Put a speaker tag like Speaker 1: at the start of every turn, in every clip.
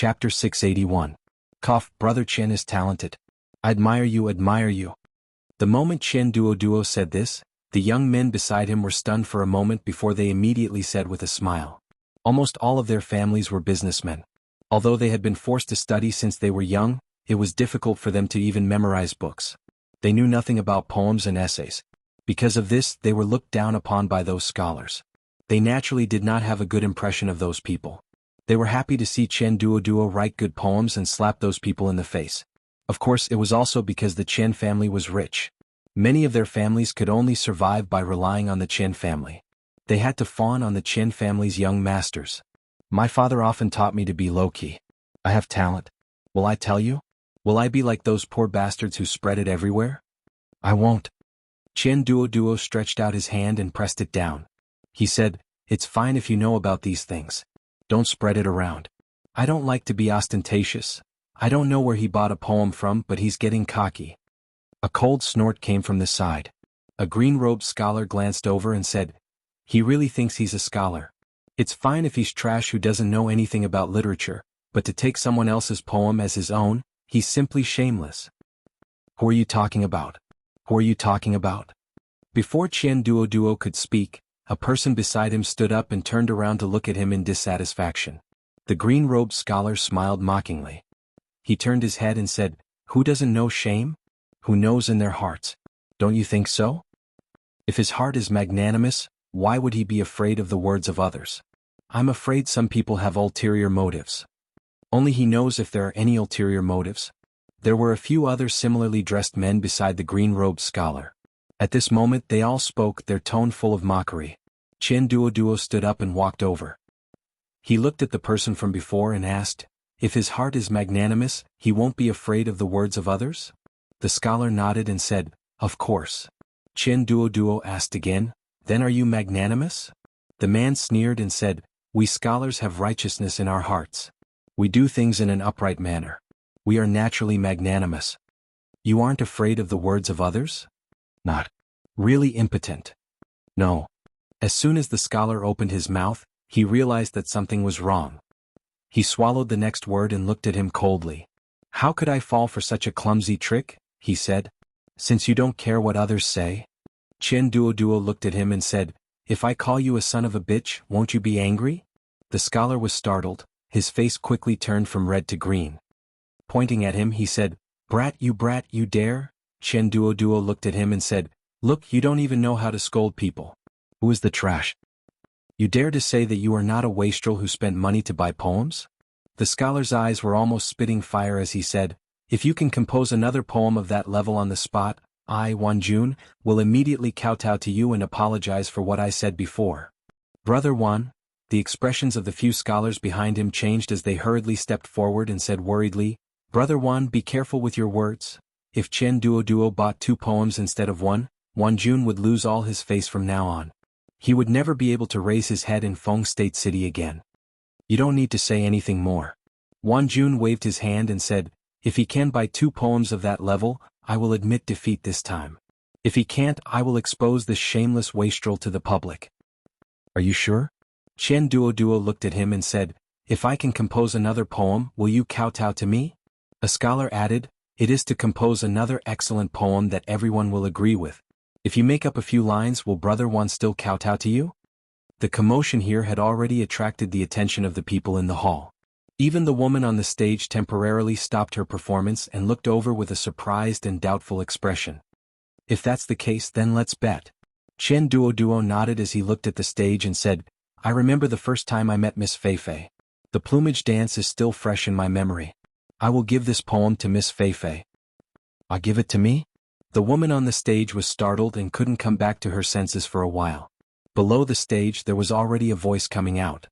Speaker 1: Chapter 681. Cough, Brother Chen is talented. I admire you, admire you. The moment Chen Duoduo said this, the young men beside him were stunned for a moment before they immediately said with a smile. Almost all of their families were businessmen. Although they had been forced to study since they were young, it was difficult for them to even memorize books. They knew nothing about poems and essays. Because of this, they were looked down upon by those scholars. They naturally did not have a good impression of those people. They were happy to see Chen Duoduo write good poems and slap those people in the face. Of course, it was also because the Chen family was rich. Many of their families could only survive by relying on the Chen family. They had to fawn on the Chen family's young masters. My father often taught me to be low-key. I have talent. Will I tell you? Will I be like those poor bastards who spread it everywhere? I won't. Chen Duoduo stretched out his hand and pressed it down. He said, "It's fine if you know about these things. Don't spread it around. I don't like to be ostentatious. I don't know where he bought a poem from, but he's getting cocky." A cold snort came from the side. A green-robed scholar glanced over and said, "He really thinks he's a scholar. It's fine if he's trash who doesn't know anything about literature, but to take someone else's poem as his own, he's simply shameless." "Who are you talking about? Who are you talking about?" Before Chen Duoduo could speak, a person beside him stood up and turned around to look at him in dissatisfaction. The green-robed scholar smiled mockingly. He turned his head and said, "Who doesn't know shame? Who knows in their hearts? Don't you think so? If his heart is magnanimous, why would he be afraid of the words of others? I'm afraid some people have ulterior motives. Only he knows if there are any ulterior motives." There were a few other similarly dressed men beside the green-robed scholar. At this moment they all spoke, their tone full of mockery. Chen Duoduo stood up and walked over. He looked at the person from before and asked, "If his heart is magnanimous, he won't be afraid of the words of others?" The scholar nodded and said, "Of course." Chen Duoduo asked again, "Then are you magnanimous?" The man sneered and said, "We scholars have righteousness in our hearts. We do things in an upright manner. We are naturally magnanimous." "You aren't afraid of the words of others?" "Not really impotent." "No." As soon as the scholar opened his mouth, he realized that something was wrong. He swallowed the next word and looked at him coldly. "How could I fall for such a clumsy trick?" he said. "Since you don't care what others say?" Chen Duoduo looked at him and said, "If I call you a son of a bitch, won't you be angry?" The scholar was startled. His face quickly turned from red to green. Pointing at him, he said, brat, you dare?" Chen Duoduo looked at him and said, "Look, you don't even know how to scold people. Who is the trash? You dare to say that you are not a wastrel who spent money to buy poems?" The scholar's eyes were almost spitting fire as he said, "If you can compose another poem of that level on the spot, I, Wanjun, will immediately kowtow to you and apologize for what I said before." "Brother Wan," the expressions of the few scholars behind him changed as they hurriedly stepped forward and said worriedly, "Brother Wan, be careful with your words. If Chen Duoduo bought 2 poems instead of 1, Wanjun would lose all his face from now on. He would never be able to raise his head in Feng State City again. You don't need to say anything more." Wanjun waved his hand and said, "If he can buy 2 poems of that level, I will admit defeat this time. If he can't, I will expose this shameless wastrel to the public." "Are you sure?" Chen Duoduo looked at him and said, "If I can compose another poem, will you kowtow to me?" A scholar added, "It is to compose another excellent poem that everyone will agree with. If you make up a few lines, will Brother Wan still kowtow to you?" The commotion here had already attracted the attention of the people in the hall. Even the woman on the stage temporarily stopped her performance and looked over with a surprised and doubtful expression. "If that's the case, then let's bet." Chen Duoduo nodded as he looked at the stage and said, "I remember the first time I met Miss Feifei. The plumage dance is still fresh in my memory. I will give this poem to Miss Feifei." "I give it to me?" The woman on the stage was startled and couldn't come back to her senses for a while. Below the stage there was already a voice coming out.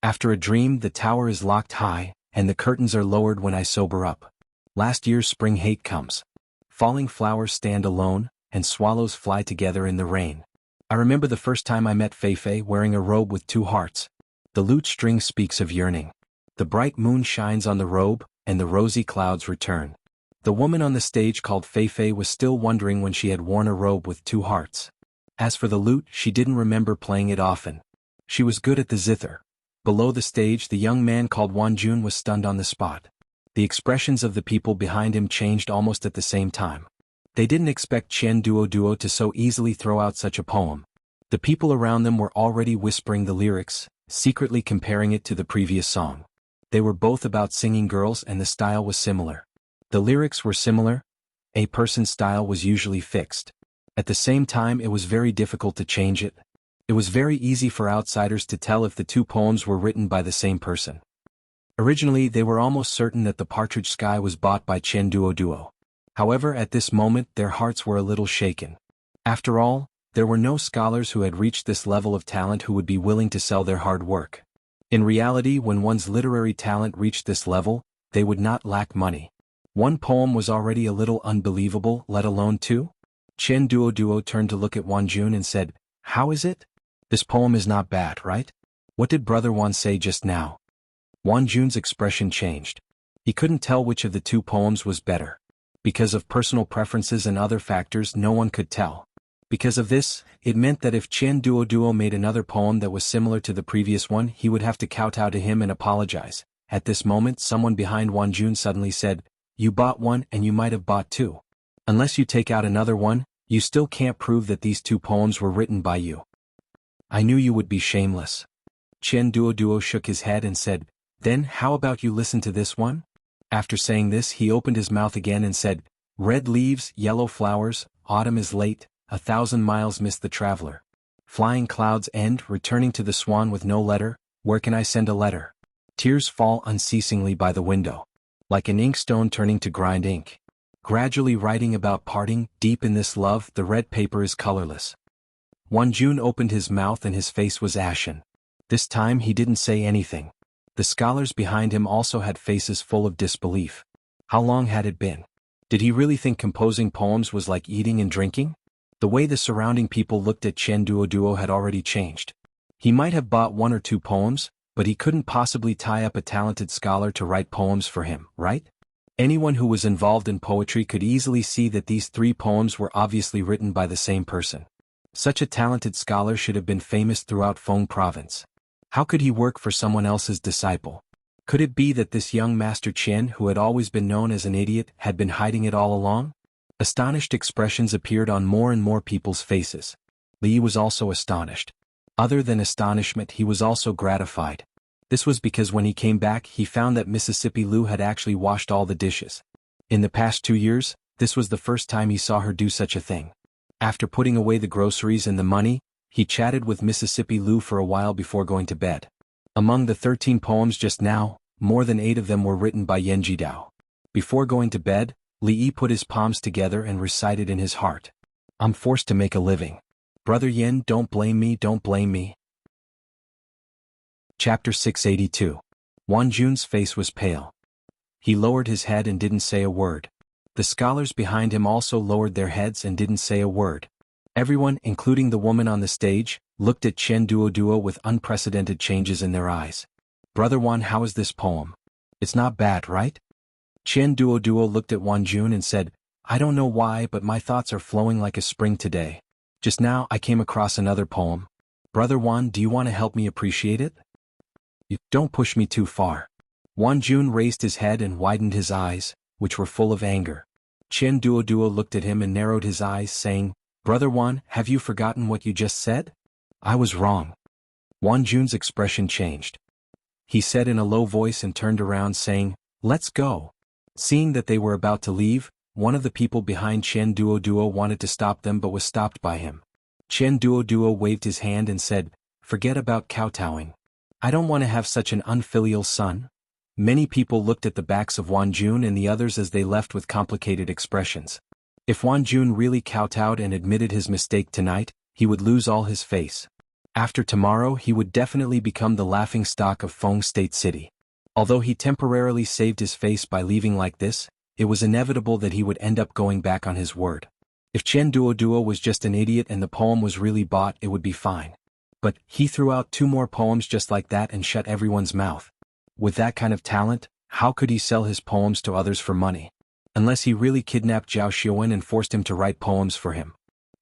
Speaker 1: "After a dream the tower is locked high, and the curtains are lowered when I sober up. Last year's spring hate comes. Falling flowers stand alone, and swallows fly together in the rain. I remember the first time I met Feifei wearing a robe with 2 hearts. The lute string speaks of yearning. The bright moon shines on the robe, and the rosy clouds return." The woman on the stage called Feifei was still wondering when she had worn a robe with 2 hearts. As for the lute, she didn't remember playing it often. She was good at the zither. Below the stage, the young man called Wanjun was stunned on the spot. The expressions of the people behind him changed almost at the same time. They didn't expect Chen Duoduo to so easily throw out such a poem. The people around them were already whispering the lyrics, secretly comparing it to the previous song. They were both about singing girls and the style was similar. The lyrics were similar. A person's style was usually fixed. At the same time, it was very difficult to change it. It was very easy for outsiders to tell if the two poems were written by the same person. Originally, they were almost certain that the Partridge Sky was bought by Chen Duoduo. However, at this moment, their hearts were a little shaken. After all, there were no scholars who had reached this level of talent who would be willing to sell their hard work. In reality, when one's literary talent reached this level, they would not lack money. One poem was already a little unbelievable, let alone two? Chen Duoduo turned to look at Wanjun and said, "How is it? This poem is not bad, right? What did Brother Wan say just now?" Wanjun's expression changed. He couldn't tell which of the two poems was better. Because of personal preferences and other factors, no one could tell. Because of this, it meant that if Chen Duoduo made another poem that was similar to the previous one, he would have to kowtow to him and apologize. At this moment, someone behind Wanjun suddenly said, "You bought one and you might have bought two. Unless you take out another one, you still can't prove that these two poems were written by you. I knew you would be shameless." Chen Duoduo shook his head and said, "Then how about you listen to this one?" After saying this, he opened his mouth again and said, "Red leaves, yellow flowers, autumn is late, 1,000 miles miss the traveler. Flying clouds end, returning to the swan with no letter, where can I send a letter? Tears fall unceasingly by the window. Like an inkstone turning to grind ink. Gradually writing about parting, deep in this love, the red paper is colorless." Wanjun opened his mouth and his face was ashen. This time he didn't say anything. The scholars behind him also had faces full of disbelief. How long had it been? Did he really think composing poems was like eating and drinking? The way the surrounding people looked at Chen Duoduo had already changed. He might have bought one or two poems, but he couldn't possibly tie up a talented scholar to write poems for him, right? Anyone who was involved in poetry could easily see that these three poems were obviously written by the same person. Such a talented scholar should have been famous throughout Feng province. How could he work for someone else's disciple? Could it be that this young Master Chen, who had always been known as an idiot, had been hiding it all along? Astonished expressions appeared on more and more people's faces. Li was also astonished. Other than astonishment, he was also gratified. This was because when he came back, he found that Mississippi Lu had actually washed all the dishes. In the past 2 years, this was the first time he saw her do such a thing. After putting away the groceries and the money, he chatted with Mississippi Lu for a while before going to bed. Among the 13 poems just now, more than 8 of them were written by Yan Jidao. Before going to bed, Li put his palms together and recited in his heart, "I'm forced to make a living. Brother Yen, don't blame me, don't blame me." Chapter 682. Wanjun's face was pale. He lowered his head and didn't say a word. The scholars behind him also lowered their heads and didn't say a word. Everyone, including the woman on the stage, looked at Chen Duoduo with unprecedented changes in their eyes. "Brother Wan, how is this poem? It's not bad, right?" Chen Duoduo looked at Wanjun and said, "I don't know why, but my thoughts are flowing like a spring today. Just now I came across another poem. Brother Wan, do you want to help me appreciate it? You don't push me too far." Wanjun raised his head and widened his eyes, which were full of anger. Chen Duoduo looked at him and narrowed his eyes, saying, "Brother Wan, have you forgotten what you just said?" "I was wrong." Wanjun's expression changed. He said in a low voice and turned around saying, "Let's go." Seeing that they were about to leave, one of the people behind Chen Duoduo wanted to stop them but was stopped by him. Chen Duoduo waved his hand and said, "Forget about kowtowing. I don't want to have such an unfilial son." Many people looked at the backs of Wanjun and the others as they left with complicated expressions. If Wanjun really kowtowed and admitted his mistake tonight, he would lose all his face. After tomorrow he would definitely become the laughingstock of Feng State City. Although he temporarily saved his face by leaving like this, it was inevitable that he would end up going back on his word. If Chen Duoduo was just an idiot and the poem was really bought, it would be fine. But he threw out 2 more poems just like that and shut everyone's mouth. With that kind of talent, how could he sell his poems to others for money? Unless he really kidnapped Zhao Xiuwen and forced him to write poems for him.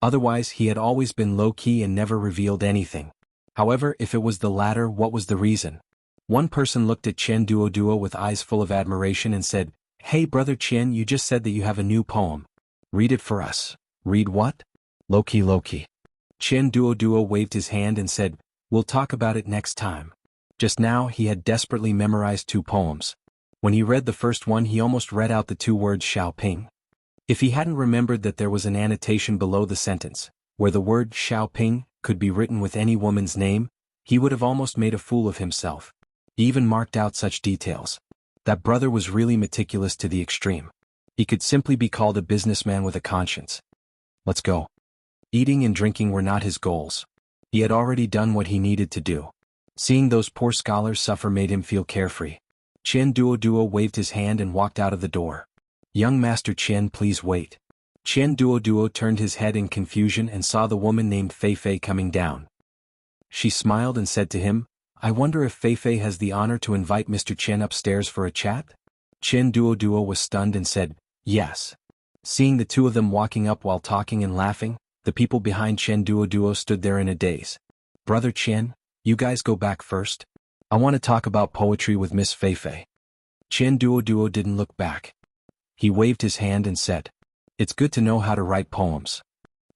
Speaker 1: Otherwise, he had always been low-key and never revealed anything. However, if it was the latter, what was the reason? One person looked at Chen Duoduo with eyes full of admiration and said, "Hey brother Chen, you just said that you have a new poem. Read it for us." "Read what?" Loki. Chen Duoduo waved his hand and said, "We'll talk about it next time." Just now he had desperately memorized 2 poems. When he read the first one he almost read out the 2 words Xiaoping. If he hadn't remembered that there was an annotation below the sentence, where the word Xiaoping could be written with any woman's name, he would have almost made a fool of himself. He even marked out such details. That brother was really meticulous to the extreme. He could simply be called a businessman with a conscience. Let's go. Eating and drinking were not his goals. He had already done what he needed to do. Seeing those poor scholars suffer made him feel carefree. Chen Duoduo waved his hand and walked out of the door. "Young Master Chen, please wait." Chen Duoduo turned his head in confusion and saw the woman named Feifei coming down. She smiled and said to him, "I wonder if Feifei has the honor to invite Mr. Chen upstairs for a chat?" Chen Duoduo was stunned and said, "Yes." Seeing the 2 of them walking up while talking and laughing, the people behind Chen Duoduo stood there in a daze. "Brother Chen, you guys go back first. I want to talk about poetry with Miss Feifei." Chen Duoduo didn't look back. He waved his hand and said, "It's good to know how to write poems."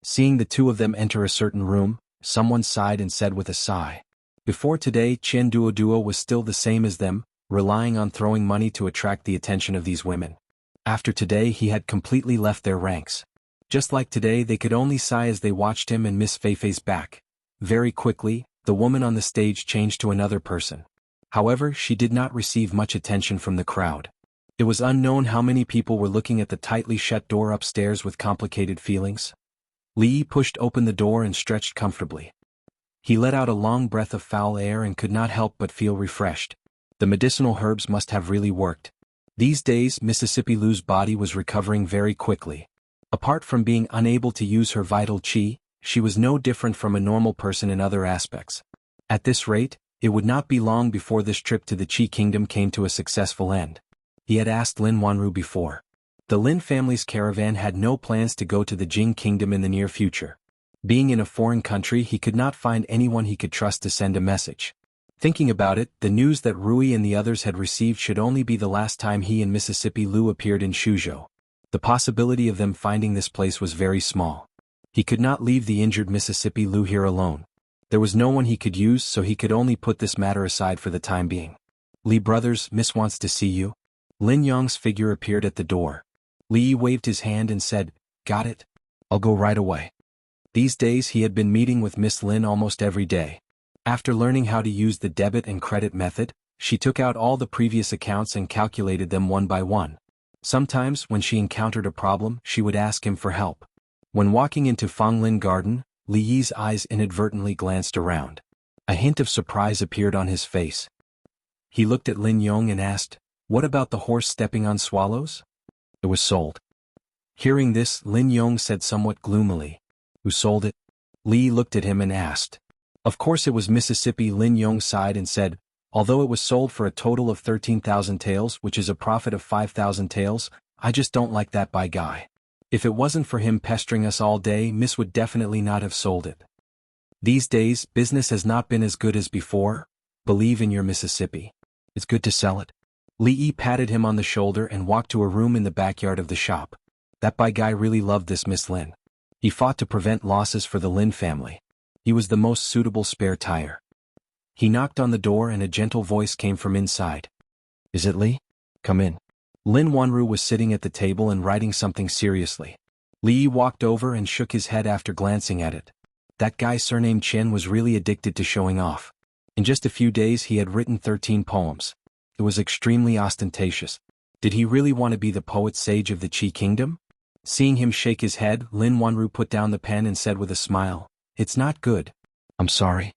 Speaker 1: Seeing the 2 of them enter a certain room, someone sighed and said with a sigh, "Before today Chen Duoduo was still the same as them, relying on throwing money to attract the attention of these women. After today he had completely left their ranks. Just like today they could only sigh as they watched him and Miss Feifei's back. Very quickly, the woman on the stage changed to another person. However, she did not receive much attention from the crowd. It was unknown how many people were looking at the tightly shut door upstairs with complicated feelings. Li Yi pushed open the door and stretched comfortably. He let out a long breath of foul air and could not help but feel refreshed. The medicinal herbs must have really worked. These days Mississippi Lu's body was recovering very quickly. Apart from being unable to use her vital qi, she was no different from a normal person in other aspects. At this rate, it would not be long before this trip to the Qi Kingdom came to a successful end. He had asked Lin Wanru before. The Lin family's caravan had no plans to go to the Jing Kingdom in the near future. Being in a foreign country he could not find anyone he could trust to send a message. Thinking about it, the news that Rui and the others had received should only be the last time he and Mississippi Lu appeared in Shuzhou. The possibility of them finding this place was very small. He could not leave the injured Mississippi Lu here alone. There was no one he could use, so he could only put this matter aside for the time being. "Li brothers, Miss wants to see you." Lin Yong's figure appeared at the door. Li Yi waved his hand and said, "Got it? I'll go right away." These days he had been meeting with Miss Lin almost every day. After learning how to use the debit and credit method, she took out all the previous accounts and calculated them one by one. Sometimes, when she encountered a problem, she would ask him for help. When walking into Fanglin Garden, Li Yi's eyes inadvertently glanced around. A hint of surprise appeared on his face. He looked at Lin Yong and asked, "What about the horse stepping on swallows?" "It was sold." Hearing this, Lin Yong said somewhat gloomily, "Who sold it?" Li looked at him and asked. Of course it was Mississippi. Lin Yong sighed and said, "Although it was sold for a total of 13,000 taels, which is a profit of 5,000 taels, I just don't like that by guy. If it wasn't for him pestering us all day, Miss would definitely not have sold it. These days, business has not been as good as before. Believe in your Mississippi. It's good to sell it." Li Yi patted him on the shoulder and walked to a room in the backyard of the shop. That by guy really loved this Miss Lin. He fought to prevent losses for the Lin family. He was the most suitable spare tire. He knocked on the door and a gentle voice came from inside. "Is it Li? Come in." Lin Wanru was sitting at the table and writing something seriously. Li Yi walked over and shook his head after glancing at it. That guy surnamed Chen was really addicted to showing off. In just a few days he had written 13 poems. It was extremely ostentatious. Did he really want to be the poet sage of the Qi Kingdom? Seeing him shake his head, Lin Wanru put down the pen and said with a smile, "It's not good." "I'm sorry."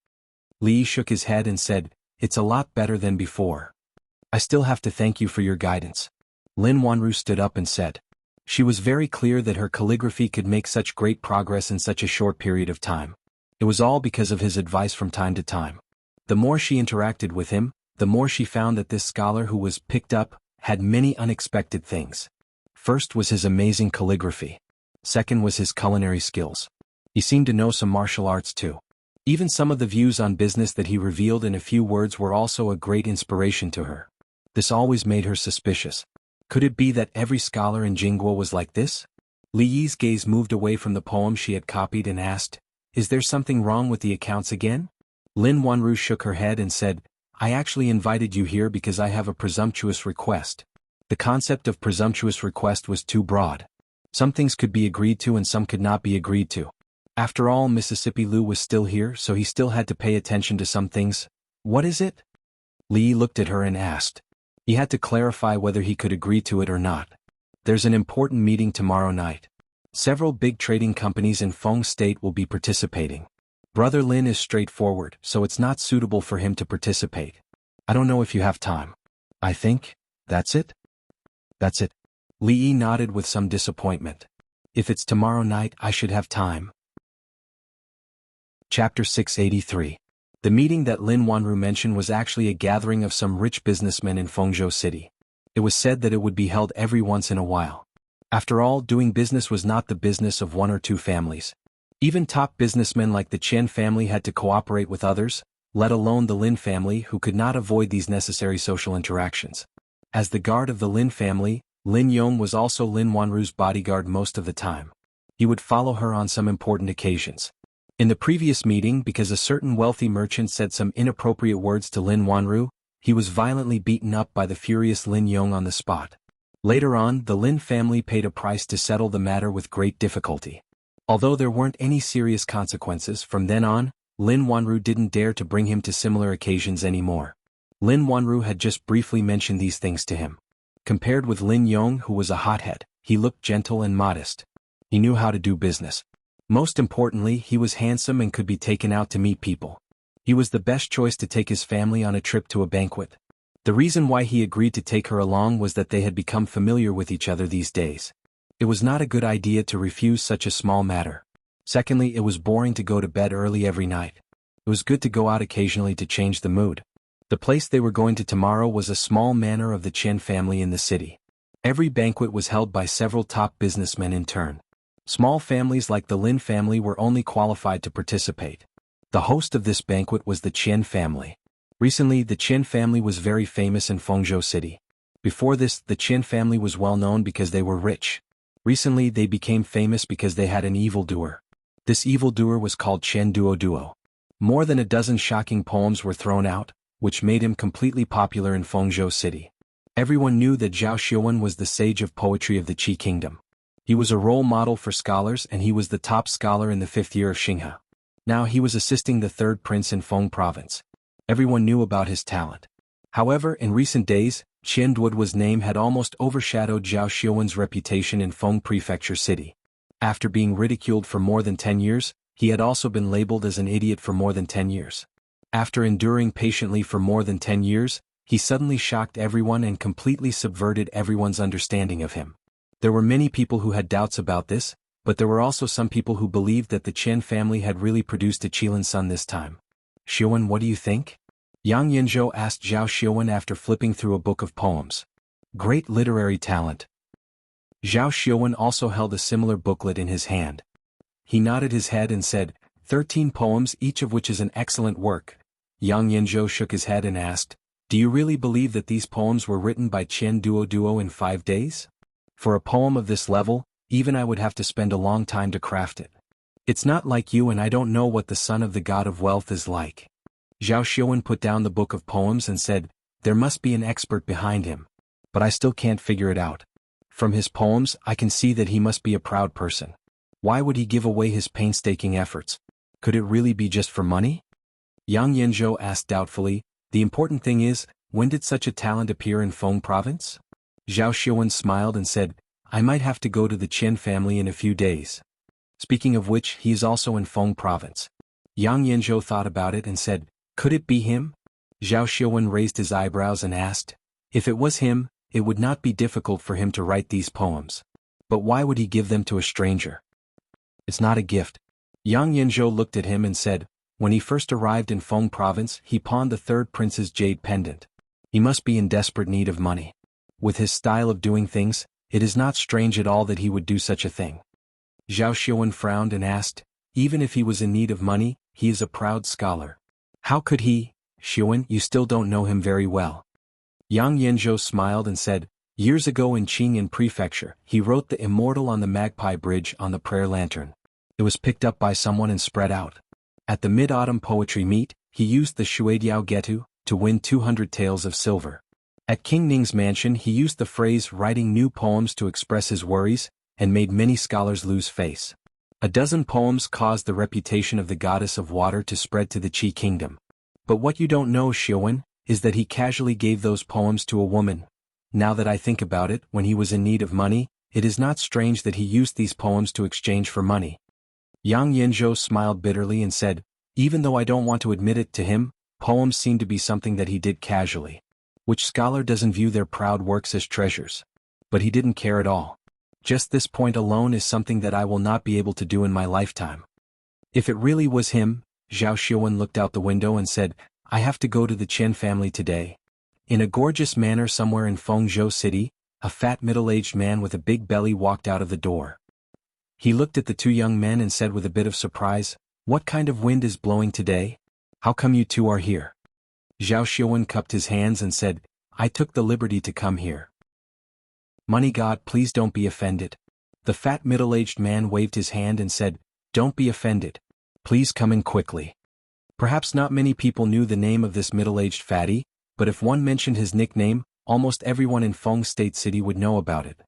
Speaker 1: Li Yi shook his head and said, "It's a lot better than before. I still have to thank you for your guidance." Lin Wanru stood up and said. She was very clear that her calligraphy could make such great progress in such a short period of time. It was all because of his advice from time to time. The more she interacted with him, the more she found that this scholar who was picked up had many unexpected things. First was his amazing calligraphy. Second was his culinary skills. He seemed to know some martial arts too. Even some of the views on business that he revealed in a few words were also a great inspiration to her. This always made her suspicious. Could it be that every scholar in Jingguo was like this? Li Yi's gaze moved away from the poem she had copied and asked, "Is there something wrong with the accounts again?" Lin Wanru shook her head and said, "I actually invited you here because I have a presumptuous request." The concept of presumptuous request was too broad. Some things could be agreed to and some could not be agreed to. After all, Mississippi Lu was still here, so he still had to pay attention to some things. "What is it?" Li Yi looked at her and asked. He had to clarify whether he could agree to it or not. "There's an important meeting tomorrow night. Several big trading companies in Feng State will be participating. Brother Lin is straightforward, so it's not suitable for him to participate. I don't know if you have time." "I think, that's it?" "That's it." Li Yi nodded with some disappointment. "If it's tomorrow night, I should have time." Chapter 683. The meeting that Lin Wanru mentioned was actually a gathering of some rich businessmen in Fengzhou City. It was said that it would be held every once in a while. After all, doing business was not the business of one or two families. Even top businessmen like the Chen family had to cooperate with others, let alone the Lin family, who could not avoid these necessary social interactions. As the guard of the Lin family, Lin Yong was also Lin Wanru's bodyguard most of the time. He would follow her on some important occasions. In the previous meeting, because a certain wealthy merchant said some inappropriate words to Lin Wanru, he was violently beaten up by the furious Lin Yong on the spot. Later on, the Lin family paid a price to settle the matter with great difficulty. Although there weren't any serious consequences, from then on, Lin Wanru didn't dare to bring him to similar occasions anymore. Lin Wanru had just briefly mentioned these things to him. Compared with Lin Yong, who was a hothead, he looked gentle and modest. He knew how to do business. Most importantly, he was handsome and could be taken out to meet people. He was the best choice to take his family on a trip to a banquet. The reason why he agreed to take her along was that they had become familiar with each other these days. It was not a good idea to refuse such a small matter. Secondly, it was boring to go to bed early every night. It was good to go out occasionally to change the mood. The place they were going to tomorrow was a small manor of the Chen family in the city. Every banquet was held by several top businessmen in turn. Small families like the Lin family were only qualified to participate. The host of this banquet was the Chen family. Recently, the Chen family was very famous in Fengzhou City. Before this, the Chen family was well known because they were rich. Recently, they became famous because they had an evildoer. This evildoer was called Chen Duo. More than a dozen shocking poems were thrown out, which made him completely popular in Fengzhou City. Everyone knew that Zhao Xiuwen was the sage of poetry of the Qi kingdom. He was a role model for scholars and he was the top scholar in the 5th year of Xinghe. Now he was assisting the 3rd prince in Feng province. Everyone knew about his talent. However, in recent days, Chen Duoduo's name had almost overshadowed Zhao Xiuwen's reputation in Feng Prefecture City. After being ridiculed for more than 10 years, he had also been labeled as an idiot for more than 10 years. After enduring patiently for more than 10 years, he suddenly shocked everyone and completely subverted everyone's understanding of him. There were many people who had doubts about this, but there were also some people who believed that the Chen family had really produced a Qilin son this time. "Xiuwen, what do you think?" Yang Yinzhou asked Zhao Xiuwen after flipping through a book of poems. "Great literary talent." Zhao Xiuwen also held a similar booklet in his hand. He nodded his head and said, 13 poems, each of which is an excellent work." Yang Yinzhou shook his head and asked, "Do you really believe that these poems were written by Chen Duo in 5 days? For a poem of this level, even I would have to spend a long time to craft it. It's not like you and I don't know what the son of the god of wealth is like." Zhao Xiuwen put down the book of poems and said, "There must be an expert behind him. But I still can't figure it out. From his poems, I can see that he must be a proud person. Why would he give away his painstaking efforts? Could it really be just for money?" Yang Yinzhou asked doubtfully, "The important thing is, when did such a talent appear in Feng province?" Zhao Xiuwen smiled and said, "I might have to go to the Chen family in a few days. Speaking of which, he is also in Feng province." Yang Yinzhou thought about it and said, "Could it be him?" Zhao Xiuwen raised his eyebrows and asked, "If it was him, it would not be difficult for him to write these poems. But why would he give them to a stranger? It's not a gift." Yang Yinzhou looked at him and said, "When he first arrived in Feng province, he pawned the 3rd prince's jade pendant. He must be in desperate need of money. With his style of doing things, it is not strange at all that he would do such a thing." Zhao Xiuwen frowned and asked, Even if he was in need of money, he is a proud scholar. How could he? Xuan, you still don't know him very well. Yang Yanzhou smiled and said, years ago in Qingyan Prefecture, he wrote the Immortal on the Magpie Bridge on the prayer lantern. It was picked up by someone and spread out. At the Mid-Autumn Poetry Meet, he used the Shuidiao Getu to win 200 taels of silver. At King Ning's mansion he used the phrase writing new poems to express his worries, and made many scholars lose face. A dozen poems caused the reputation of the goddess of water to spread to the Qi kingdom. But what you don't know, Xiuwen, is that he casually gave those poems to a woman. Now that I think about it, when he was in need of money, it is not strange that he used these poems to exchange for money. Yang Yanzhou smiled bitterly and said, even though I don't want to admit it to him, poems seem to be something that he did casually. Which scholar doesn't view their proud works as treasures? But he didn't care at all. Just this point alone is something that I will not be able to do in my lifetime. If it really was him, Zhao Xiuwen looked out the window and said, I have to go to the Chen family today. In a gorgeous manner somewhere in Fengzhou City, a fat middle-aged man with a big belly walked out of the door. He looked at the two young men and said with a bit of surprise, what kind of wind is blowing today? How come you two are here? Zhao Xiuwen cupped his hands and said, I took the liberty to come here. Money God, please don't be offended. The fat middle-aged man waved his hand and said, don't be offended. Please come in quickly. Perhaps not many people knew the name of this middle-aged fatty, but if one mentioned his nickname, almost everyone in Feng State City would know about it.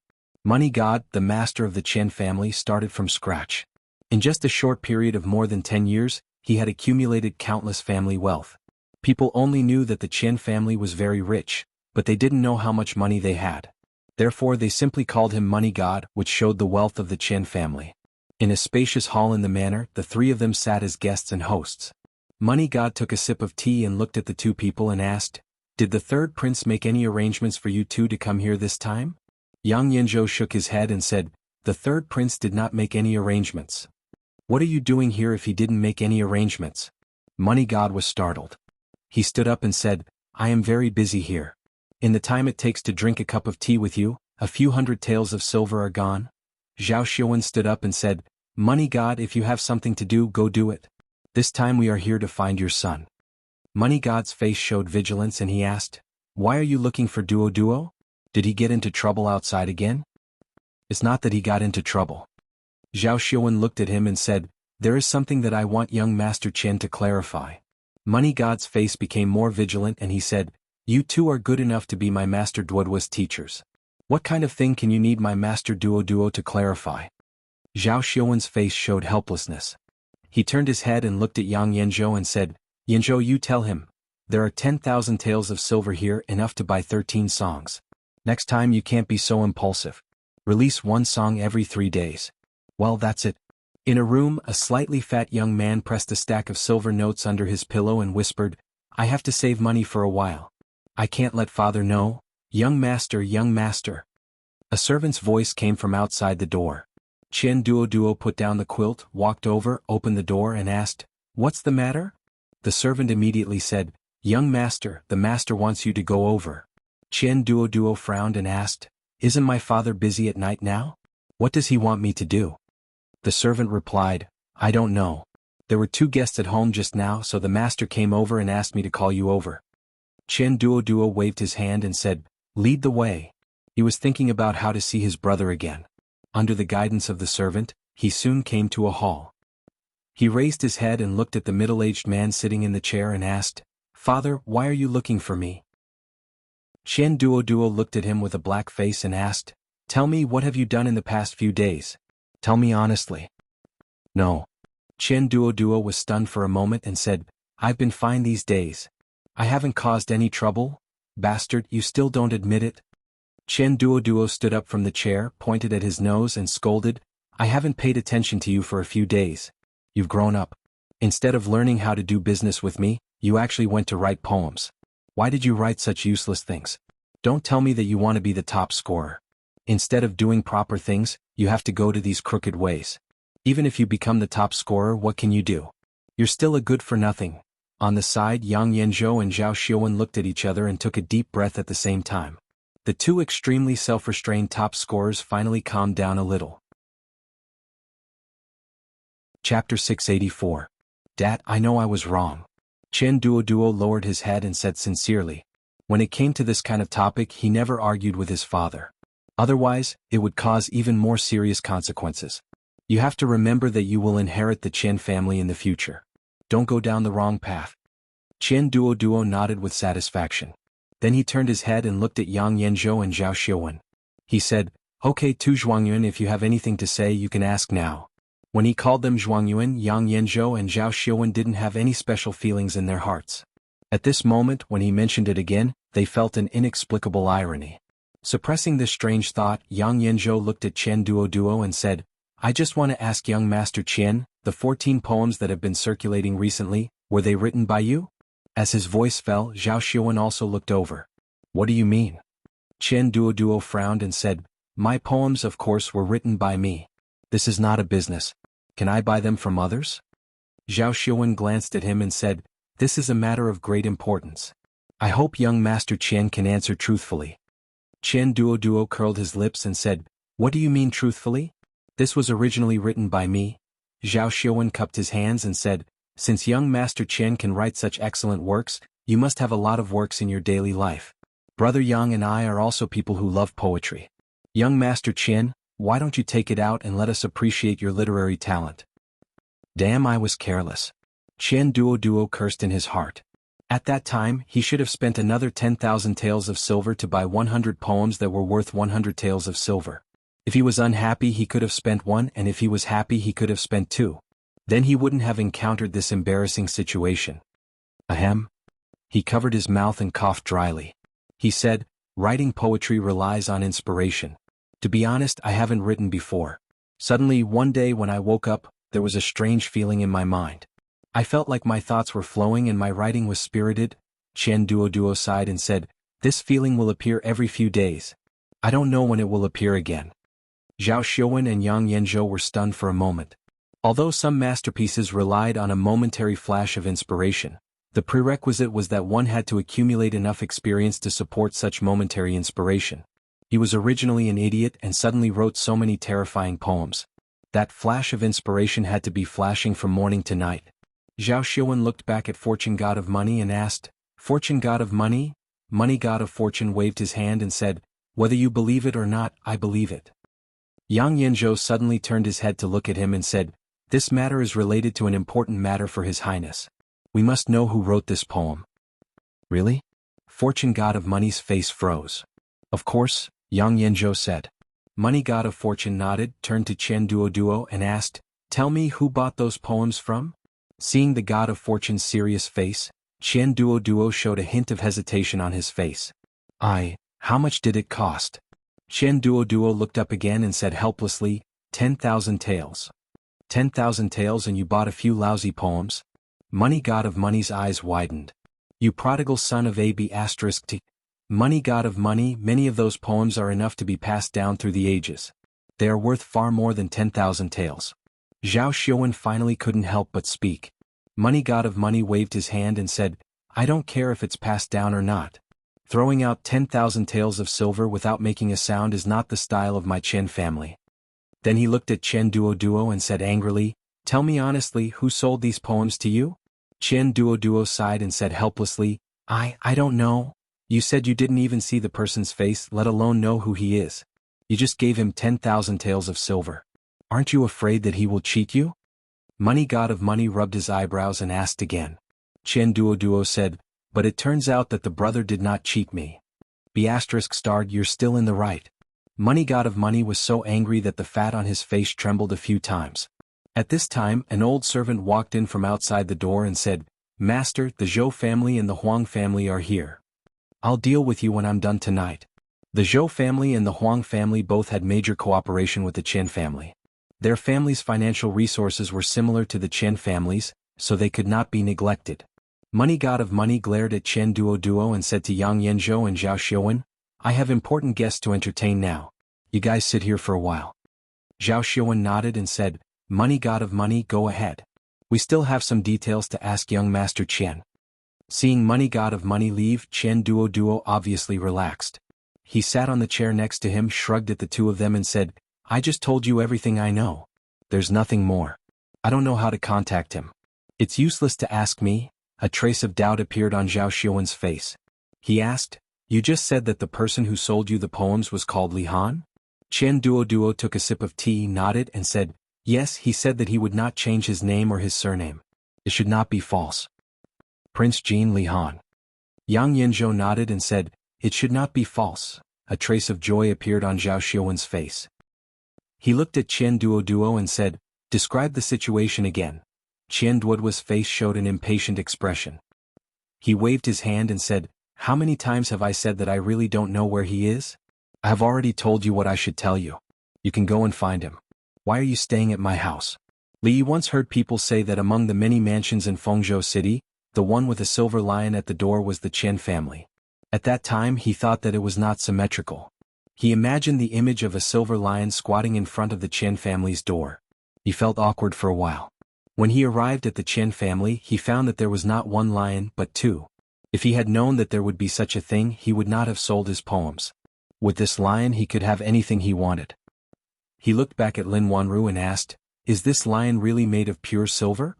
Speaker 1: Money God, the master of the Chen family, started from scratch. In just a short period of more than 10 years, he had accumulated countless family wealth. People only knew that the Chen family was very rich, but they didn't know how much money they had. Therefore they simply called him Money God, which showed the wealth of the Chen family. In a spacious hall in the manor, the three of them sat as guests and hosts. Money God took a sip of tea and looked at the two people and asked, did the third prince make any arrangements for you two to come here this time? Yang Yanzhou shook his head and said, the third prince did not make any arrangements. What are you doing here if he didn't make any arrangements? Money God was startled. He stood up and said, I am very busy here. In the time it takes to drink a cup of tea with you, a few hundred taels of silver are gone. Zhao Xiuwen stood up and said, Money God, if you have something to do, go do it. This time we are here to find your son. Money God's face showed vigilance and he asked, why are you looking for Duo? Did he get into trouble outside again? It's not that he got into trouble. Zhao Xiuwen looked at him and said, there is something that I want young Master Chen to clarify. Money God's face became more vigilant and he said, you two are good enough to be my Master Duoduo's teachers. What kind of thing can you need my Master Duo to clarify? Zhao Xiuwen's face showed helplessness. He turned his head and looked at Yang Yanzhou and said, Yanzhou, you tell him. There are 10,000 taels of silver here, enough to buy 13 songs. Next time you can't be so impulsive. Release one song every 3 days. Well, that's it. In a room, a slightly fat young man pressed a stack of silver notes under his pillow and whispered, I have to save money for a while. I can't let father know. Young master, young master. A servant's voice came from outside the door. Chen Duo put down the quilt, walked over, opened the door and asked, what's the matter? The servant immediately said, young master, the master wants you to go over. Chen Duo frowned and asked, isn't my father busy at night now? What does he want me to do? The servant replied, I don't know. There were 2 guests at home just now, so the master came over and asked me to call you over. Chen Duo waved his hand and said, lead the way. He was thinking about how to see his brother again. Under the guidance of the servant, he soon came to a hall. He raised his head and looked at the middle-aged man sitting in the chair and asked, Father, why are you looking for me? Chen Duo looked at him with a black face and asked, tell me, what have you done in the past few days? Tell me honestly. No. Chen Duo was stunned for a moment and said, I've been fine these days. I haven't caused any trouble. Bastard, you still don't admit it? Chen Duo stood up from the chair, pointed at his nose and scolded, I haven't paid attention to you for a few days. You've grown up. Instead of learning how to do business with me, you actually went to write poems. Why did you write such useless things? Don't tell me that you want to be the top scorer. Instead of doing proper things, you have to go to these crooked ways. Even if you become the top scorer, what can you do? You're still a good-for-nothing. On the side, Yang Yanzhou and Zhao Xiuwen looked at each other and took a deep breath at the same time. The 2 extremely self-restrained top scorers finally calmed down a little. Chapter 684. Dad, I know I was wrong. Chen Duoduo lowered his head and said sincerely. When it came to this kind of topic, he never argued with his father. Otherwise, it would cause even more serious consequences. You have to remember that you will inherit the Chen family in the future. Don't go down the wrong path. Chen Duoduo nodded with satisfaction. Then he turned his head and looked at Yang Yanzhou and Zhao Xiuwen. He said, "Okay, Tu Zhuangyuan, if you have anything to say you can ask now." When he called them Zhuangyuan, Yang Yanzhou and Zhao Xiuwen didn't have any special feelings in their hearts. At this moment, when he mentioned it again, they felt an inexplicable irony. Suppressing this strange thought, Yang Yanzhou looked at Chen Duoduo and said, "I just want to ask young Master Chen, the 14 poems that have been circulating recently, were they written by you?" As his voice fell, Zhao Xiuwen also looked over. "What do you mean?" Chen Duoduo frowned and said, "My poems, of course, were written by me. This is not a business. Can I buy them from others?" Zhao Xiuwen glanced at him and said, "This is a matter of great importance. I hope young Master Chen can answer truthfully." Chen Duoduo curled his lips and said, "What do you mean truthfully? This was originally written by me." Zhao Xiuwen cupped his hands and said, "Since young Master Chen can write such excellent works, you must have a lot of works in your daily life. Brother Yang and I are also people who love poetry. Young Master Chen, why don't you take it out and let us appreciate your literary talent?" Damn, I was careless. Chen Duoduo cursed in his heart. At that time, he should have spent another 10,000 taels of silver to buy 100 poems that were worth 100 taels of silver. If he was unhappy, he could have spent one, and if he was happy, he could have spent two. Then he wouldn't have encountered this embarrassing situation. Ahem. He covered his mouth and coughed dryly. He said, "Writing poetry relies on inspiration. To be honest, I haven't written before. Suddenly, one day when I woke up, there was a strange feeling in my mind. I felt like my thoughts were flowing and my writing was spirited." Chen Duoduo sighed and said, "This feeling will appear every few days. I don't know when it will appear again." Zhao Xiuwen and Yang Yanzhou were stunned for a moment. Although some masterpieces relied on a momentary flash of inspiration, the prerequisite was that one had to accumulate enough experience to support such momentary inspiration. He was originally an idiot and suddenly wrote so many terrifying poems. That flash of inspiration had to be flashing from morning to night. Zhao Xiuwen looked back at Fortune God of Money and asked, "Fortune God of Money?" Money God of Fortune waved his hand and said, "Whether you believe it or not, I believe it." Yang Yanzhou suddenly turned his head to look at him and said, "This matter is related to an important matter for His Highness. We must know who wrote this poem." "Really?" Fortune God of Money's face froze. "Of course," Yang Yanzhou said. Money God of Fortune nodded, turned to Chen Duoduo and asked, "Tell me who bought those poems from?" Seeing the God of Fortune's serious face, Chen Duoduo showed a hint of hesitation on his face. How much did it cost?" Chen Duoduo looked up again and said helplessly, 10,000 taels. 10,000 taels and you bought a few lousy poems?" Money God of Money's eyes widened. "You prodigal son of AB***. Money God of Money, many of those poems are enough to be passed down through the ages. They are worth far more than 10,000 taels. Zhao Xiuwen finally couldn't help but speak. Money God of Money waved his hand and said, "I don't care if it's passed down or not. Throwing out 10,000 taels of silver without making a sound is not the style of my Chen family." Then he looked at Chen Duoduo and said angrily, "Tell me honestly, who sold these poems to you?" Chen Duoduo sighed and said helplessly, I don't know. You said you didn't even see the person's face, let alone know who he is. You just gave him 10,000 taels of silver. Aren't you afraid that he will cheat you?" Money God of Money rubbed his eyebrows and asked again. Chen Duoduo said, "But it turns out that the brother did not cheat me. ****, you're still in the right." Money God of Money was so angry that the fat on his face trembled a few times. At this time, an old servant walked in from outside the door and said, "Master, the Zhou family and the Huang family are here. I'll deal with you when I'm done tonight." The Zhou family and the Huang family both had major cooperation with the Chen family. Their families' financial resources were similar to the Chen family's, so they could not be neglected. Money God of Money glared at Chen Duoduo and said to Yang Yanzhou and Zhao Xiuwen, "I have important guests to entertain now. You guys sit here for a while." Zhao Xiuwen nodded and said, "Money God of Money, go ahead. We still have some details to ask young Master Chen." Seeing Money God of Money leave, Chen Duoduo obviously relaxed. He sat on the chair next to him, shrugged at the two of them and said, "I just told you everything I know. There's nothing more. I don't know how to contact him. It's useless to ask me. A trace of doubt appeared on Zhao Xiuwen's face. He asked, you just said that the person who sold you the poems was called Li Han? Chen Duo took a sip of tea, nodded, and said, yes, he said that he would not change his name or his surname. It should not be false. Prince Jin Li Han. Yang Yinzhou nodded and said, it should not be false. A trace of joy appeared on Zhao Xiuwen's face. He looked at Chen Duo and said, describe the situation again. Chen Duo's face showed an impatient expression. He waved his hand and said, how many times have I said that I really don't know where he is? I have already told you what I should tell you. You can go and find him. Why are you staying at my house? Li Yi once heard people say that among the many mansions in Fengzhou City, the one with a silver lion at the door was the Chen family. At that time he thought that it was not symmetrical. He imagined the image of a silver lion squatting in front of the Chen family's door. He felt awkward for a while. When he arrived at the Chen family, he found that there was not one lion but two. If he had known that there would be such a thing, he would not have sold his poems. With this lion he could have anything he wanted. He looked back at Lin Wanru and asked, is this lion really made of pure silver?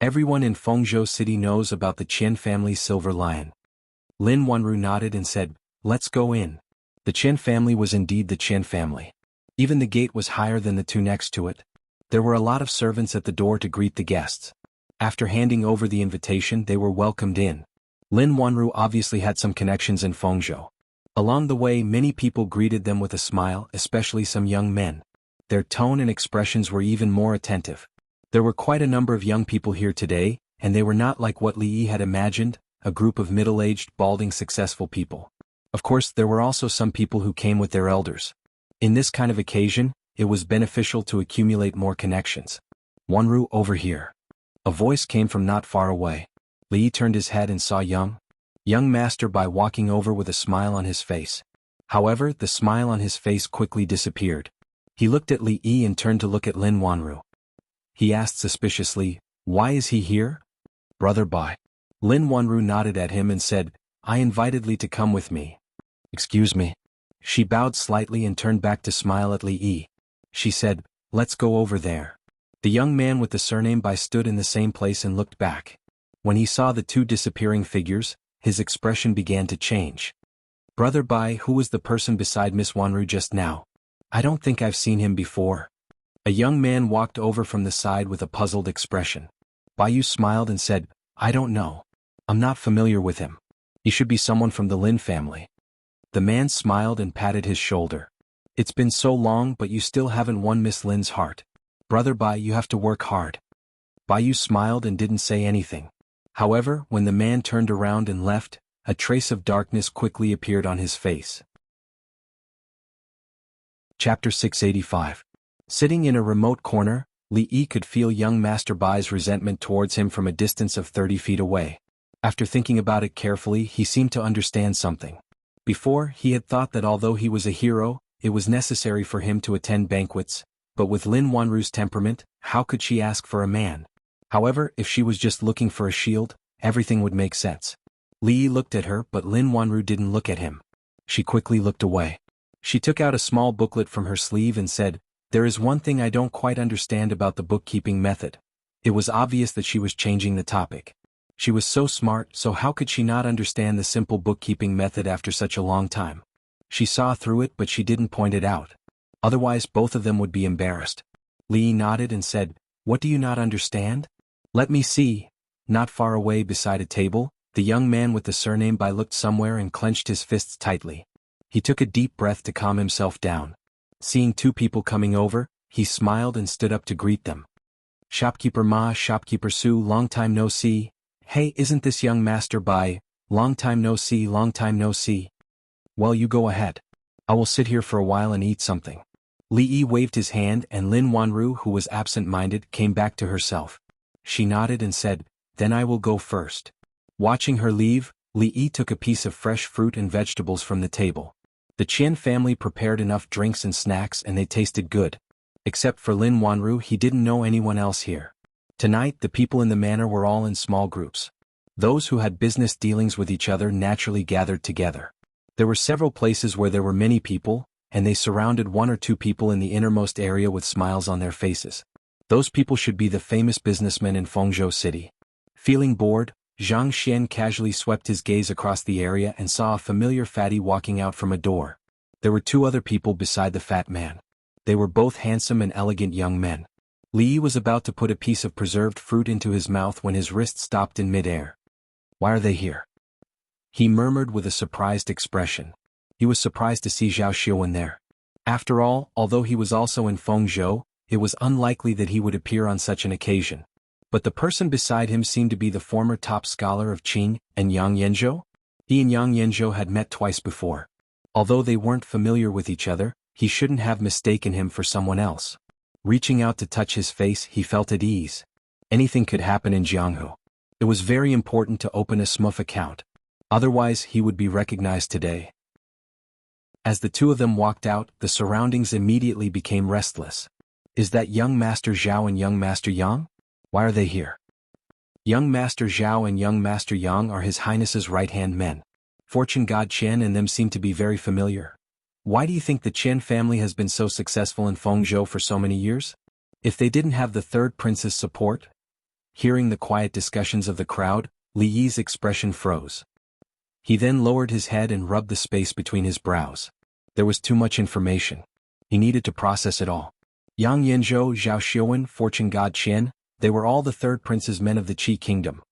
Speaker 1: Everyone in Fengzhou City knows about the Chen family's silver lion. Lin Wanru nodded and said, let's go in. The Chen family was indeed the Chen family. Even the gate was higher than the two next to it. There were a lot of servants at the door to greet the guests. After handing over the invitation, they were welcomed in. Lin Wanru obviously had some connections in Fengzhou. Along the way, many people greeted them with a smile, especially some young men. Their tone and expressions were even more attentive. There were quite a number of young people here today, and they were not like what Li Yi had imagined, a group of middle-aged, balding, successful people. Of course, there were also some people who came with their elders. In this kind of occasion, it was beneficial to accumulate more connections. Wanru, over here. A voice came from not far away. Li Yi turned his head and saw young Master Bai walking over with a smile on his face. However, the smile on his face quickly disappeared. He looked at Li Yi and turned to look at Lin Wanru. He asked suspiciously, why is he here? Brother Bai. Lin Wanru nodded at him and said, I invited Li to come with me. Excuse me. She bowed slightly and turned back to smile at Li Yi. She said, let's go over there. The young man with the surname Bai stood in the same place and looked back. When he saw the two disappearing figures, his expression began to change. Brother Bai, who was the person beside Miss Wanru just now? I don't think I've seen him before. A young man walked over from the side with a puzzled expression. Bai Yu smiled and said, I don't know. I'm not familiar with him. He should be someone from the Lin family. The man smiled and patted his shoulder. It's been so long, but you still haven't won Miss Lin's heart. Brother Bai, you have to work hard. Bai Yu smiled and didn't say anything. However, when the man turned around and left, a trace of darkness quickly appeared on his face. Chapter 685. Sitting in a remote corner, Li Yi could feel young Master Bai's resentment towards him from a distance of 30 feet away. After thinking about it carefully, he seemed to understand something. Before, he had thought that although he was a hero, it was necessary for him to attend banquets, but with Lin Wanru's temperament, how could she ask for a man? However, if she was just looking for a shield, everything would make sense. Li Yi looked at her, but Lin Wanru didn't look at him. She quickly looked away. She took out a small booklet from her sleeve and said, there is one thing I don't quite understand about the bookkeeping method. It was obvious that she was changing the topic. She was so smart, so how could she not understand the simple bookkeeping method after such a long time? She saw through it, but she didn't point it out. Otherwise, both of them would be embarrassed. Li Yi nodded and said, what do you not understand? Let me see. Not far away beside a table, the young man with the surname Bai looked somewhere and clenched his fists tightly. He took a deep breath to calm himself down. Seeing two people coming over, he smiled and stood up to greet them. Shopkeeper Ma, Shopkeeper Su, long time no see. Hey, isn't this young Master Bai? Long time no see, long time no see. Well, you go ahead. I will sit here for a while and eat something. Li Yi waved his hand and Lin Wanru, who was absent-minded, came back to herself. She nodded and said, then I will go first. Watching her leave, Li Yi took a piece of fresh fruit and vegetables from the table. The Qian family prepared enough drinks and snacks and they tasted good. Except for Lin Wanru, he didn't know anyone else here. Tonight, the people in the manor were all in small groups. Those who had business dealings with each other naturally gathered together. There were several places where there were many people, and they surrounded one or two people in the innermost area with smiles on their faces. Those people should be the famous businessmen in Fengzhou City. Feeling bored, Zhang Xian casually swept his gaze across the area and saw a familiar fatty walking out from a door. There were two other people beside the fat man. They were both handsome and elegant young men. Li was about to put a piece of preserved fruit into his mouth when his wrist stopped in mid-air. Why are they here? He murmured with a surprised expression. He was surprised to see Zhao Xiuwen there. After all, although he was also in Fengzhou, it was unlikely that he would appear on such an occasion. But the person beside him seemed to be the former top scholar of Qing and Yang Yanzhou. He and Yang Yanzhou had met twice before. Although they weren't familiar with each other, he shouldn't have mistaken him for someone else. Reaching out to touch his face, he felt at ease. Anything could happen in Jianghu. It was very important to open a SMUF account. Otherwise, he would be recognized today. As the two of them walked out, the surroundings immediately became restless. Is that young Master Zhao and young Master Yang? Why are they here? Young Master Zhao and young Master Yang are His Highness's right-hand men. Fortune god Qian and them seem to be very familiar. Why do you think the Qian family has been so successful in Fengzhou for so many years? If they didn't have the third prince's support? Hearing the quiet discussions of the crowd, Li Yi's expression froze. He then lowered his head and rubbed the space between his brows. There was too much information. He needed to process it all. Yang Yanzhou, Zhao Xiuwen, Fortune god Qian, they were all the third prince's men of the Qi kingdom.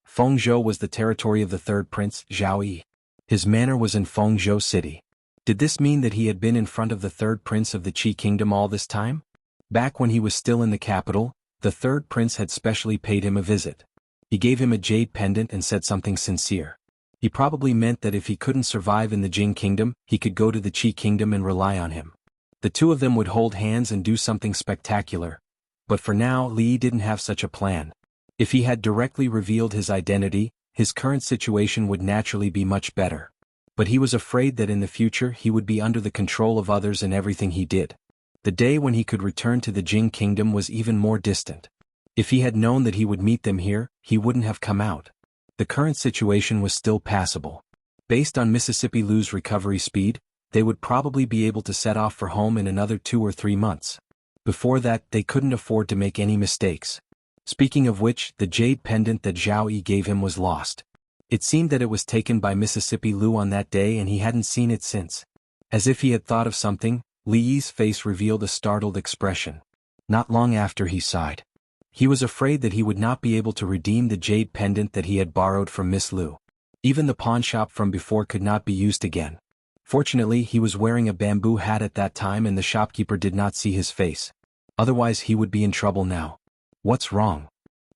Speaker 1: Fengzhou was the territory of the third prince, Zhao Yi. His manor was in Fengzhou City. Did this mean that he had been in front of the third prince of the Qi kingdom all this time? Back when he was still in the capital, the third prince had specially paid him a visit. He gave him a jade pendant and said something sincere. He probably meant that if he couldn't survive in the Jing kingdom, he could go to the Qi kingdom and rely on him. The two of them would hold hands and do something spectacular. But for now, Li didn't have such a plan. If he had directly revealed his identity, his current situation would naturally be much better. But he was afraid that in the future he would be under the control of others in everything he did. The day when he could return to the Jing kingdom was even more distant. If he had known that he would meet them here, he wouldn't have come out. The current situation was still passable. Based on Mississippi Lu's recovery speed, they would probably be able to set off for home in another 2 or 3 months. Before that, they couldn't afford to make any mistakes. Speaking of which, the jade pendant that Zhao Yi gave him was lost. It seemed that it was taken by Mississippi Lu on that day and he hadn't seen it since. As if he had thought of something, Li Yi's face revealed a startled expression. Not long after he sighed. He was afraid that he would not be able to redeem the jade pendant that he had borrowed from Miss Lu. Even the pawnshop from before could not be used again. Fortunately, he was wearing a bamboo hat at that time and the shopkeeper did not see his face. Otherwise he would be in trouble now. What's wrong?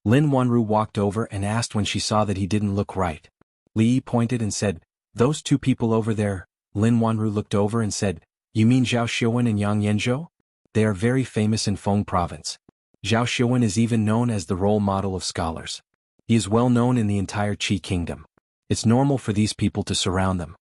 Speaker 1: Lin Wanru walked over and asked when she saw that he didn't look right. Li Yi pointed and said, "Those two people over there." Lin Wanru looked over and said, "You mean Zhao Xiuwen and Yang Yanzhou? They are very famous in Feng province. Zhao Xiuwen is even known as the role model of scholars. He is well known in the entire Qi kingdom. It's normal for these people to surround them."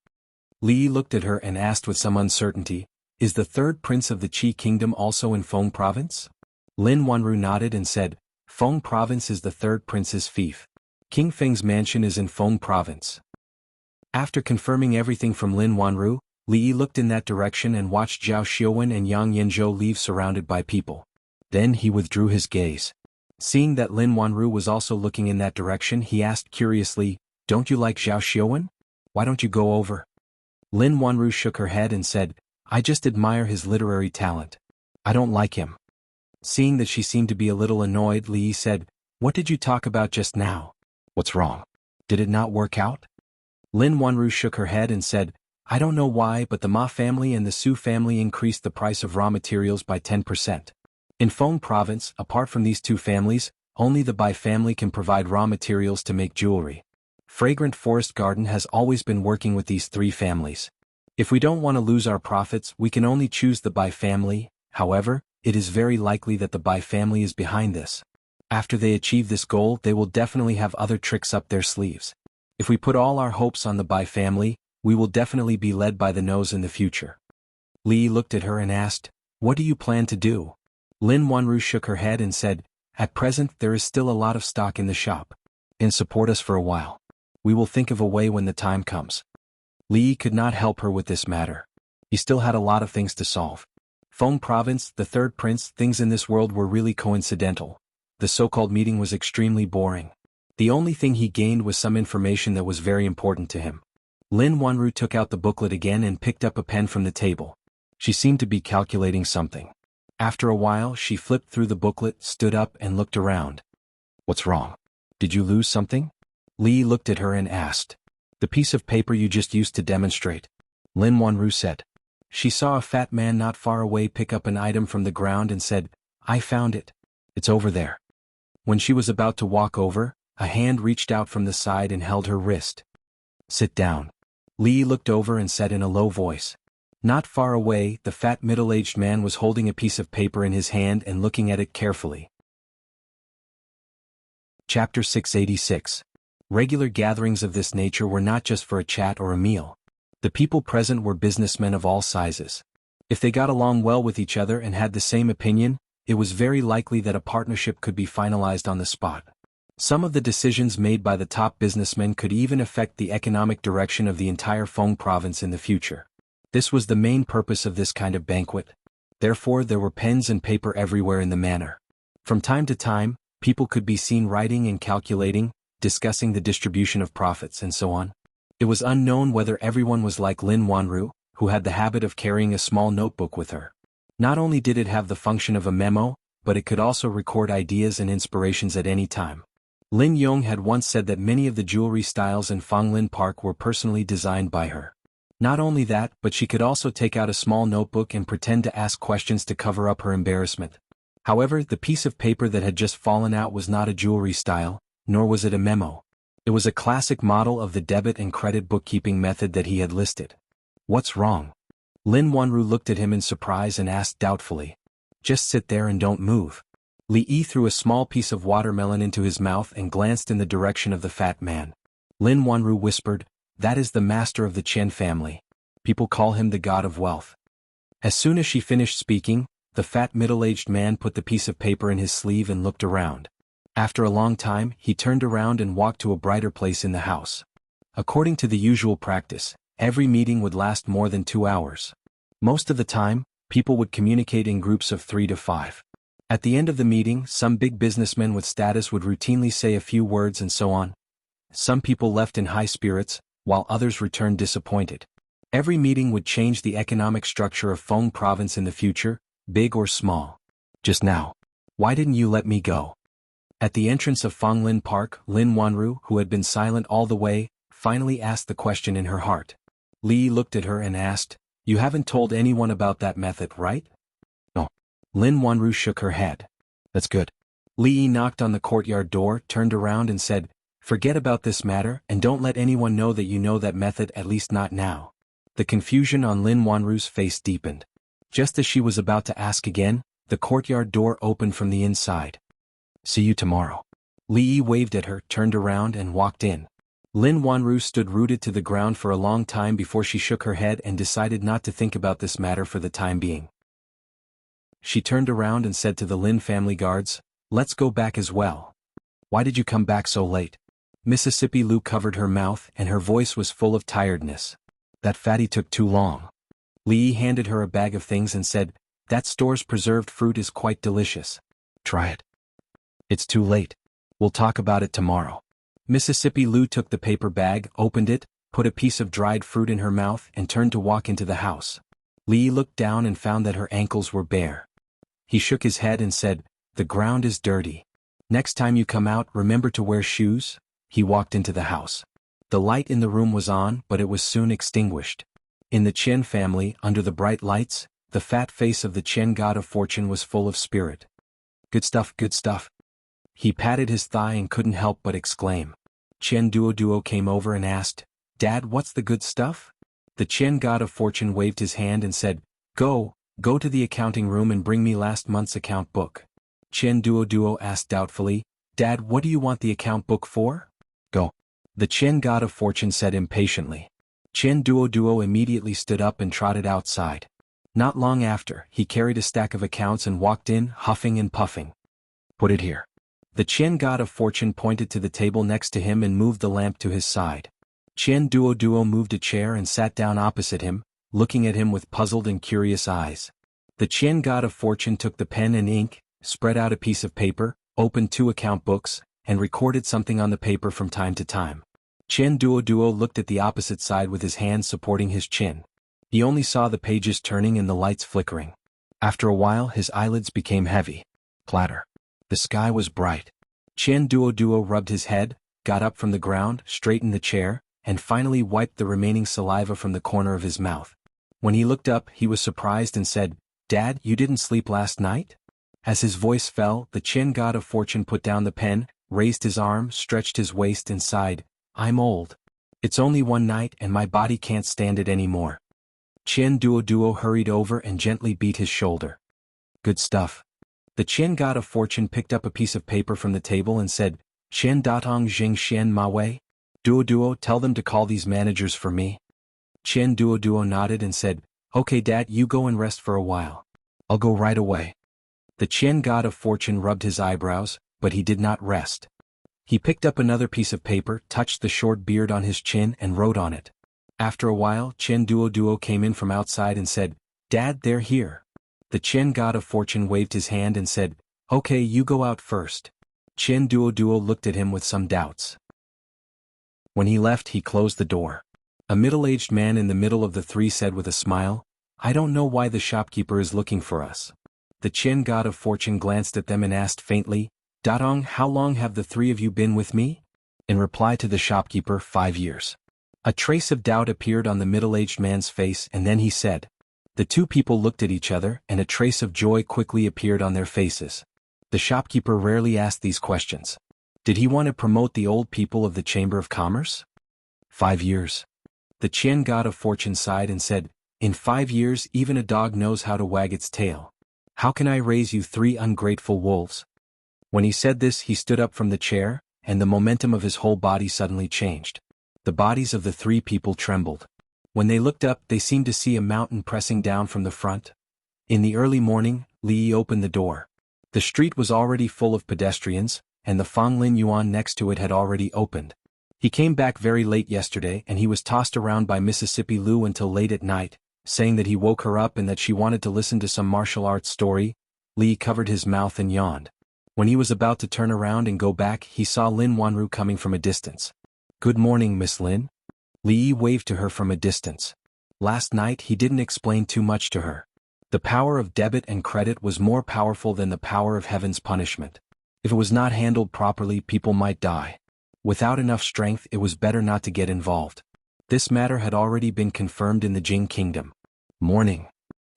Speaker 1: Li Yi looked at her and asked with some uncertainty, "Is the third prince of the Qi kingdom also in Feng province?" Lin Wanru nodded and said, "Feng province is the third prince's fief. King Feng's mansion is in Feng province." After confirming everything from Lin Wanru, Li Yi looked in that direction and watched Zhao Xiuwen and Yang Yanzhou leave surrounded by people. Then he withdrew his gaze. Seeing that Lin Wanru was also looking in that direction, he asked curiously, "Don't you like Zhao Xiuwen? Why don't you go over?" Lin Wanru shook her head and said, "I just admire his literary talent. I don't like him." Seeing that she seemed to be a little annoyed, Li Yi said, "What did you talk about just now? What's wrong? Did it not work out?" Lin Wanru shook her head and said, "I don't know why, but the Ma family and the Su family increased the price of raw materials by 10%. In Feng province, apart from these two families, only the Bai family can provide raw materials to make jewelry. Fragrant Forest Garden has always been working with these 3 families. If we don't want to lose our profits, we can only choose the Bai family. However, it is very likely that the Bai family is behind this. After they achieve this goal, they will definitely have other tricks up their sleeves. If we put all our hopes on the Bai family, we will definitely be led by the nose in the future." Li Yi looked at her and asked, "What do you plan to do?" Lin Wanru shook her head and said, "At present there is still a lot of stock in the shop. And support us for a while. We will think of a way when the time comes." Li Yi could not help her with this matter. He still had a lot of things to solve. Feng Province, the third prince, things in this world were really coincidental. The so-called meeting was extremely boring. The only thing he gained was some information that was very important to him. Lin Wanru took out the booklet again and picked up a pen from the table. She seemed to be calculating something. After a while, she flipped through the booklet, stood up and looked around. What's wrong? Did you lose something? Li looked at her and asked. The piece of paper you just used to demonstrate. Lin Wanru said. She saw a fat man not far away pick up an item from the ground and said, I found it. It's over there. When she was about to walk over, a hand reached out from the side and held her wrist. Sit down. Li looked over and said in a low voice. Not far away, the fat middle-aged man was holding a piece of paper in his hand and looking at it carefully. Chapter 686. Regular gatherings of this nature were not just for a chat or a meal. The people present were businessmen of all sizes. If they got along well with each other and had the same opinion, it was very likely that a partnership could be finalized on the spot. Some of the decisions made by the top businessmen could even affect the economic direction of the entire Feng province in the future. This was the main purpose of this kind of banquet. Therefore, there were pens and paper everywhere in the manor. From time to time, people could be seen writing and calculating, discussing the distribution of profits and so on. It was unknown whether everyone was like Lin Wanru, who had the habit of carrying a small notebook with her. Not only did it have the function of a memo, but it could also record ideas and inspirations at any time. Lin Yong had once said that many of the jewelry styles in Fanglin Park were personally designed by her. Not only that, but she could also take out a small notebook and pretend to ask questions to cover up her embarrassment. However, the piece of paper that had just fallen out was not a jewelry style, nor was it a memo. It was a classic model of the debit and credit bookkeeping method that he had listed. What's wrong? Lin Wanru looked at him in surprise and asked doubtfully. Just sit there and don't move. Li Yi threw a small piece of watermelon into his mouth and glanced in the direction of the fat man. Lin Wanru whispered, That is the master of the Chen family. People call him the god of wealth. As soon as she finished speaking, the fat middle-aged man put the piece of paper in his sleeve and looked around. After a long time, he turned around and walked to a brighter place in the house. According to the usual practice, every meeting would last more than 2 hours. Most of the time, people would communicate in groups of 3 to 5. At the end of the meeting, some big businessmen with status would routinely say a few words and so on. Some people left in high spirits, while others returned disappointed. Every meeting would change the economic structure of Feng province in the future, big or small. Just now. Why didn't you let me go? At the entrance of Fanglin Park, Lin Wanru, who had been silent all the way, finally asked the question in her heart. Li looked at her and asked, You haven't told anyone about that method, right? No. Lin Wanru shook her head. That's good. Li knocked on the courtyard door, turned around and said, Forget about this matter and don't let anyone know that you know that method, at least not now. The confusion on Lin Wanru's face deepened. Just as she was about to ask again, the courtyard door opened from the inside. See you tomorrow. Li waved at her, turned around and walked in. Lin Wanru stood rooted to the ground for a long time before she shook her head and decided not to think about this matter for the time being. She turned around and said to the Lin family guards, Let's go back as well. Why did you come back so late? Mississippi Lu covered her mouth and her voice was full of tiredness. That fatty took too long. Li handed her a bag of things and said, That store's preserved fruit is quite delicious. Try it. It's too late. We'll talk about it tomorrow. Mississippi Lu took the paper bag, opened it, put a piece of dried fruit in her mouth and turned to walk into the house. Li looked down and found that her ankles were bare. He shook his head and said, The ground is dirty. Next time you come out, remember to wear shoes. He walked into the house. The light in the room was on, but it was soon extinguished. In the Chen family, under the bright lights, the fat face of the Chen god of fortune was full of spirit. Good stuff, good stuff. He patted his thigh and couldn't help but exclaim. Chen Duo came over and asked, Dad, what's the good stuff? The Chen god of fortune waved his hand and said, Go to the accounting room and bring me last month's account book. Chen Duo asked doubtfully, Dad, what do you want the account book for? Go. The Chen god of fortune said impatiently. Chen Duo immediately stood up and trotted outside. Not long after, he carried a stack of accounts and walked in, huffing and puffing. Put it here. The Chen god of fortune pointed to the table next to him and moved the lamp to his side. Chen Duo moved a chair and sat down opposite him, looking at him with puzzled and curious eyes. The Qian god of fortune took the pen and ink, spread out a piece of paper, opened 2 account books, and recorded something on the paper from time to time. Qian Duo looked at the opposite side with his hands supporting his chin. He only saw the pages turning and the lights flickering. After a while his eyelids became heavy. Clatter. The sky was bright. Qian Duo rubbed his head, got up from the ground, straightened the chair, and finally wiped the remaining saliva from the corner of his mouth. When he looked up he was surprised and said, "Dad, you didn't sleep last night?" As his voice fell, the Qian god of fortune put down the pen, raised his arm, stretched his waist and sighed, "I'm old. It's only one night and my body can't stand it anymore." Qian Duo hurried over and gently beat his shoulder. "Good stuff." The Qian god of fortune picked up a piece of paper from the table and said, "Qian datong jing xian ma wei? Duo, tell them to call these managers for me." Qian Duo nodded and said, "Okay Dad, you go and rest for a while. I'll go right away." The Qian god of fortune rubbed his eyebrows, but he did not rest. He picked up another piece of paper, touched the short beard on his chin and wrote on it. After a while Qian Duo came in from outside and said, "Dad, they're here." The Qian god of fortune waved his hand and said, "Okay, you go out first." Qian Duo looked at him with some doubts. When he left he closed the door. A middle-aged man in the middle of the 3 said with a smile, "I don't know why the shopkeeper is looking for us." The Qian god of fortune glanced at them and asked faintly, "Datong, how long have the 3 of you been with me?" In reply to the shopkeeper, 5 years. A trace of doubt appeared on the middle-aged man's face and then he said. The 2 people looked at each other and a trace of joy quickly appeared on their faces. The shopkeeper rarely asked these questions. Did he want to promote the old people of the Chamber of Commerce? 5 years. The Qian god of fortune sighed and said, "In 5 years even a dog knows how to wag its tail. How can I raise you 3 ungrateful wolves?" When he said this he stood up from the chair, and the momentum of his whole body suddenly changed. The bodies of the 3 people trembled. When they looked up they seemed to see a mountain pressing down from the front. In the early morning, Li opened the door. The street was already full of pedestrians, and the Fonglin Yuan next to it had already opened. He came back very late yesterday and he was tossed around by Mississippi Lu until late at night, saying that he woke her up and that she wanted to listen to some martial arts story. Li covered his mouth and yawned. When he was about to turn around and go back he saw Lin Wanru coming from a distance. "Good morning, Miss Lin." Li waved to her from a distance. Last night he didn't explain too much to her. The power of debit and credit was more powerful than the power of heaven's punishment. If it was not handled properly people might die. Without enough strength it was better not to get involved. This matter had already been confirmed in the Jing kingdom. "Morning."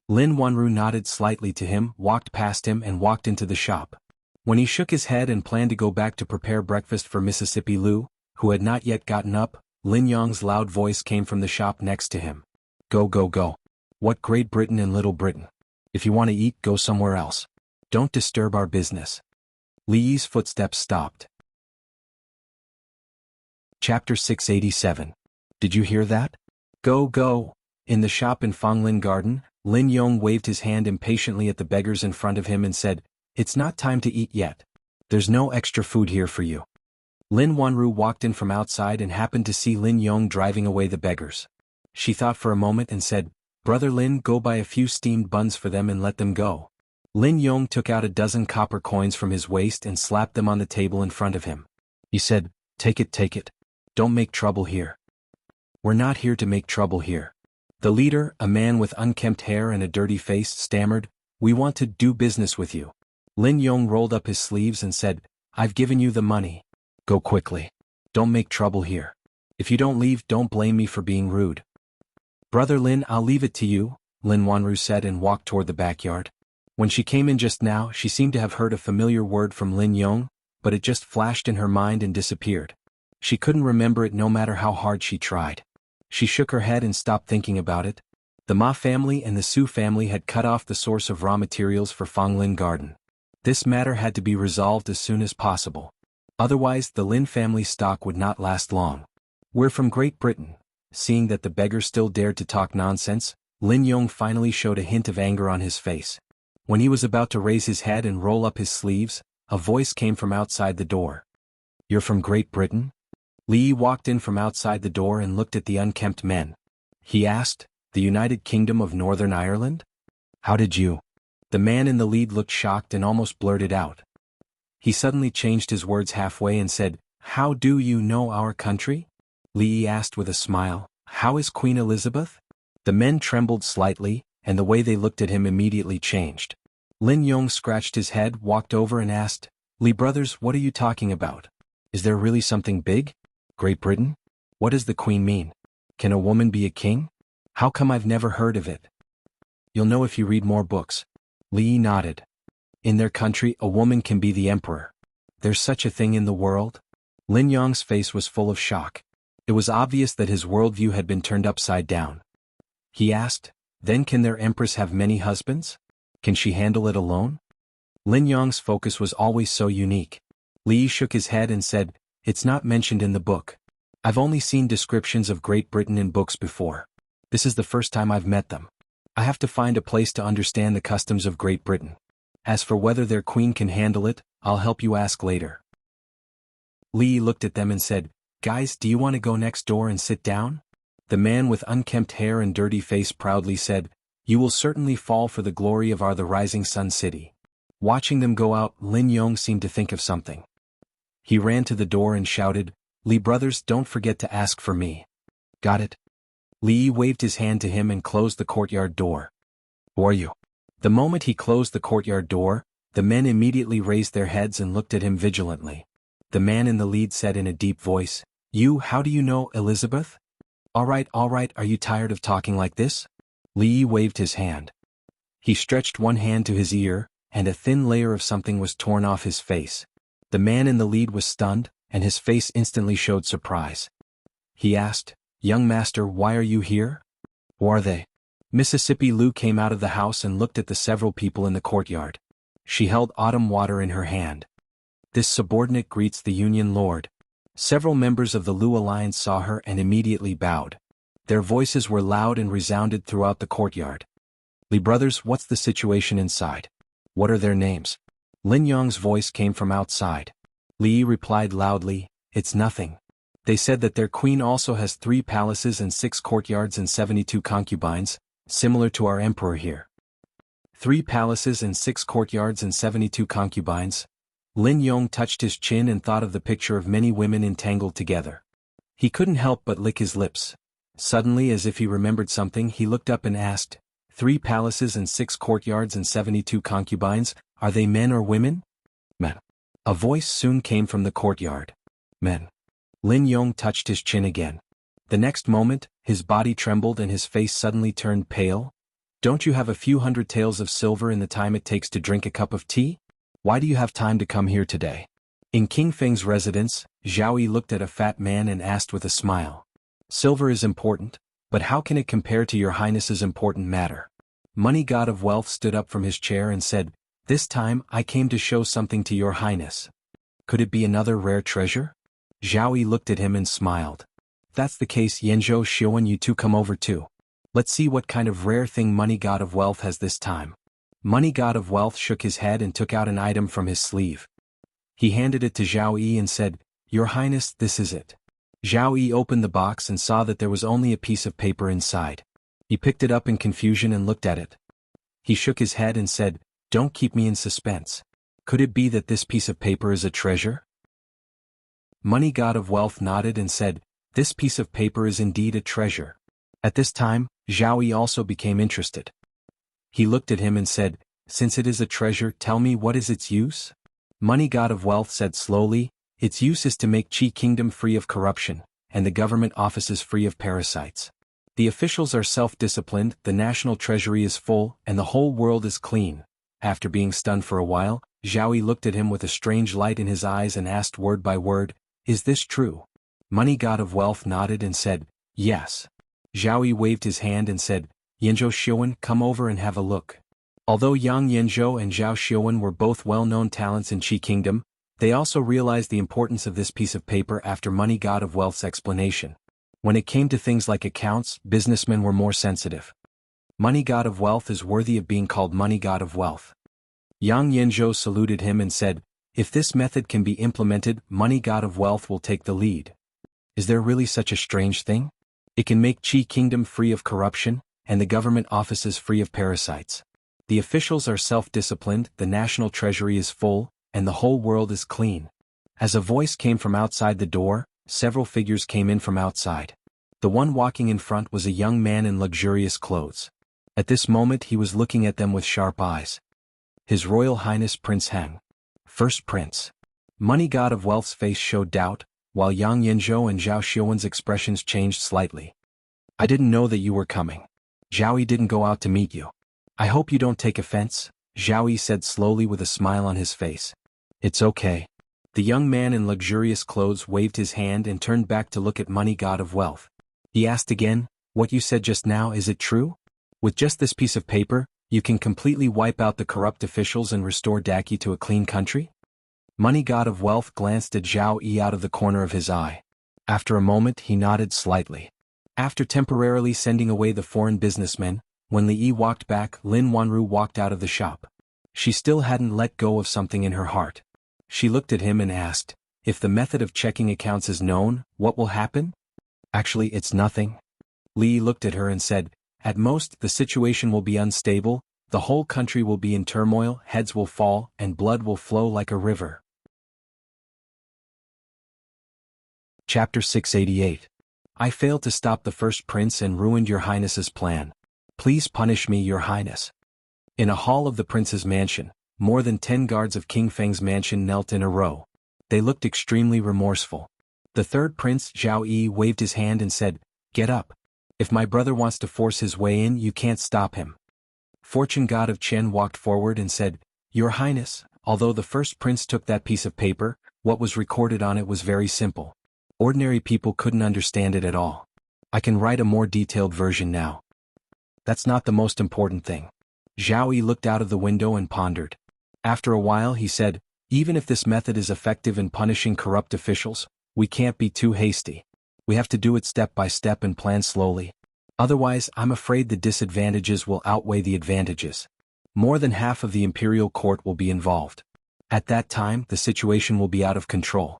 Speaker 1: Lin Wanru nodded slightly to him, walked past him and walked into the shop. When he shook his head and planned to go back to prepare breakfast for Mississippi Lu, who had not yet gotten up, Lin Yong's loud voice came from the shop next to him. "Go go go. What Great Britain and Little Britain? If you want to eat, go somewhere else. Don't disturb our business." Li's footsteps stopped. Chapter 687. Did you hear that? Go go. In the shop in Fonglin Garden, Lin Yong waved his hand impatiently at the beggars in front of him and said, "It's not time to eat yet. There's no extra food here for you." Lin Wanru walked in from outside and happened to see Lin Yong driving away the beggars. She thought for a moment and said, "Brother Lin, go buy a few steamed buns for them and let them go." Lin Yong took out a dozen copper coins from his waist and slapped them on the table in front of him. He said, take it. Don't make trouble here." "We're not here to make trouble here." The leader, a man with unkempt hair and a dirty face, stammered, "We want to do business with you." Lin Yong rolled up his sleeves and said, "I've given you the money. Go quickly. Don't make trouble here. If you don't leave, don't blame me for being rude." "Brother Lin, I'll leave it to you," Lin Wanru said and walked toward the backyard. When she came in just now she seemed to have heard a familiar word from Lin Yong, but it just flashed in her mind and disappeared. She couldn't remember it no matter how hard she tried. She shook her head and stopped thinking about it. The Ma family and the Su family had cut off the source of raw materials for Fonglin Garden. This matter had to be resolved as soon as possible. Otherwise the Lin family stock would not last long. "We're from Great Britain." Seeing that the beggar still dared to talk nonsense, Lin Yong finally showed a hint of anger on his face. When he was about to raise his head and roll up his sleeves, a voice came from outside the door. "You're from Great Britain?" Li walked in from outside the door and looked at the unkempt men. He asked, "The United Kingdom of Northern Ireland? How did you?" The man in the lead looked shocked and almost blurted out. He suddenly changed his words halfway and said, "How do you know our country?" Li asked with a smile, "How is Queen Elizabeth?" The men trembled slightly, and the way they looked at him immediately changed. Lin Yong scratched his head, walked over and asked, "Li brothers, what are you talking about? Is there really something big? Great Britain? What does the Queen mean? Can a woman be a king? How come I've never heard of it?" "You'll know if you read more books." Li nodded. "In their country, a woman can be the emperor. There's such a thing in the world?" Lin Yong's face was full of shock. It was obvious that his worldview had been turned upside down. He asked, "Then can their empress have many husbands? Can she handle it alone?" Lin Yong's focus was always so unique. Li shook his head and said, "It's not mentioned in the book. I've only seen descriptions of Great Britain in books before. This is the first time I've met them. I have to find a place to understand the customs of Great Britain. As for whether their queen can handle it, I'll help you ask later." Li looked at them and said, "Guys, do you want to go next door and sit down?" The man with unkempt hair and dirty face proudly said, "You will certainly fall for the glory of the rising sun city." Watching them go out, Lin Yong seemed to think of something. He ran to the door and shouted, "Li brothers, don't forget to ask for me." "Got it?" Li waved his hand to him and closed the courtyard door. "Who are you?" The moment he closed the courtyard door, the men immediately raised their heads and looked at him vigilantly. The man in the lead said in a deep voice, How do you know Elizabeth?" All right, are you tired of talking like this?" Li waved his hand. He stretched one hand to his ear, and a thin layer of something was torn off his face. The man in the lead was stunned, and his face instantly showed surprise. He asked, "Young master, why are you here?" "Who are they?" Mississippi Lu came out of the house and looked at the several people in the courtyard. She held autumn water in her hand. "This subordinate greets the Union Lord." Several members of the Lu alliance saw her and immediately bowed. Their voices were loud and resounded throughout the courtyard. "Li brothers, what's the situation inside? What are their names?" Lin Yong's voice came from outside. Li replied loudly, "It's nothing. They said that their queen also has 3 palaces and 6 courtyards and 72 concubines, similar to our emperor here." 3 palaces and 6 courtyards and 72 concubines. Lin Yong touched his chin and thought of the picture of many women entangled together. He couldn't help but lick his lips. Suddenly, as if he remembered something, he looked up and asked, 3 palaces and 6 courtyards and 72 concubines, are they men or women?" "Men." A voice soon came from the courtyard. "Men." Lin Yong touched his chin again. The next moment, his body trembled and his face suddenly turned pale. "Don't you have a few hundred taels of silver in the time it takes to drink a cup of tea? Why do you have time to come here today?" In King Feng's residence, Zhao Yi looked at a fat man and asked with a smile, "Silver is important, but how can it compare to your highness's important matter?" Money God of Wealth stood up from his chair and said, "This time I came to show something to your highness. Could it be another rare treasure?" Zhao Yi looked at him and smiled. "That's the case, Yanzhou Xiuan, you two come over too. Let's see what kind of rare thing Money God of Wealth has this time." Money God of Wealth shook his head and took out an item from his sleeve. He handed it to Zhao Yi and said, "Your Highness, this is it." Zhao Yi opened the box and saw that there was only a piece of paper inside. He picked it up in confusion and looked at it. He shook his head and said, "Don't keep me in suspense. Could it be that this piece of paper is a treasure?" Money God of Wealth nodded and said, "This piece of paper is indeed a treasure." At this time, Zhao Yi also became interested. He looked at him and said, "Since it is a treasure, tell me what is its use?" Money God of Wealth said slowly, "Its use is to make Qi Kingdom free of corruption, and the government offices free of parasites. The officials are self-disciplined, the national treasury is full, and the whole world is clean." After being stunned for a while, Zhao Yi looked at him with a strange light in his eyes and asked word by word, "Is this true?" Money God of Wealth nodded and said, "Yes." Zhao Yi waved his hand and said, "Yanzhou Xiuan, come over and have a look." Although Yang Yanzhou and Zhao Xiuan were both well-known talents in Qi Kingdom, they also realized the importance of this piece of paper after Money God of Wealth's explanation. When it came to things like accounts, businessmen were more sensitive. Money God of Wealth is worthy of being called Money God of Wealth. Yang Yanzhou saluted him and said, "If this method can be implemented, Money God of Wealth will take the lead." Is there really such a strange thing? It can make Qi Kingdom free of corruption, and the government offices free of parasites. The officials are self-disciplined, the national treasury is full, and the whole world is clean. As a voice came from outside the door, several figures came in from outside. The one walking in front was a young man in luxurious clothes. At this moment he was looking at them with sharp eyes. His Royal Highness Prince Heng. First Prince. Money God of Wealth's face showed doubt, while Yang Yinzhou and Zhao Xiuwen's expressions changed slightly. I didn't know that you were coming. Zhao Yi didn't go out to meet you. I hope you don't take offense, Zhao Yi said slowly with a smile on his face. It's okay. The young man in luxurious clothes waved his hand and turned back to look at Money God of Wealth. He asked again, what you said just now, is it true? With just this piece of paper, you can completely wipe out the corrupt officials and restore Daqi to a clean country? Money God of Wealth glanced at Zhao Yi out of the corner of his eye. After a moment he nodded slightly. After temporarily sending away the foreign businessmen, when Li Yi walked back, Lin Wanru walked out of the shop. She still hadn't let go of something in her heart. She looked at him and asked, if the method of checking accounts is known, what will happen? Actually, it's nothing. Li Yi looked at her and said, at most, the situation will be unstable, the whole country will be in turmoil, heads will fall, and blood will flow like a river. Chapter 688. I failed to stop the first prince and ruined your highness's plan. Please punish me, your highness. In a hall of the prince's mansion, more than 10 guards of King Feng's mansion knelt in a row. They looked extremely remorseful. The third prince, Zhao Yi, waved his hand and said, get up. If my brother wants to force his way in, you can't stop him. Fortune God of Chen walked forward and said, your highness, although the first prince took that piece of paper, what was recorded on it was very simple. Ordinary people couldn't understand it at all. I can write a more detailed version now. That's not the most important thing. Zhao Yi looked out of the window and pondered. After a while he said, even if this method is effective in punishing corrupt officials, we can't be too hasty. We have to do it step by step and plan slowly. Otherwise, I'm afraid the disadvantages will outweigh the advantages. More than half of the imperial court will be involved. At that time, the situation will be out of control.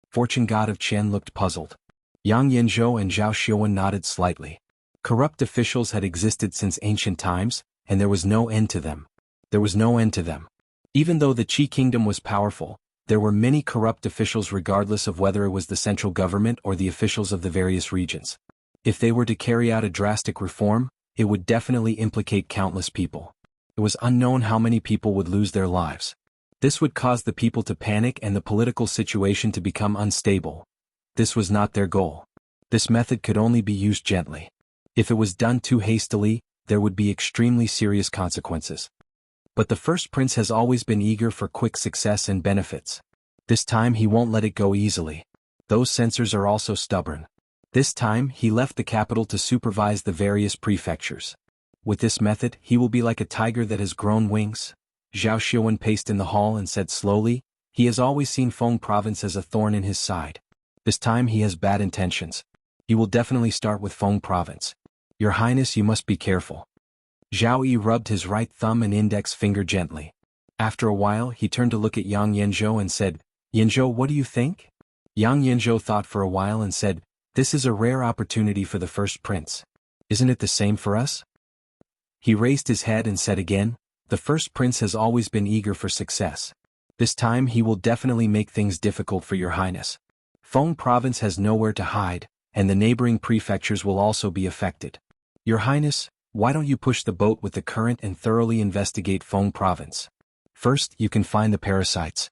Speaker 1: Fortune God of Chen looked puzzled. Yang Yinzhou and Zhao Xiuwen nodded slightly. Corrupt officials had existed since ancient times, and there was no end to them. There was no end to them. Even though the Qi kingdom was powerful, there were many corrupt officials regardless of whether it was the central government or the officials of the various regions. If they were to carry out a drastic reform, it would definitely implicate countless people. It was unknown how many people would lose their lives. This would cause the people to panic and the political situation to become unstable. This was not their goal. This method could only be used gently. If it was done too hastily, there would be extremely serious consequences. But the first prince has always been eager for quick success and benefits. This time he won't let it go easily. Those censors are also stubborn. This time he left the capital to supervise the various prefectures. With this method, he will be like a tiger that has grown wings. Zhao Xiuwen paced in the hall and said slowly, he has always seen Feng province as a thorn in his side. This time he has bad intentions. He will definitely start with Feng province. Your Highness, you must be careful. Zhao Yi rubbed his right thumb and index finger gently. After a while he turned to look at Yang Yinzhou and said, Yinzhou, what do you think? Yang Yinzhou thought for a while and said, this is a rare opportunity for the first prince. Isn't it the same for us? He raised his head and said again, the first prince has always been eager for success. This time he will definitely make things difficult for your highness. Feng province has nowhere to hide, and the neighboring prefectures will also be affected. Your highness, why don't you push the boat with the current and thoroughly investigate Feng province? First, you can find the parasites.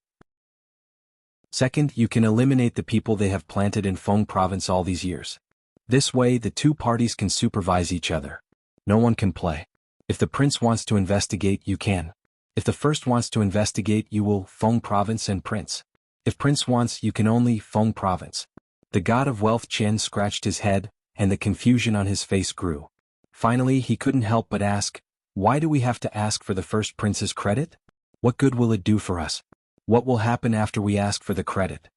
Speaker 1: Second, you can eliminate the people they have planted in Feng province all these years. This way the two parties can supervise each other. No one can play. If the prince wants to investigate, you can. If the first wants to investigate, you will Feng province and prince. If prince wants, you can only Feng province. The god of wealth Chen scratched his head, and the confusion on his face grew. Finally he couldn't help but ask, why do we have to ask for the first prince's credit? What good will it do for us? What will happen after we ask for the credit?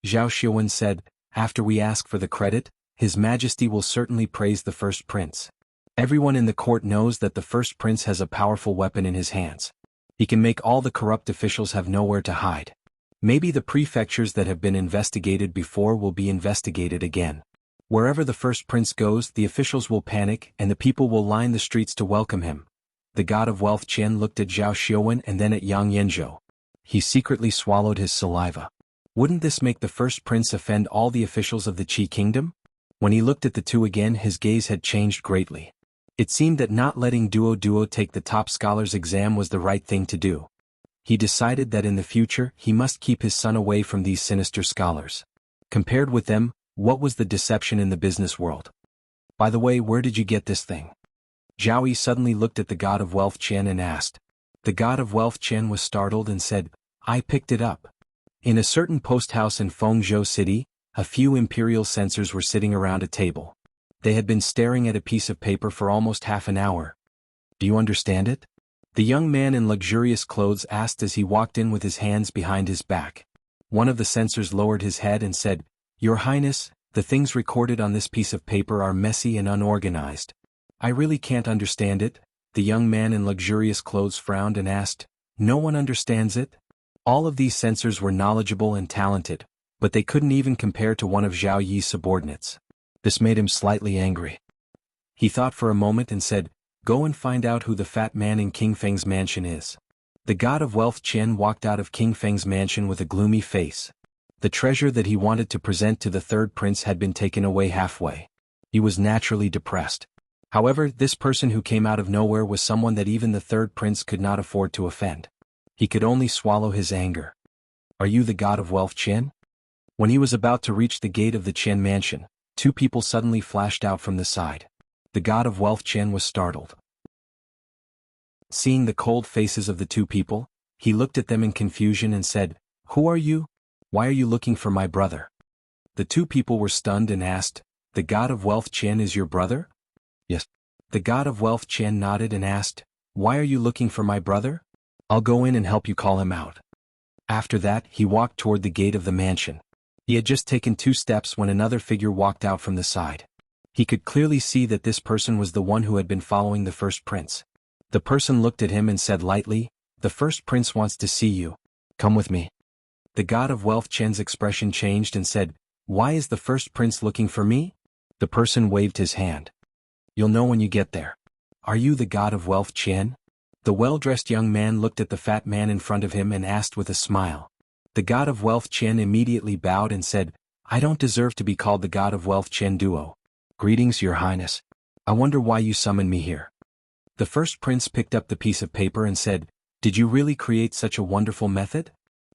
Speaker 1: Zhao Xiuwen said, after we ask for the credit, His Majesty will certainly praise the first prince. Everyone in the court knows that the first prince has a powerful weapon in his hands. He can make all the corrupt officials have nowhere to hide. Maybe the prefectures that have been investigated before will be investigated again. Wherever the first prince goes, the officials will panic and the people will line the streets to welcome him. The god of wealth Qian looked at Zhao Xiuwen and then at Yang Yanzhou. He secretly swallowed his saliva. Wouldn't this make the first prince offend all the officials of the Qi kingdom? When he looked at the two again, his gaze had changed greatly. It seemed that not letting Duo take the top scholars exam was the right thing to do. He decided that in the future he must keep his son away from these sinister scholars. Compared with them, what was the deception in the business world? By the way, where did you get this thing? Zhao Yi suddenly looked at the god of wealth Qian and asked. The god of wealth Qian was startled and said, I picked it up. In a certain post house in Fengzhou City, a few imperial censors were sitting around a table. They had been staring at a piece of paper for almost half an hour. Do you understand it? The young man in luxurious clothes asked as he walked in with his hands behind his back. One of the censors lowered his head and said, Your Highness, the things recorded on this piece of paper are messy and unorganized. I really can't understand it. The young man in luxurious clothes frowned and asked, No one understands it? All of these censors were knowledgeable and talented, but they couldn't even compare to one of Zhao Yi's subordinates. This made him slightly angry. He thought for a moment and said, Go and find out who the fat man in King Feng's mansion is. The god of wealth Qian walked out of King Feng's mansion with a gloomy face. The treasure that he wanted to present to the third prince had been taken away halfway. He was naturally depressed. However, this person who came out of nowhere was someone that even the third prince could not afford to offend. He could only swallow his anger. Are you the god of wealth Qian? When he was about to reach the gate of the Qian mansion, two people suddenly flashed out from the side. The god of wealth Qian was startled. Seeing the cold faces of the two people, he looked at them in confusion and said, Who are you? Why are you looking for my brother? The two people were stunned and asked, The god of wealth Qian is your brother? Yes. The god of wealth Qian nodded and asked, Why are you looking for my brother? I'll go in and help you call him out. After that, he walked toward the gate of the mansion. He had just taken 2 steps when another figure walked out from the side. He could clearly see that this person was the one who had been following the first prince. The person looked at him and said lightly, The first prince wants to see you. Come with me. The god of wealth Qian's expression changed and said, Why is the first prince looking for me? The person waved his hand. You'll know when you get there. Are you the god of wealth Qian? The well-dressed young man looked at the fat man in front of him and asked with a smile. The god of wealth Qian immediately bowed and said, I don't deserve to be called the god of wealth Qian Duo. Greetings, your highness. I wonder why you summoned me here. The first prince picked up the piece of paper and said, Did you really create such a wonderful method?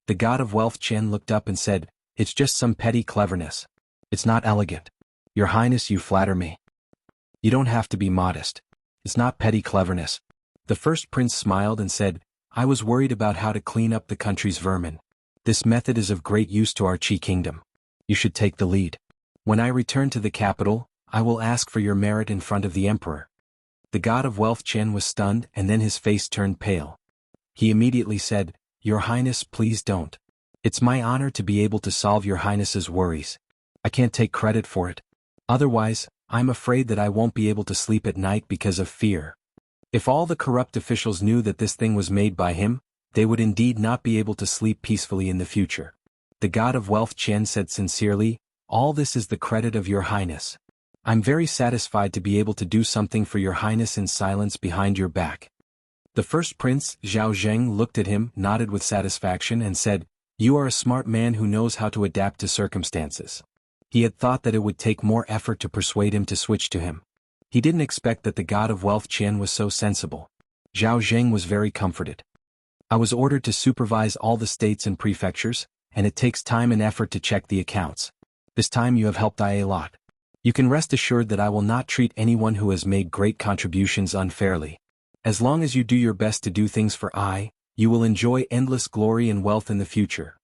Speaker 1: The god of wealth Qian looked up and said, It's just some petty cleverness. It's not elegant. Your highness, you flatter me. You don't have to be modest. It's not petty cleverness. The first prince smiled and said, I was worried about how to clean up the country's vermin. This method is of great use to our Qi kingdom. You should take the lead. When I return to the capital, I will ask for your merit in front of the emperor. The god of wealth Qian was stunned and then his face turned pale. He immediately said, Your highness, please don't. It's my honor to be able to solve your highness's worries. I can't take credit for it. Otherwise, I'm afraid that I won't be able to sleep at night because of fear. If all the corrupt officials knew that this thing was made by him, they would indeed not be able to sleep peacefully in the future. The god of wealth Qian said sincerely, All this is the credit of your highness. I'm very satisfied to be able to do something for your highness in silence behind your back. The first prince, Zhao Zheng, looked at him, nodded with satisfaction and said, You are a smart man who knows how to adapt to circumstances. He had thought that it would take more effort to persuade him to switch to him. He didn't expect that the god of wealth Qian was so sensible. Zhao Zheng was very comforted. I was ordered to supervise all the states and prefectures, and it takes time and effort to check the accounts. This time you have helped I a lot. You can rest assured that I will not treat anyone who has made great contributions unfairly. As long as you do your best to do things for I, you will enjoy endless glory and wealth in the future.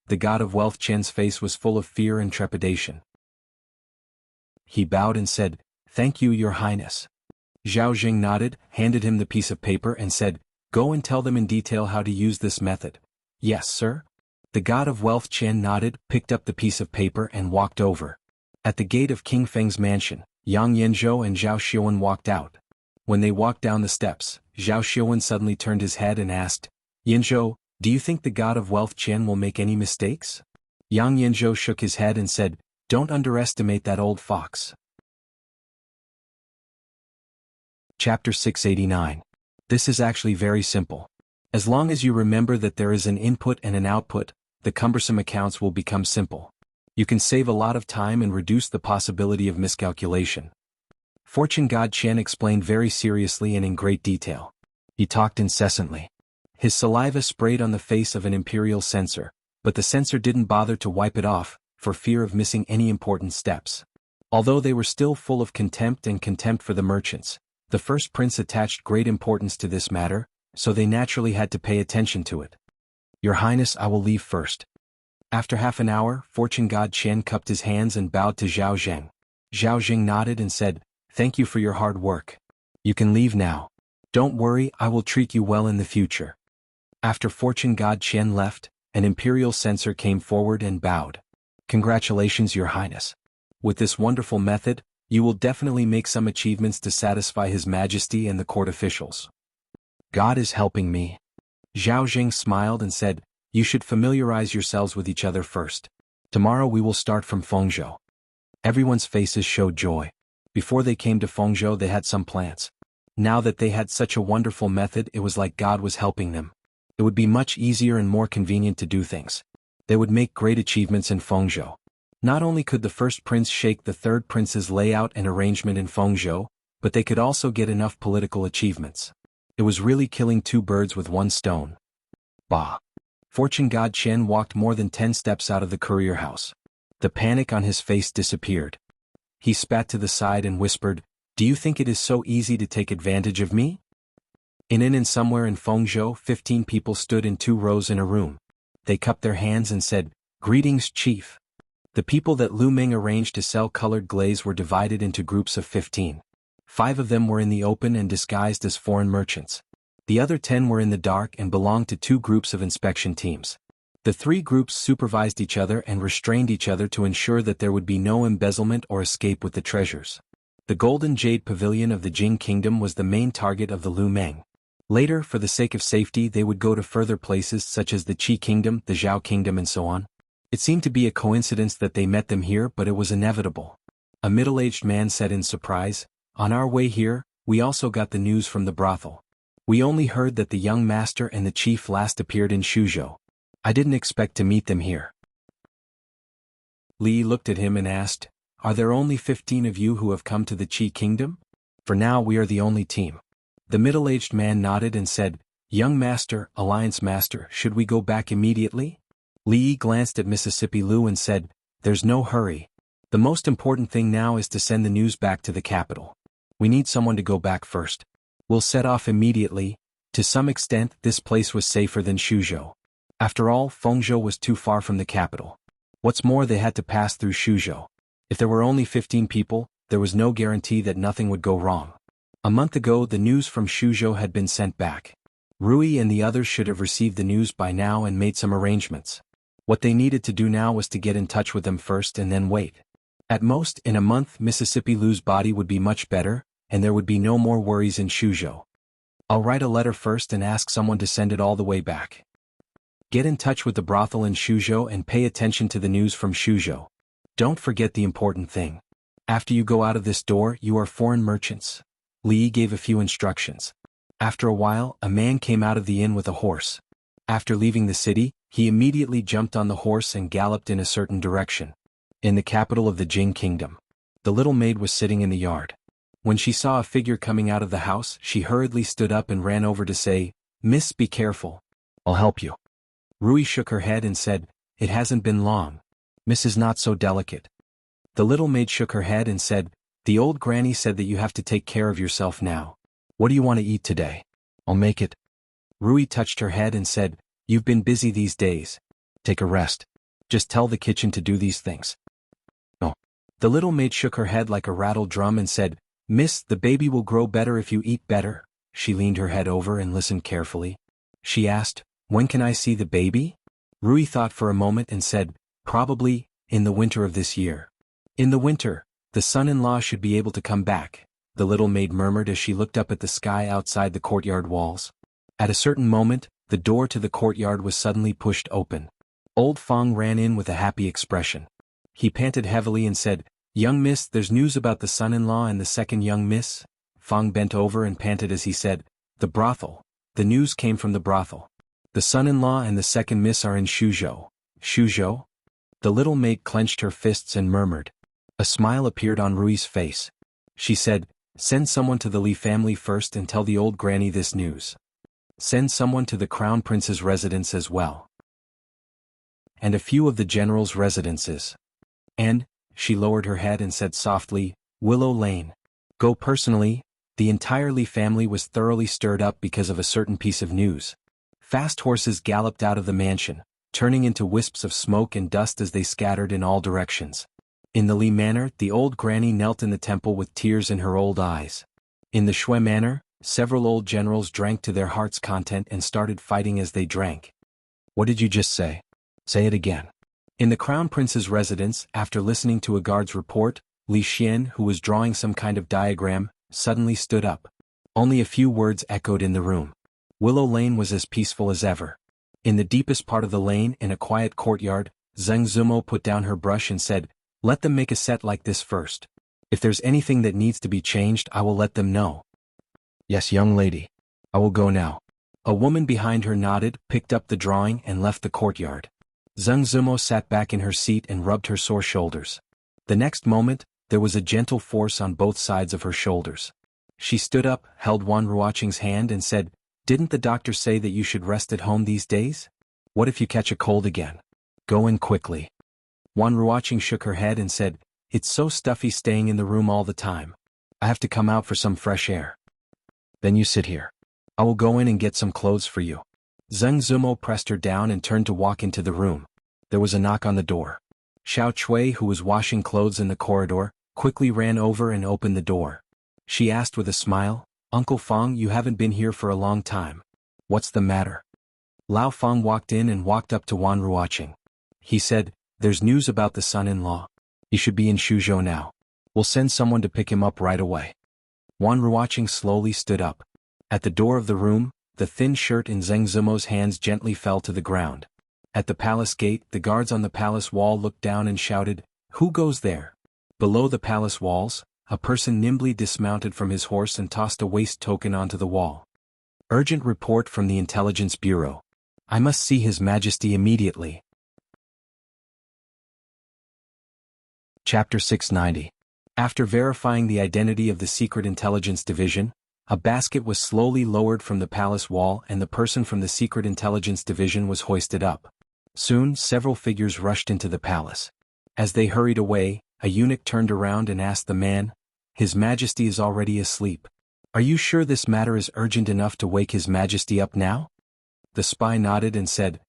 Speaker 1: The god of wealth Qian's face was full of fear and trepidation. He bowed and said, Thank you, your highness. Zhao Zheng nodded, handed him the piece of paper and said, Go and tell them in detail how to use this method. Yes, sir. The god of wealth Qian nodded, picked up the piece of paper and walked over. At the gate of King Feng's mansion, Yang Yanzhou and Zhao Xiuwen walked out. When they walked down the steps, Zhao Xiuwen suddenly turned his head and asked, Yanzhou, do you think the god of wealth Qian will make any mistakes? Yang Yanzhou shook his head and said, Don't underestimate that old fox. Chapter 689. This is actually very simple. As long as you remember that there is an input and an output, the cumbersome accounts will become simple. You can save a lot of time and reduce the possibility of miscalculation. Fortune God Chen explained very seriously and in great detail. He talked incessantly. His saliva sprayed on the face of an imperial censor, but the censor didn't bother to wipe it off, for fear of missing any important steps. Although they were still full of contempt and contempt for the merchants, the first prince attached great importance to this matter, so they naturally had to pay attention to it. Your Highness, I will leave first. After half an hour, Fortune God Chen cupped his hands and bowed to Zhao Zheng. Zhao Zheng nodded and said, "Thank you for your hard work. You can leave now. Don't worry, I will treat you well in the future." After Fortune God Chen left, an imperial censor came forward and bowed. "Congratulations, Your Highness. With this wonderful method, you will definitely make some achievements to satisfy His Majesty and the court officials." "God is helping me." Zhao Zheng smiled and said, "You should familiarize yourselves with each other first. Tomorrow we will start from Fengzhou." Everyone's faces showed joy. Before they came to Fengzhou they had some plans. Now that they had such a wonderful method, it was like God was helping them. It would be much easier and more convenient to do things. They would make great achievements in Fengzhou. Not only could the first prince shake the third prince's layout and arrangement in Fengzhou, but they could also get enough political achievements. It was really killing two birds with one stone. Bah! Fortune God Chen walked more than 10 steps out of the courier house. The panic on his face disappeared. He spat to the side and whispered, "Do you think it is so easy to take advantage of me?" In somewhere in Fengzhou, 15 people stood in 2 rows in a room. They cupped their hands and said, "Greetings, Chief." The people that Lu Meng arranged to sell colored glaze were divided into groups of 15. 5 of them were in the open and disguised as foreign merchants. The other 10 were in the dark and belonged to 2 groups of inspection teams. The 3 groups supervised each other and restrained each other to ensure that there would be no embezzlement or escape with the treasures. The Golden Jade Pavilion of the Jing Kingdom was the main target of the Lu Meng. Later, for the sake of safety, they would go to further places such as the Qi Kingdom, the Zhao Kingdom and so on. It seemed to be a coincidence that they met them here, but it was inevitable. A middle-aged man said in surprise, "On our way here, we also got the news from the brothel. We only heard that the young master and the chief last appeared in Shuzhou. I didn't expect to meet them here." Li looked at him and asked, "Are there only 15 of you who have come to the Qi Kingdom? For now we are the only team." The middle-aged man nodded and said, "Young master, alliance master, should we go back immediately?" Li glanced at Mississippi Lu and said, "There's no hurry. The most important thing now is to send the news back to the capital. We need someone to go back first. We'll set off immediately. To some extent, this place was safer than Shuzhou. After all, Fengzhou was too far from the capital. What's more, they had to pass through Shuzhou. If there were only 15 people, there was no guarantee that nothing would go wrong. A month ago, the news from Shuzhou had been sent back. Rui and the others should have received the news by now and made some arrangements. What they needed to do now was to get in touch with them first and then wait. At most, in a month, Mississippi Lu's body would be much better, and there would be no more worries in Shuzhou. I'll write a letter first and ask someone to send it all the way back. Get in touch with the brothel in Shuzhou and pay attention to the news from Shuzhou. Don't forget the important thing. After you go out of this door, you are foreign merchants." Li gave a few instructions. After a while, a man came out of the inn with a horse. After leaving the city, he immediately jumped on the horse and galloped in a certain direction. In the capital of the Jing Kingdom, the little maid was sitting in the yard. When she saw a figure coming out of the house, she hurriedly stood up and ran over to say, "Miss, be careful. I'll help you." Rui shook her head and said, "It hasn't been long. Miss is not so delicate." The little maid shook her head and said, "The old granny said that you have to take care of yourself now. What do you want to eat today? I'll make it." Rui touched her head and said, "You've been busy these days. Take a rest. Just tell the kitchen to do these things." "Oh." The little maid shook her head like a rattle drum and said, "Miss, the baby will grow better if you eat better." She leaned her head over and listened carefully. She asked, "When can I see the baby?" Rui thought for a moment and said, "Probably, in the winter of this year." "In the winter, the son-in-law should be able to come back," the little maid murmured as she looked up at the sky outside the courtyard walls. At a certain moment, the door to the courtyard was suddenly pushed open. Old Feng ran in with a happy expression. He panted heavily and said, "Young miss, there's news about the son-in-law and the second young miss." Feng bent over and panted as he said, The brothel. The news came from the brothel. The son-in-law and the second miss are in Shuzhou. Shuzhou? The little maid clenched her fists and murmured. A smile appeared on Rui's face. She said, "Send someone to the Li family first and tell the old granny this news. Send someone to the crown prince's residence as well. And a few of the general's residences. And," she lowered her head and said softly, "Willow Lane. Go personally." The entire Li family was thoroughly stirred up because of a certain piece of news. Fast horses galloped out of the mansion, turning into wisps of smoke and dust as they scattered in all directions. In the Li manor, the old granny knelt in the temple with tears in her old eyes. In the Shui manor, several old generals drank to their heart's content and started fighting as they drank. "What did you just say? Say it again." In the crown prince's residence, after listening to a guard's report, Li Xian, who was drawing some kind of diagram, suddenly stood up. Only a few words echoed in the room. Willow Lane was as peaceful as ever. In the deepest part of the lane, in a quiet courtyard, Zheng Zumo put down her brush and said, "Let them make a set like this first. If there's anything that needs to be changed, I will let them know." "Yes, young lady. I will go now." A woman behind her nodded, picked up the drawing and left the courtyard. Zheng Zumo sat back in her seat and rubbed her sore shoulders. The next moment, there was a gentle force on both sides of her shoulders. She stood up, held Wan Ruoqing's hand and said, "Didn't the doctor say that you should rest at home these days? What if you catch a cold again? Go in quickly." Wan Ruoqing shook her head and said, "It's so stuffy staying in the room all the time. I have to come out for some fresh air." "Then you sit here. I will go in and get some clothes for you." Zheng Zumo pressed her down and turned to walk into the room. There was a knock on the door. Xiao Chui, who was washing clothes in the corridor, quickly ran over and opened the door. She asked with a smile, "Uncle Feng, you haven't been here for a long time. What's the matter?" Lao Feng walked in and walked up to Wan Ruoqing. He said, "There's news about the son-in-law. He should be in Shuzhou now. We'll send someone to pick him up right away." Wan Ruoqing slowly stood up. At the door of the room, the thin shirt in Zheng Zumo's hands gently fell to the ground. At the palace gate, the guards on the palace wall looked down and shouted, "Who goes there?" Below the palace walls, a person nimbly dismounted from his horse and tossed a waste token onto the wall. "Urgent report from the Intelligence Bureau. I must see His Majesty immediately." Chapter 690. After verifying the identity of the Secret Intelligence Division, a basket was slowly lowered from the palace wall and the person from the Secret Intelligence Division was hoisted up. Soon, several figures rushed into the palace. As they hurried away, a eunuch turned around and asked the man, "His Majesty is already asleep. Are you sure this matter is urgent enough to wake His Majesty up now?" The spy nodded and said,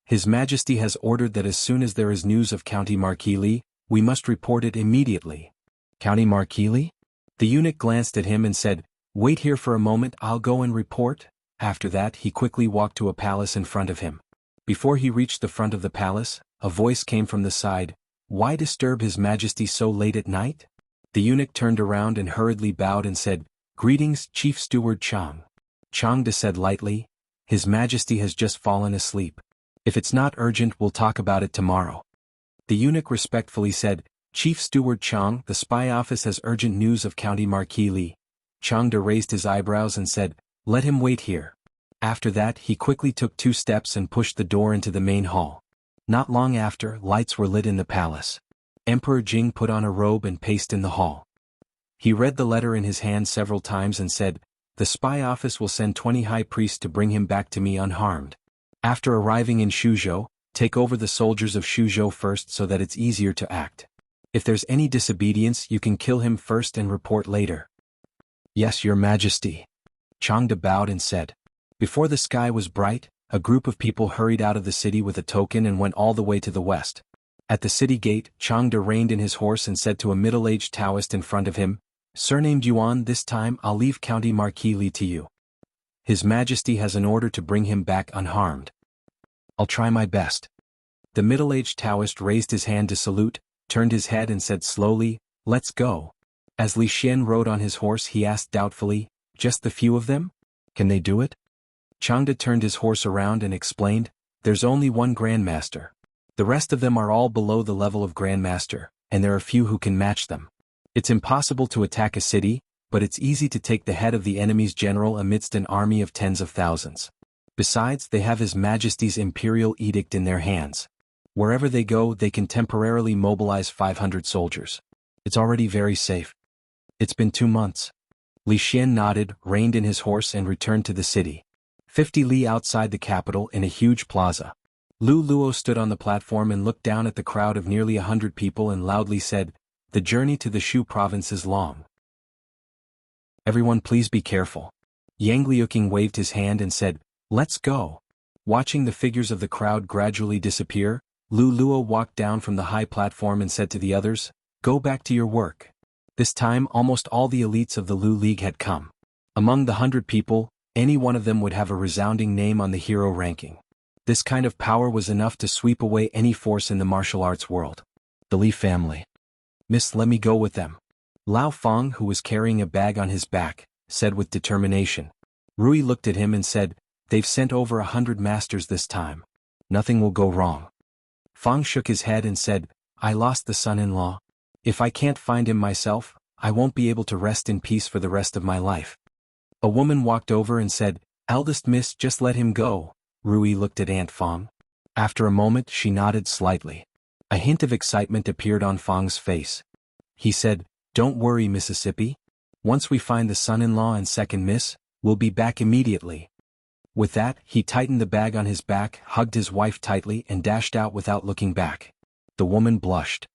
Speaker 1: "His Majesty has ordered that as soon as there is news of County Marquis Li, we must report it immediately." "County Marquis Li?" The eunuch glanced at him and said, "Wait here for a moment, I'll go and report." After that, he quickly walked to a palace in front of him. Before he reached the front of the palace, a voice came from the side, "Why disturb His Majesty so late at night?" The eunuch turned around and hurriedly bowed and said, "Greetings, Chief Steward Chang." Chang said lightly, "His Majesty has just fallen asleep. If it's not urgent, we'll talk about it tomorrow." The eunuch respectfully said, "Chief Steward Chang, the spy office has urgent news of County Marquis Li." Chang raised his eyebrows and said, "Let him wait here." After that, he quickly took 2 steps and pushed the door into the main hall. Not long after, lights were lit in the palace. Emperor Jing put on a robe and paced in the hall. He read the letter in his hand several times and said, "The spy office will send 20 high priests to bring him back to me unharmed. After arriving in Shuzhou, take over the soldiers of Shuzhou first so that it's easier to act. If there's any disobedience, you can kill him first and report later." "Yes, Your Majesty." Changde bowed and said. Before the sky was bright, a group of people hurried out of the city with a token and went all the way to the west. At the city gate, Changde reined in his horse and said to a middle-aged Taoist in front of him, "Surnamed Yuan, this time I'll leave County Marquis Li to you. His Majesty has an order to bring him back unharmed." "I'll try my best." The middle-aged Taoist raised his hand to salute, turned his head and said slowly, "Let's go." As Li Xian rode on his horse, he asked doubtfully, "Just the few of them? Can they do it?" Changde turned his horse around and explained, "There's only one Grandmaster. The rest of them are all below the level of Grandmaster, and there are few who can match them. It's impossible to attack a city, but it's easy to take the head of the enemy's general amidst an army of tens of thousands. Besides, they have His Majesty's imperial edict in their hands. Wherever they go, they can temporarily mobilize 500 soldiers. It's already very safe. It's been 2 months. Li Xian nodded, reined in his horse and returned to the city. 50 li outside the capital in a huge plaza. Lu Luo stood on the platform and looked down at the crowd of nearly 100 people and loudly said, "The journey to the Shu province is long. Everyone please be careful." Yang Liuqing waved his hand and said, "Let's go." Watching the figures of the crowd gradually disappear, Lu Luo walked down from the high platform and said to the others, "Go back to your work." This time almost all the elites of the Lu League had come. Among the 100 people, any one of them would have a resounding name on the hero ranking. This kind of power was enough to sweep away any force in the martial arts world. The Li family. "Miss, let me go with them." Lao Feng, who was carrying a bag on his back, said with determination. Rui looked at him and said, "They've sent over 100 masters this time. Nothing will go wrong." Feng shook his head and said, "I lost the son-in-law. If I can't find him myself, I won't be able to rest in peace for the rest of my life." A woman walked over and said, "Eldest miss, just let him go." Rui looked at Aunt Feng. After a moment she nodded slightly. A hint of excitement appeared on Feng's face. He said, "Don't worry, Mississippi. Once we find the son-in-law and second miss, we'll be back immediately." With that, he tightened the bag on his back, hugged his wife tightly and dashed out without looking back. The woman blushed.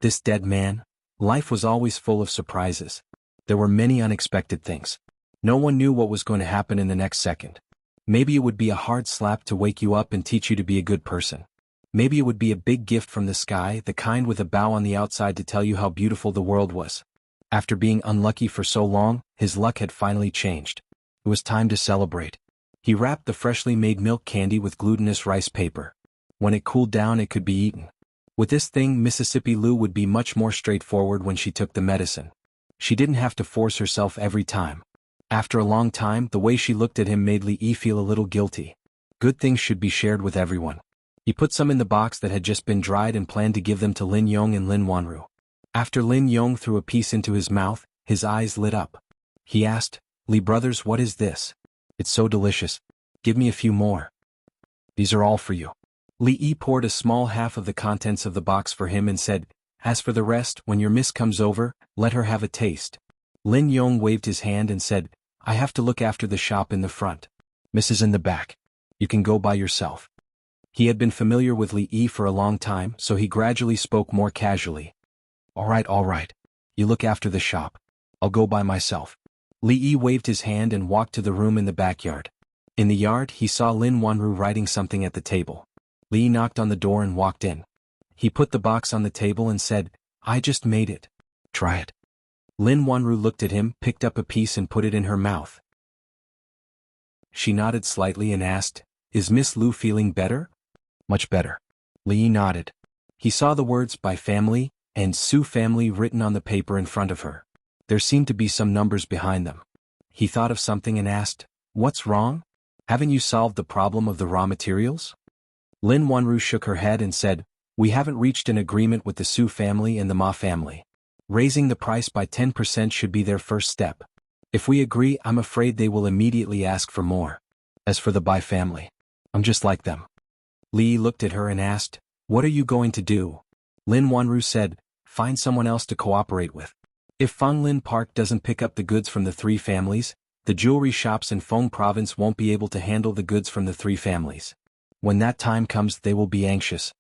Speaker 1: This dead man? Life was always full of surprises. There were many unexpected things. No one knew what was going to happen in the next second. Maybe it would be a hard slap to wake you up and teach you to be a good person. Maybe it would be a big gift from the sky, the kind with a bow on the outside to tell you how beautiful the world was. After being unlucky for so long, his luck had finally changed. It was time to celebrate. He wrapped the freshly made milk candy with glutinous rice paper. When it cooled down, it could be eaten. With this thing, Mississippi Lu would be much more straightforward when she took the medicine. She didn't have to force herself every time. After a long time, the way she looked at him made Li Yi feel a little guilty. Good things should be shared with everyone. He put some in the box that had just been dried and planned to give them to Lin Yong and Lin Wanru. After Lin Yong threw a piece into his mouth, his eyes lit up. He asked, "Li brothers, what is this? It's so delicious. Give me a few more." "These are all for you." Li Yi poured a small half of the contents of the box for him and said, "As for the rest, when your miss comes over, let her have a taste." Lin Yong waved his hand and said, "I have to look after the shop in the front. Miss is in the back. You can go by yourself." He had been familiar with Li Yi for a long time, so he gradually spoke more casually. All right. You look after the shop. I'll go by myself." Li Yi waved his hand and walked to the room in the backyard. In the yard, he saw Lin Wanru writing something at the table. Li Yi knocked on the door and walked in. He put the box on the table and said, "I just made it. Try it." Lin Wanru looked at him, picked up a piece and put it in her mouth. She nodded slightly and asked, "Is Miss Lu feeling better?" "Much better." Li Yi nodded. He saw the words "by family" and "Su family" written on the paper in front of her. There seemed to be some numbers behind them. He thought of something and asked, "What's wrong? Haven't you solved the problem of the raw materials?" Lin Wanru shook her head and said, "We haven't reached an agreement with the Su family and the Ma family. Raising the price by 10% should be their first step. If we agree, I'm afraid they will immediately ask for more. As for the Bai family, I'm just like them." Li looked at her and asked, "What are you going to do?" Lin Wanru said, "Find someone else to cooperate with. If Fanglin Park doesn't pick up the goods from the 3 families, the jewelry shops in Feng province won't be able to handle the goods from the 3 families. When that time comes, they will be anxious."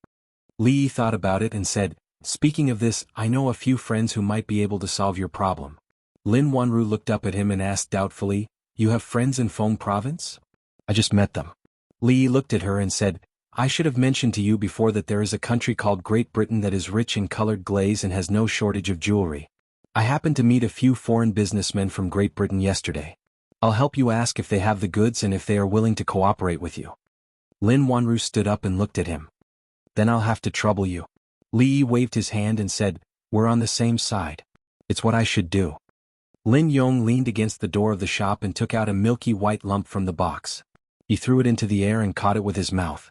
Speaker 1: Li thought about it and said, "Speaking of this, I know a few friends who might be able to solve your problem." Lin Wanru looked up at him and asked doubtfully, "You have friends in Feng province?" "I just met them." Li looked at her and said, "I should have mentioned to you before that there is a country called Great Britain that is rich in colored glaze and has no shortage of jewelry. I happened to meet a few foreign businessmen from Great Britain yesterday. I'll help you ask if they have the goods and if they are willing to cooperate with you." Lin Wanru stood up and looked at him. "Then I'll have to trouble you." Li waved his hand and said, "We're on the same side. It's what I should do." Lin Yong leaned against the door of the shop and took out a milky white lump from the box. He threw it into the air and caught it with his mouth.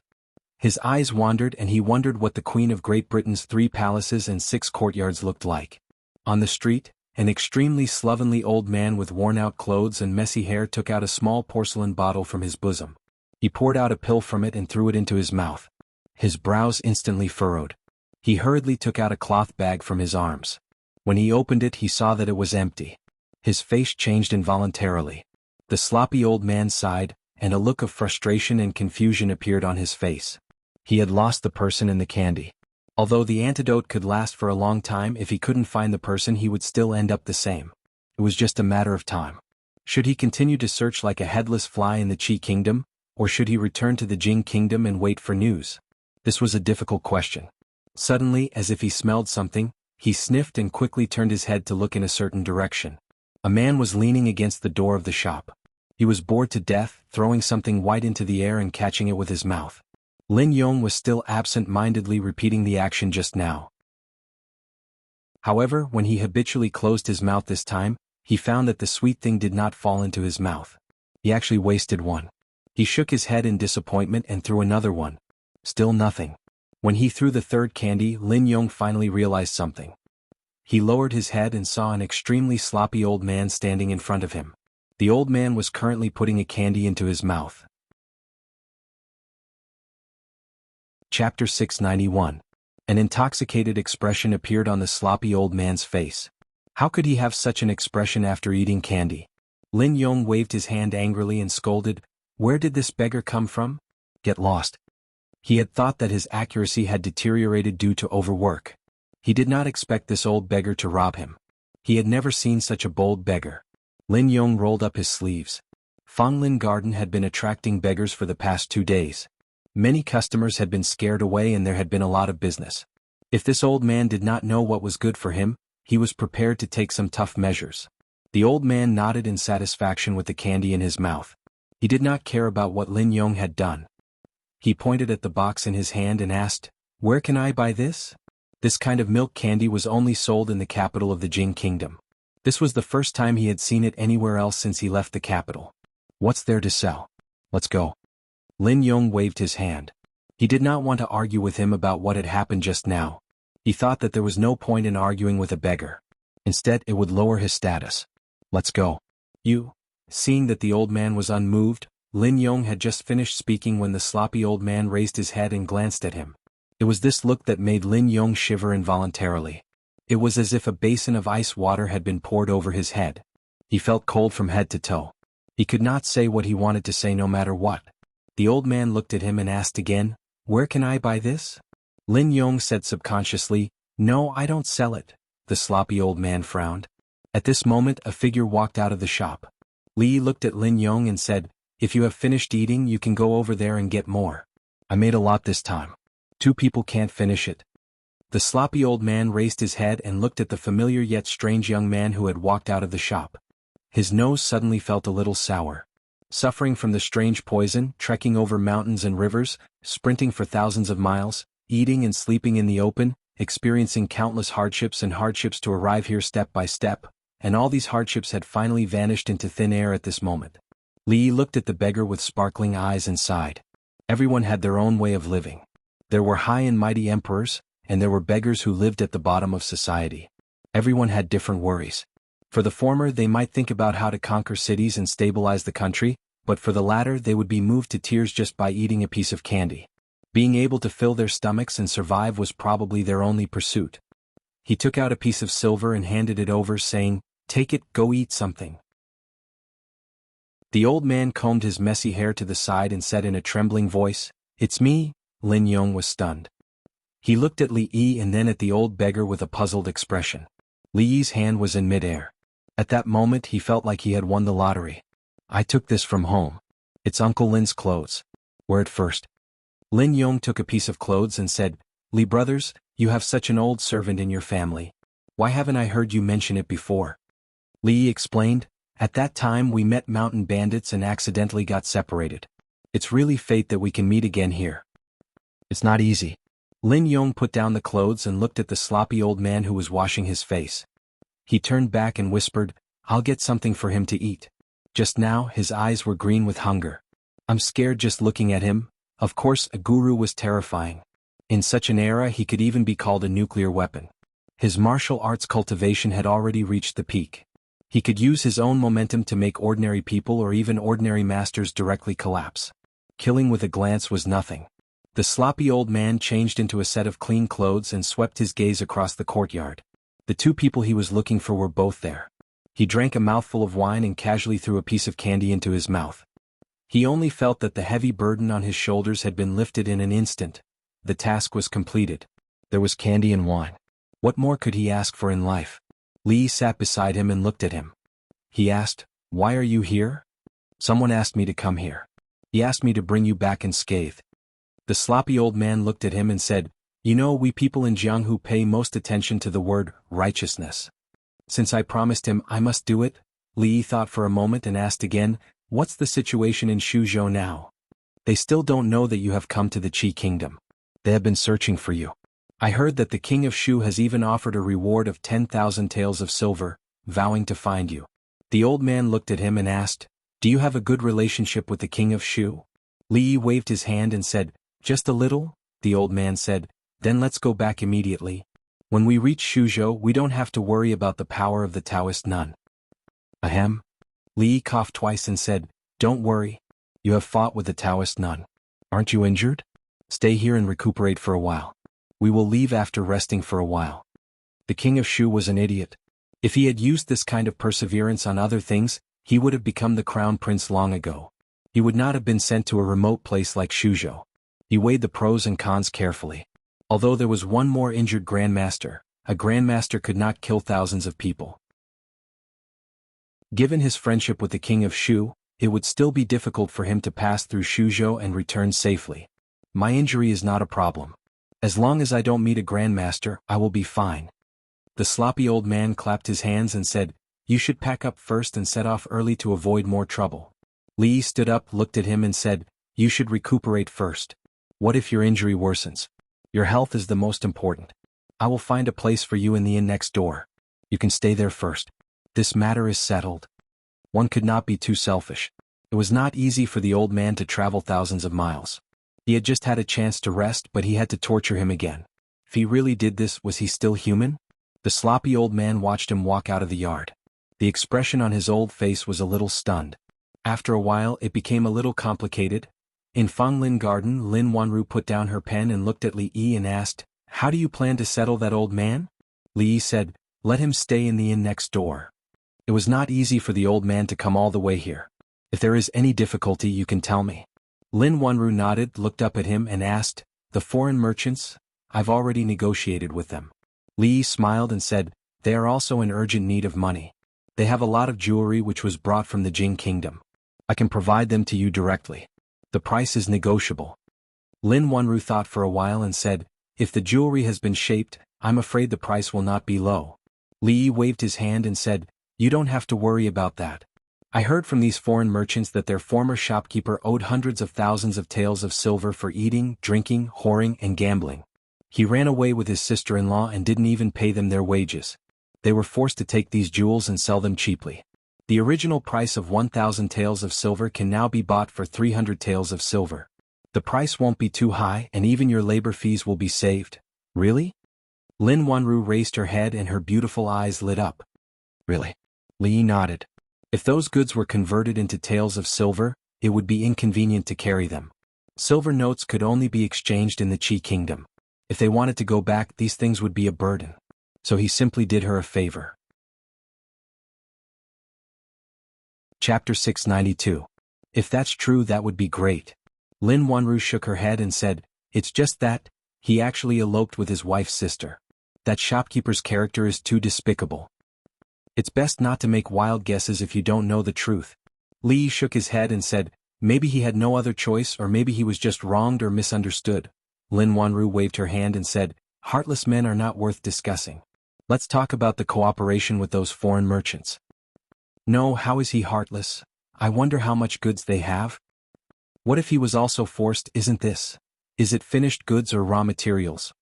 Speaker 1: His eyes wandered and he wondered what the Queen of Great Britain's 3 palaces and 6 courtyards looked like. On the street, An extremely slovenly old man with worn-out clothes and messy hair took out a small porcelain bottle from his bosom. He poured out a pill from it and threw it into his mouth. His brows instantly furrowed. He hurriedly took out a cloth bag from his arms. When he opened it, he saw that it was empty. His face changed involuntarily. The sloppy old man sighed, and a look of frustration and confusion appeared on his face. He had lost the person and the candy. Although the antidote could last for a long time, if he couldn't find the person, he would still end up the same. It was just a matter of time. Should he continue to search like a headless fly in the Qi kingdom, or should he return to the Jing kingdom and wait for news? This was a difficult question. Suddenly, as if he smelled something, he sniffed and quickly turned his head to look in a certain direction. A man was leaning against the door of the shop. He was bored to death, throwing something white into the air and catching it with his mouth. Lin Yong was still absent-mindedly repeating the action just now. However, when he habitually closed his mouth this time, he found that the sweet thing did not fall into his mouth. He actually wasted one. He shook his head in disappointment and threw another one. Still nothing. When he threw the third candy, Lin Yong finally realized something. He lowered his head and saw an extremely sloppy old man standing in front of him. The old man was currently putting a candy into his mouth. Chapter 691. An intoxicated expression appeared on the sloppy old man's face. How could he have such an expression after eating candy? Lin Yong waved his hand angrily and scolded, "Where did this beggar come from? Get lost." He had thought that his accuracy had deteriorated due to overwork. He did not expect this old beggar to rob him. He had never seen such a bold beggar. Lin Yong rolled up his sleeves. Fanglin Garden had been attracting beggars for the past 2 days. Many customers had been scared away and there had been a lot of business. If this old man did not know what was good for him, he was prepared to take some tough measures. The old man nodded in satisfaction with the candy in his mouth. He did not care about what Lin Yong had done. He pointed at the box in his hand and asked, "Where can I buy this?" This kind of milk candy was only sold in the capital of the Jing kingdom. This was the first time he had seen it anywhere else since he left the capital. "What's there to sell? Let's go." Lin Yong waved his hand. He did not want to argue with him about what had happened just now. He thought that there was no point in arguing with a beggar. Instead, it would lower his status. "Let's go." "You?" Seeing that the old man was unmoved, Lin Yong had just finished speaking when the sloppy old man raised his head and glanced at him. It was this look that made Lin Yong shiver involuntarily. It was as if a basin of ice water had been poured over his head. He felt cold from head to toe. He could not say what he wanted to say no matter what. The old man looked at him and asked again, "Where can I buy this?" Lin Yong said subconsciously, "No, I don't sell it." The sloppy old man frowned. At this moment, a figure walked out of the shop. Li looked at Lin Yong and said, "If you have finished eating, you can go over there and get more. I made a lot this time. 2 people can't finish it." The sloppy old man raised his head and looked at the familiar yet strange young man who had walked out of the shop. His nose suddenly felt a little sour. Suffering from the strange poison, trekking over mountains and rivers, sprinting for thousands of miles, eating and sleeping in the open, experiencing countless hardships to arrive here step by step, and all these hardships had finally vanished into thin air at this moment. Li looked at the beggar with sparkling eyes and sighed. Everyone had their own way of living. There were high and mighty emperors, and there were beggars who lived at the bottom of society. Everyone had different worries. For the former, they might think about how to conquer cities and stabilize the country, but for the latter, they would be moved to tears just by eating a piece of candy. Being able to fill their stomachs and survive was probably their only pursuit. He took out a piece of silver and handed it over, saying, "Take it, go eat something." The old man combed his messy hair to the side and said in a trembling voice, "It's me." Lin Yong was stunned. He looked at Li Yi and then at the old beggar with a puzzled expression. Li Yi's hand was in midair. At that moment he felt like he had won the lottery. "I took this from home. It's Uncle Lin's clothes. Wear it first." Lin Yong took a piece of clothes and said, "Li brothers, you have such an old servant in your family. Why haven't I heard you mention it before?" Li Yi explained, "At that time we met mountain bandits and accidentally got separated. It's really fate that we can meet again here. It's not easy." Lin Yong put down the clothes and looked at the sloppy old man who was washing his face. He turned back and whispered, "I'll get something for him to eat." Just now, his eyes were green with hunger. "I'm scared just looking at him." Of course, a guru was terrifying. In such an era, he could even be called a nuclear weapon. His martial arts cultivation had already reached the peak. He could use his own momentum to make ordinary people or even ordinary masters directly collapse. Killing with a glance was nothing. The sloppy old man changed into a set of clean clothes and swept his gaze across the courtyard. The two people he was looking for were both there. He drank a mouthful of wine and casually threw a piece of candy into his mouth. He only felt that the heavy burden on his shoulders had been lifted in an instant. The task was completed. There was candy and wine. What more could he ask for in life? Li sat beside him and looked at him. He asked, "Why are you here?" "Someone asked me to come here. He asked me to bring you back unscathed." The sloppy old man looked at him and said, "You know, we people in Jianghu pay most attention to the word righteousness. Since I promised him I must do it." Li thought for a moment and asked again, "What's the situation in Shuzhou now?" "They still don't know that you have come to the Qi kingdom. They have been searching for you. I heard that the king of Shu has even offered a reward of 10,000 taels of silver, vowing to find you." The old man looked at him and asked, "Do you have a good relationship with the king of Shu?" Li waved his hand and said, "Just a little." The old man said, "Then let's go back immediately. When we reach Shuzhou we don't have to worry about the power of the Taoist nun." Ahem. Li coughed twice and said, "Don't worry. You have fought with the Taoist nun. Aren't you injured? Stay here and recuperate for a while. We will leave after resting for a while." The king of Shu was an idiot. If he had used this kind of perseverance on other things, he would have become the crown prince long ago. He would not have been sent to a remote place like Shuzhou. He weighed the pros and cons carefully. Although there was one more injured grandmaster, a grandmaster could not kill thousands of people. Given his friendship with the king of Shu, it would still be difficult for him to pass through Shuzhou and return safely. "My injury is not a problem. As long as I don't meet a grandmaster, I will be fine." The sloppy old man clapped his hands and said, "You should pack up first and set off early to avoid more trouble." Li stood up, looked at him and said, "You should recuperate first. What if your injury worsens? Your health is the most important. I will find a place for you in the inn next door. You can stay there first. This matter is settled." One could not be too selfish. It was not easy for the old man to travel thousands of miles. He had just had a chance to rest, but he had to torture him again. If he really did this, was he still human? The sloppy old man watched him walk out of the yard. The expression on his old face was a little stunned. After a while it became a little complicated. In Fanglin Garden, Lin Wanru put down her pen and looked at Li Yi and asked, "How do you plan to settle that old man?" Li Yi said, "Let him stay in the inn next door." It was not easy for the old man to come all the way here. "If there is any difficulty you can tell me." Lin Wanru nodded, looked up at him and asked, "The foreign merchants? I've already negotiated with them." Li smiled and said, "They are also in urgent need of money. They have a lot of jewelry which was brought from the Jing kingdom. I can provide them to you directly. The price is negotiable." Lin Wanru thought for a while and said, "If the jewelry has been shaped, I'm afraid the price will not be low." Li waved his hand and said, "You don't have to worry about that. I heard from these foreign merchants that their former shopkeeper owed hundreds of thousands of taels of silver for eating, drinking, whoring, and gambling. He ran away with his sister-in-law and didn't even pay them their wages. They were forced to take these jewels and sell them cheaply. The original price of 1,000 taels of silver can now be bought for 300 taels of silver. The price won't be too high and even your labor fees will be saved." "Really?" Lin Wanru raised her head and her beautiful eyes lit up. "Really?" Li nodded. If those goods were converted into taels of silver, it would be inconvenient to carry them. Silver notes could only be exchanged in the Qi kingdom. If they wanted to go back, these things would be a burden. So he simply did her a favor. Chapter 692. If that's true, that would be great. Lin Wanru shook her head and said, "It's just that he actually eloped with his wife's sister. That shopkeeper's character is too despicable. It's best not to make wild guesses if you don't know the truth." Li shook his head and said, "Maybe he had no other choice, or maybe he was just wronged or misunderstood." Lin Wanru waved her hand and said, "Heartless men are not worth discussing. Let's talk about the cooperation with those foreign merchants." "No, how is he heartless? I wonder how much goods they have. What if he was also forced? Isn't this? Is it finished goods or raw materials?"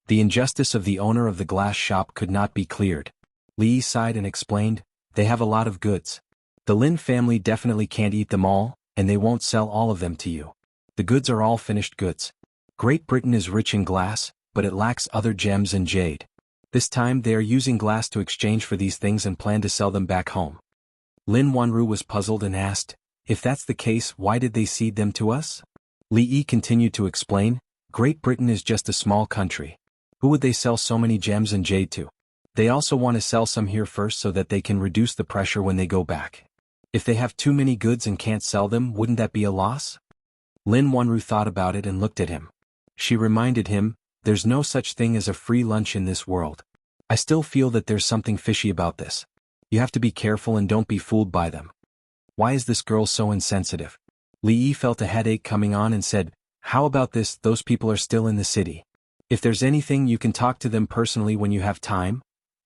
Speaker 1: The injustice of the owner of the glass shop could not be cleared. Li sighed and explained, "They have a lot of goods. The Lin family definitely can't eat them all, and they won't sell all of them to you. The goods are all finished goods. Great Britain is rich in glass, but it lacks other gems and jade. This time they are using glass to exchange for these things and plan to sell them back home. Lin Wanru was puzzled and asked, if that's the case, why did they cede them to us? Li Yi continued to explain, Great Britain is just a small country. Who would they sell so many gems and jade to? They also want to sell some here first so that they can reduce the pressure when they go back. If they have too many goods and can't sell them, wouldn't that be a loss? Lin Wanru thought about it and looked at him. She reminded him, there's no such thing as a free lunch in this world. I still feel that there's something fishy about this. You have to be careful and don't be fooled by them. Why is this girl so insensitive? Li Yi felt a headache coming on and said, how about this, those people are still in the city. If there's anything you can talk to them personally when you have time.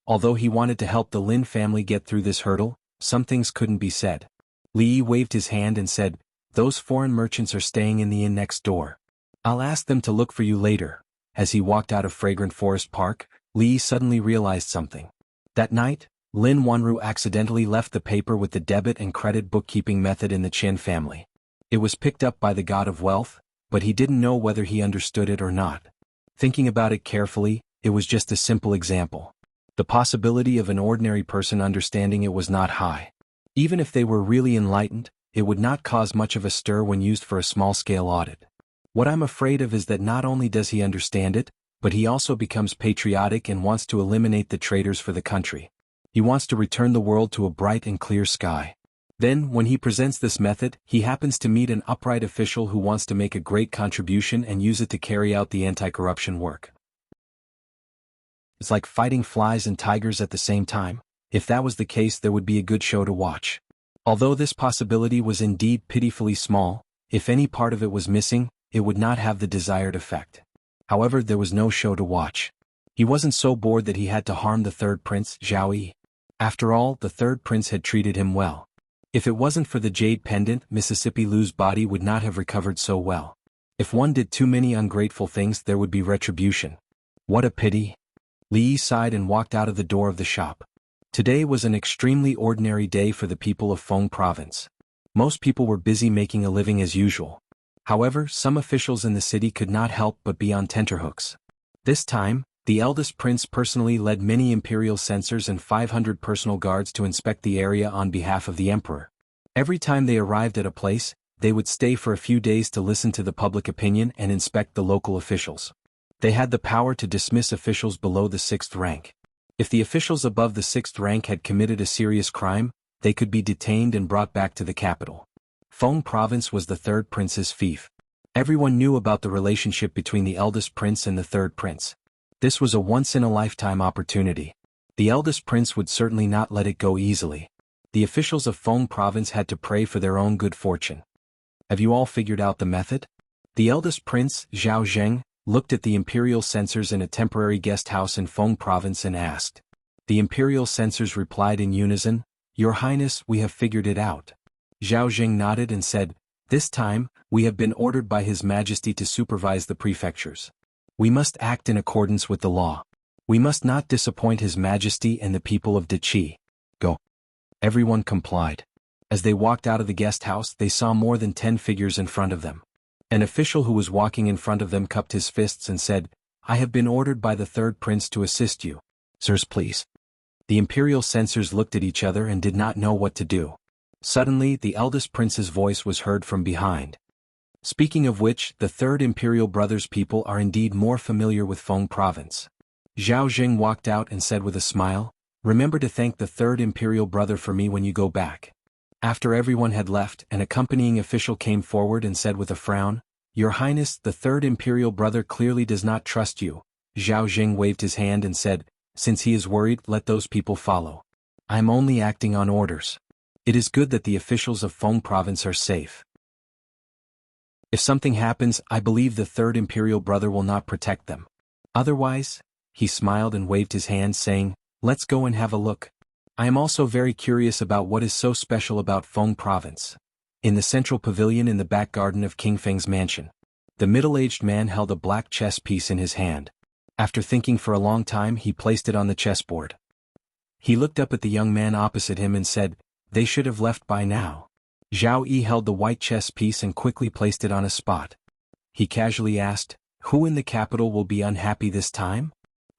Speaker 1: Although he wanted to help the Lin family get through this hurdle, some things couldn't be said. Li Yi waved his hand and said, those foreign merchants are staying in the inn next door. I'll ask them to look for you later. As he walked out of Fragrant Forest Park, Li Yi suddenly realized something. That night, Lin Wanru accidentally left the paper with the debit and credit bookkeeping method in the Chen family. It was picked up by the god of wealth, but he didn't know whether he understood it or not. Thinking about it carefully, it was just a simple example. The possibility of an ordinary person understanding it was not high. Even if they were really enlightened, it would not cause much of a stir when used for a small-scale audit. What I'm afraid of is that not only does he understand it, but he also becomes patriotic and wants to eliminate the traitors for the country. He wants to return the world to a bright and clear sky. Then, when he presents this method, he happens to meet an upright official who wants to make a great contribution and use it to carry out the anti-corruption work. It's like fighting flies and tigers at the same time. If that was the case, there would be a good show to watch. Although this possibility was indeed pitifully small, if any part of it was missing, it would not have the desired effect. However, there was no show to watch. He wasn't so bored that he had to harm the third prince, Zhao Yi. After all, the third prince had treated him well. If it wasn't for the jade pendant, Mississippi Lu's body would not have recovered so well. If one did too many ungrateful things, there would be retribution. What a pity. Li Yi sighed and walked out of the door of the shop. Today was an extremely ordinary day for the people of Feng Province. Most people were busy making a living as usual. However, some officials in the city could not help but be on tenterhooks. This time, the eldest prince personally led many imperial censors and 500 personal guards to inspect the area on behalf of the emperor. Every time they arrived at a place, they would stay for a few days to listen to the public opinion and inspect the local officials. They had the power to dismiss officials below the 6th rank. If the officials above the 6th rank had committed a serious crime, they could be detained and brought back to the capital. Feng Province was the third prince's fief. Everyone knew about the relationship between the eldest prince and the third prince. This was a once-in-a-lifetime opportunity. The eldest prince would certainly not let it go easily. The officials of Feng Province had to pray for their own good fortune. Have you all figured out the method? The eldest prince, Zhao Zheng, looked at the imperial censors in a temporary guest house in Feng Province and asked. The imperial censors replied in unison, Your Highness, we have figured it out. Zhao Zheng nodded and said, This time, we have been ordered by His Majesty to supervise the prefectures. We must act in accordance with the law. We must not disappoint His Majesty and the people of Deqi. Go. Everyone complied. As they walked out of the guest house, they saw more than 10 figures in front of them. An official who was walking in front of them cupped his fists and said, I have been ordered by the third prince to assist you. Sirs, please. The imperial censors looked at each other and did not know what to do. Suddenly, the eldest prince's voice was heard from behind. Speaking of which, the third imperial brother's people are indeed more familiar with Feng Province. Zhao Zheng walked out and said with a smile, Remember to thank the third imperial brother for me when you go back. After everyone had left, an accompanying official came forward and said with a frown, Your Highness, the third imperial brother clearly does not trust you. Zhao Zheng waved his hand and said, Since he is worried, let those people follow. I am only acting on orders. It is good that the officials of Feng Province are safe. If something happens, I believe the third imperial brother will not protect them. Otherwise, he smiled and waved his hand saying, Let's go and have a look. I am also very curious about what is so special about Feng Province. In the central pavilion in the back garden of King Feng's mansion, the middle-aged man held a black chess piece in his hand. After thinking for a long time, he placed it on the chessboard. He looked up at the young man opposite him and said, They should have left by now. Zhao Yi held the white chess piece and quickly placed it on a spot. He casually asked, Who in the capital will be unhappy this time?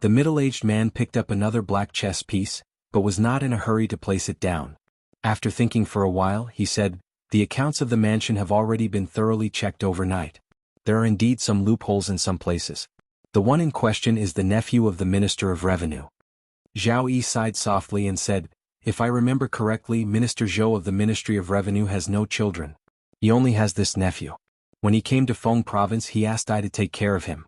Speaker 1: The middle-aged man picked up another black chess piece, but was not in a hurry to place it down. After thinking for a while, he said, "The accounts of the mansion have already been thoroughly checked overnight. There are indeed some loopholes in some places. The one in question is the nephew of the Minister of Revenue." Zhao Yi sighed softly and said, "If I remember correctly, Minister Zhou of the Ministry of Revenue has no children. He only has this nephew. When he came to Feng Province, he asked I to take care of him.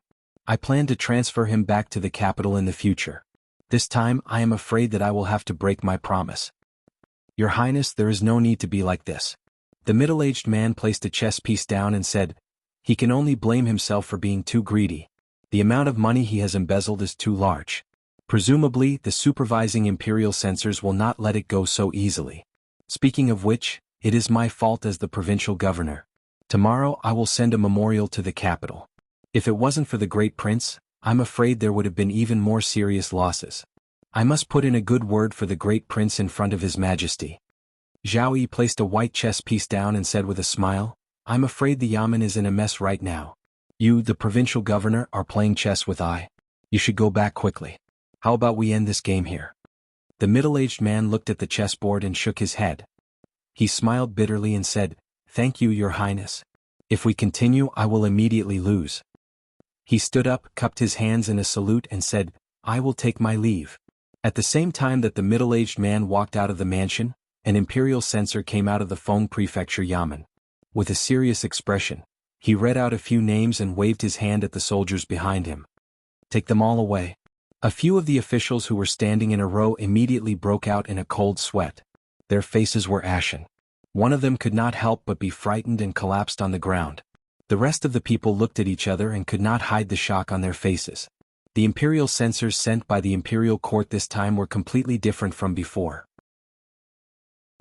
Speaker 1: I plan to transfer him back to the capital in the future. This time I am afraid that I will have to break my promise." "Your Highness, there is no need to be like this." The middle-aged man placed a chess piece down and said, "He can only blame himself for being too greedy. The amount of money he has embezzled is too large. Presumably, the supervising imperial censors will not let it go so easily. Speaking of which, it is my fault as the provincial governor. Tomorrow I will send a memorial to the capital. If it wasn't for the great prince, I'm afraid there would have been even more serious losses. I must put in a good word for the great prince in front of his majesty." Zhao Yi placed a white chess piece down and said with a smile, "I'm afraid the Yamen is in a mess right now. You, the provincial governor, are playing chess with I. You should go back quickly. How about we end this game here?" The middle-aged man looked at the chessboard and shook his head. He smiled bitterly and said, "Thank you, Your Highness. If we continue, I will immediately lose." He stood up, cupped his hands in a salute and said, "I will take my leave." At the same time that the middle-aged man walked out of the mansion, an imperial censor came out of the Feng Prefecture Yamen. With a serious expression, he read out a few names and waved his hand at the soldiers behind him. "Take them all away." A few of the officials who were standing in a row immediately broke out in a cold sweat. Their faces were ashen. One of them could not help but be frightened and collapsed on the ground. The rest of the people looked at each other and could not hide the shock on their faces. The imperial censors sent by the imperial court this time were completely different from before.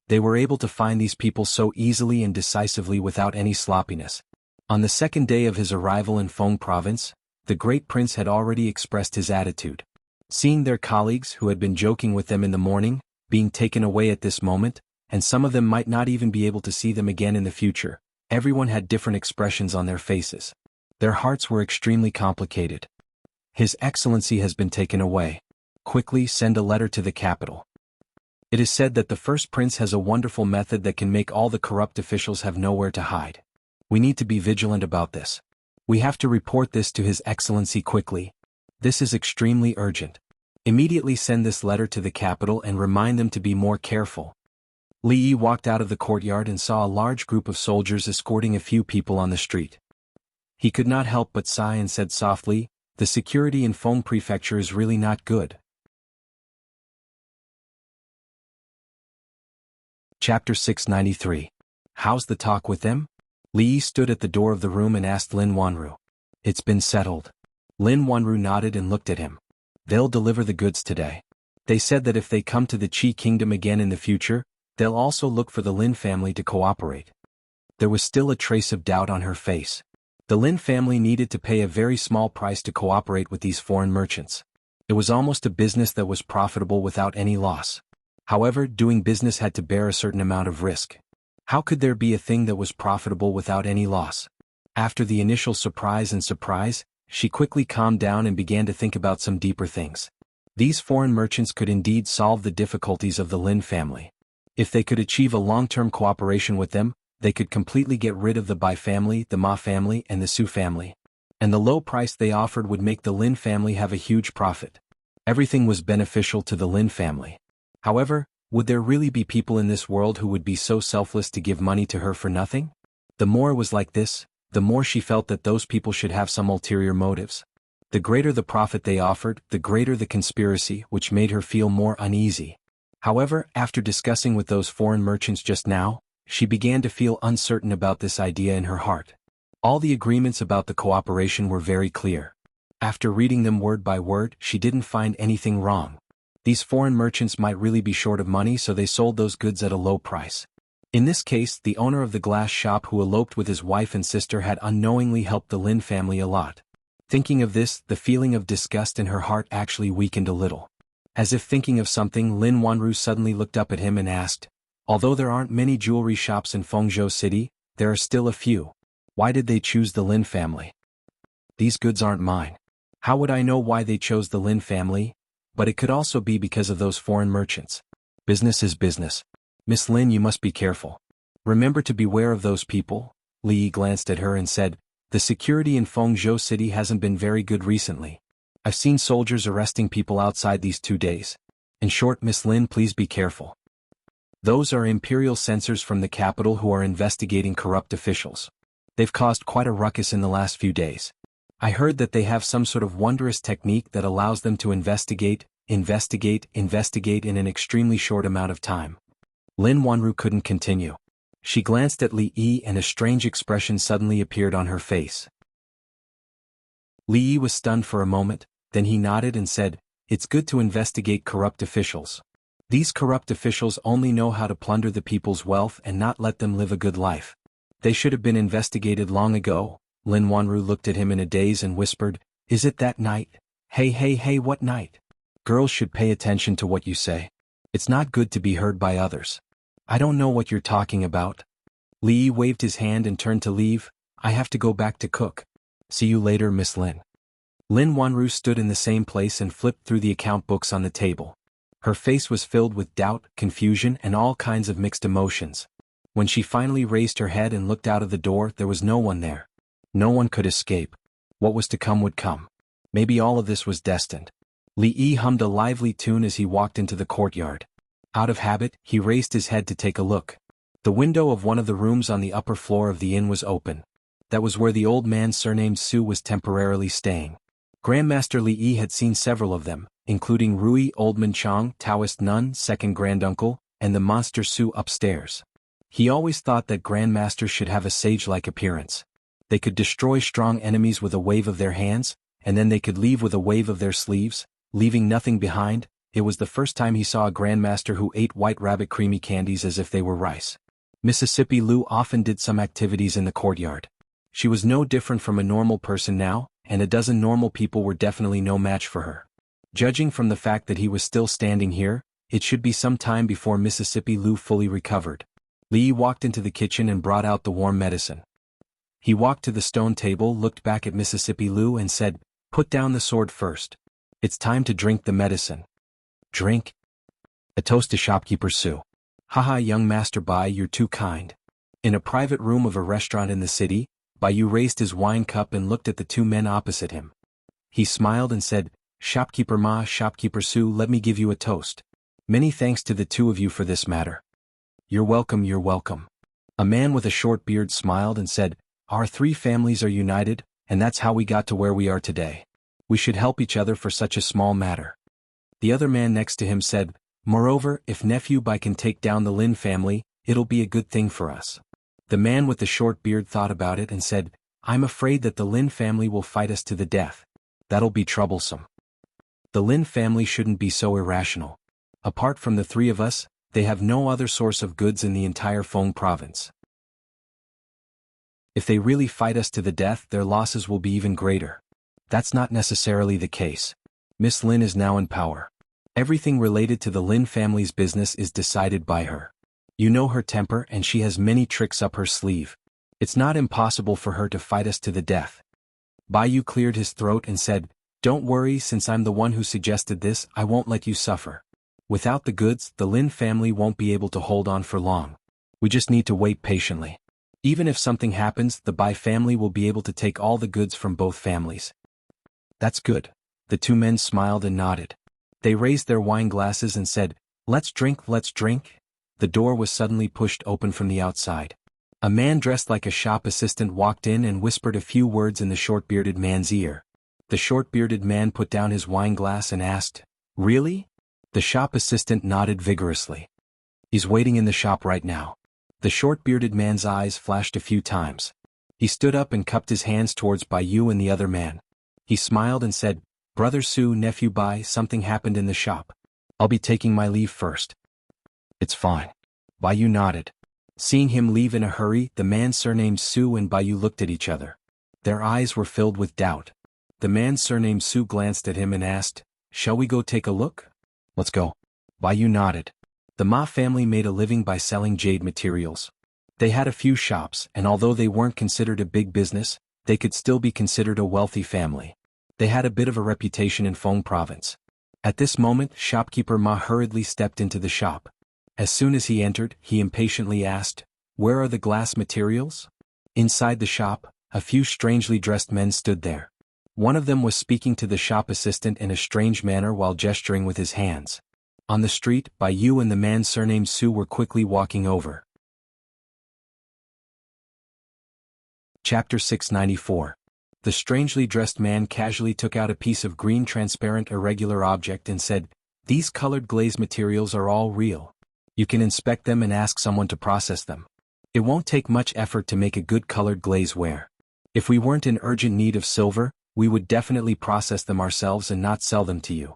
Speaker 1: They were able to find these people so easily and decisively without any sloppiness. On the second day of his arrival in Feng Province, the great prince had already expressed his attitude. Seeing their colleagues who had been joking with them in the morning, being taken away at this moment, and some of them might not even be able to see them again in the future, everyone had different expressions on their faces. Their hearts were extremely complicated. His Excellency has been taken away. Quickly send a letter to the capital. It is said that the first prince has a wonderful method that can make all the corrupt officials have nowhere to hide. We need to be vigilant about this. We have to report this to His Excellency quickly. This is extremely urgent. Immediately send this letter to the capital and remind them to be more careful." Li Yi walked out of the courtyard and saw a large group of soldiers escorting a few people on the street. He could not help but sigh and said softly, "The security in Feng Prefecture is really not good." Chapter 693. How's the talk with them? Li Yi stood at the door of the room and asked Lin Wanru. "It's been settled." Lin Wanru nodded and looked at him. "They'll deliver the goods today. They said that if they come to the Qi Kingdom again in the future, they'll also look for the Lin family to cooperate." There was still a trace of doubt on her face. The Lin family needed to pay a very small price to cooperate with these foreign merchants. It was almost a business that was profitable without any loss. However, doing business had to bear a certain amount of risk. How could there be a thing that was profitable without any loss? After the initial surprise, she quickly calmed down and began to think about some deeper things. These foreign merchants could indeed solve the difficulties of the Lin family. If they could achieve a long-term cooperation with them, they could completely get rid of the Bai family, the Ma family, and the Su family. And the low price they offered would make the Lin family have a huge profit. Everything was beneficial to the Lin family. However, would there really be people in this world who would be so selfless to give money to her for nothing? The more it was like this, the more she felt that those people should have some ulterior motives. The greater the profit they offered, the greater the conspiracy, which made her feel more uneasy. However, after discussing with those foreign merchants just now, she began to feel uncertain about this idea in her heart. All the agreements about the cooperation were very clear. After reading them word by word, she didn't find anything wrong. These foreign merchants might really be short of money, so they sold those goods at a low price. In this case, the owner of the glass shop who eloped with his wife and sister had unknowingly helped the Lin family a lot. Thinking of this, the feeling of disgust in her heart actually weakened a little. As if thinking of something, Lin Wanru suddenly looked up at him and asked, "Although there aren't many jewelry shops in Fengzhou City, there are still a few. Why did they choose the Lin family? These goods aren't mine. How would I know why they chose the Lin family? But it could also be because of those foreign merchants. Business is business. Miss Lin, you must be careful. Remember to beware of those people. Li Yi glanced at her and said, the security in Fengzhou City hasn't been very good recently. I've seen soldiers arresting people outside these 2 days. In short, Miss Lin, please be careful. Those are imperial censors from the capital who are investigating corrupt officials. They've caused quite a ruckus in the last few days. I heard that they have some sort of wondrous technique that allows them to investigate in an extremely short amount of time. Lin Wanru couldn't continue. She glanced at Li Yi and a strange expression suddenly appeared on her face. Li Yi was stunned for a moment, then he nodded and said, it's good to investigate corrupt officials. These corrupt officials only know how to plunder the people's wealth and not let them live a good life. They should have been investigated long ago. Lin Wanru looked at him in a daze and whispered, is it that night? Hey, what night? Girls should pay attention to what you say. It's not good to be heard by others. I don't know what you're talking about. Li Yi waved his hand and turned to leave. I have to go back to cook. See you later, Miss Lin. Lin Wanru stood in the same place and flipped through the account books on the table. Her face was filled with doubt, confusion, and all kinds of mixed emotions. When she finally raised her head and looked out of the door, there was no one there. No one could escape. What was to come would come. Maybe all of this was destined. Li Yi hummed a lively tune as he walked into the courtyard. Out of habit, he raised his head to take a look. The window of one of the rooms on the upper floor of the inn was open. That was where the old man surnamed Su was temporarily staying. Grandmaster Li Yi had seen several of them, including Rui Oldman Chang, Taoist nun, second granduncle, and the monster Su upstairs. He always thought that grandmasters should have a sage-like appearance. They could destroy strong enemies with a wave of their hands, and then they could leave with a wave of their sleeves, leaving nothing behind. It was the first time he saw a grandmaster who ate white rabbit creamy candies as if they were rice. Mississippi Lu often did some activities in the courtyard. She was no different from a normal person now, and a dozen normal people were definitely no match for her. Judging from the fact that he was still standing here, it should be some time before Mississippi Lu fully recovered. Li Yi walked into the kitchen and brought out the warm medicine. He walked to the stone table, looked back at Mississippi Lu and said, put down the sword first. It's time to drink the medicine. Drink? A toast to shopkeeper Su. Haha, young Master Bai, you're too kind. In a private room of a restaurant in the city, Bai Yu raised his wine cup and looked at the two men opposite him. He smiled and said, Shopkeeper Ma, Shopkeeper Su, let me give you a toast. Many thanks to the two of you for this matter. You're welcome, you're welcome. A man with a short beard smiled and said, our three families are united, and that's how we got to where we are today. We should help each other for such a small matter. The other man next to him said, moreover, if nephew Bai can take down the Lin family, it'll be a good thing for us. The man with the short beard thought about it and said, I'm afraid that the Lin family will fight us to the death. That'll be troublesome. The Lin family shouldn't be so irrational. Apart from the three of us, they have no other source of goods in the entire Feng province. If they really fight us to the death, their losses will be even greater. That's not necessarily the case. Miss Lin is now in power. Everything related to the Lin family's business is decided by her. You know her temper and she has many tricks up her sleeve. It's not impossible for her to fight us to the death. Bai Yu cleared his throat and said, don't worry, since I'm the one who suggested this, I won't let you suffer. Without the goods, the Lin family won't be able to hold on for long. We just need to wait patiently. Even if something happens, the Bai family will be able to take all the goods from both families. That's good. The two men smiled and nodded. They raised their wine glasses and said, let's drink, let's drink. The door was suddenly pushed open from the outside. A man dressed like a shop assistant walked in and whispered a few words in the short-bearded man's ear. The short-bearded man put down his wine glass and asked, really? The shop assistant nodded vigorously. He's waiting in the shop right now. The short-bearded man's eyes flashed a few times. He stood up and cupped his hands towards Bai Yu and the other man. He smiled and said, Brother Su, nephew Bai, something happened in the shop. I'll be taking my leave first. It's fine. Bai Yu nodded. Seeing him leave in a hurry, the man surnamed Su and Bai Yu looked at each other. Their eyes were filled with doubt. The man surnamed Su glanced at him and asked, shall we go take a look? Let's go. Bai Yu nodded. The Ma family made a living by selling jade materials. They had a few shops, and although they weren't considered a big business, they could still be considered a wealthy family. They had a bit of a reputation in Feng province. At this moment, shopkeeper Ma hurriedly stepped into the shop. As soon as he entered, he impatiently asked, "Where are the glass materials?" Inside the shop, a few strangely dressed men stood there. One of them was speaking to the shop assistant in a strange manner while gesturing with his hands. On the street, Bai Yu and the man surnamed Su were quickly walking over. Chapter 694. The strangely dressed man casually took out a piece of green transparent irregular object and said, "These colored glaze materials are all real. You can inspect them and ask someone to process them. It won't take much effort to make a good colored glaze ware. If we weren't in urgent need of silver, we would definitely process them ourselves and not sell them to you."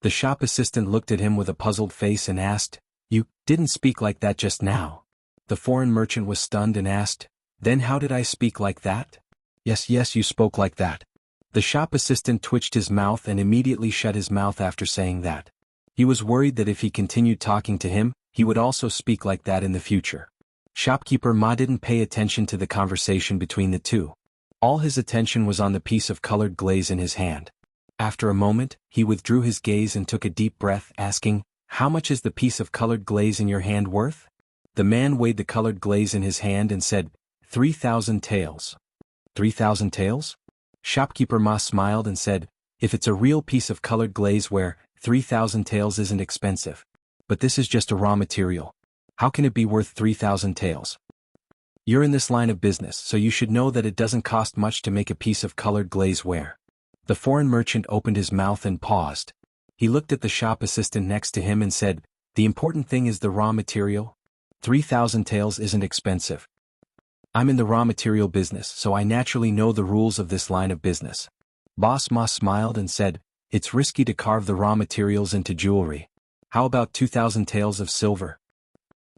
Speaker 1: The shop assistant looked at him with a puzzled face and asked, "You didn't speak like that just now." The foreign merchant was stunned and asked, "Then how did I speak like that?" Yes, you spoke like that." The shop assistant twitched his mouth and immediately shut his mouth after saying that. He was worried that if he continued talking to him, he would also speak like that in the future. Shopkeeper Ma didn't pay attention to the conversation between the two. All his attention was on the piece of colored glaze in his hand. After a moment, he withdrew his gaze and took a deep breath, asking, "How much is the piece of colored glaze in your hand worth?" The man weighed the colored glaze in his hand and said, 3,000 taels. 3,000 taels? Shopkeeper Ma smiled and said, "If it's a real piece of colored glaze ware, 3,000 taels isn't expensive. But this is just a raw material. How can it be worth 3,000 taels? You're in this line of business, so you should know that it doesn't cost much to make a piece of colored glaze ware." The foreign merchant opened his mouth and paused. He looked at the shop assistant next to him and said, "The important thing is the raw material. 3,000 taels isn't expensive. I'm in the raw material business, so I naturally know the rules of this line of business." Boss Ma smiled and said, "It's risky to carve the raw materials into jewelry. How about 2,000 taels of silver?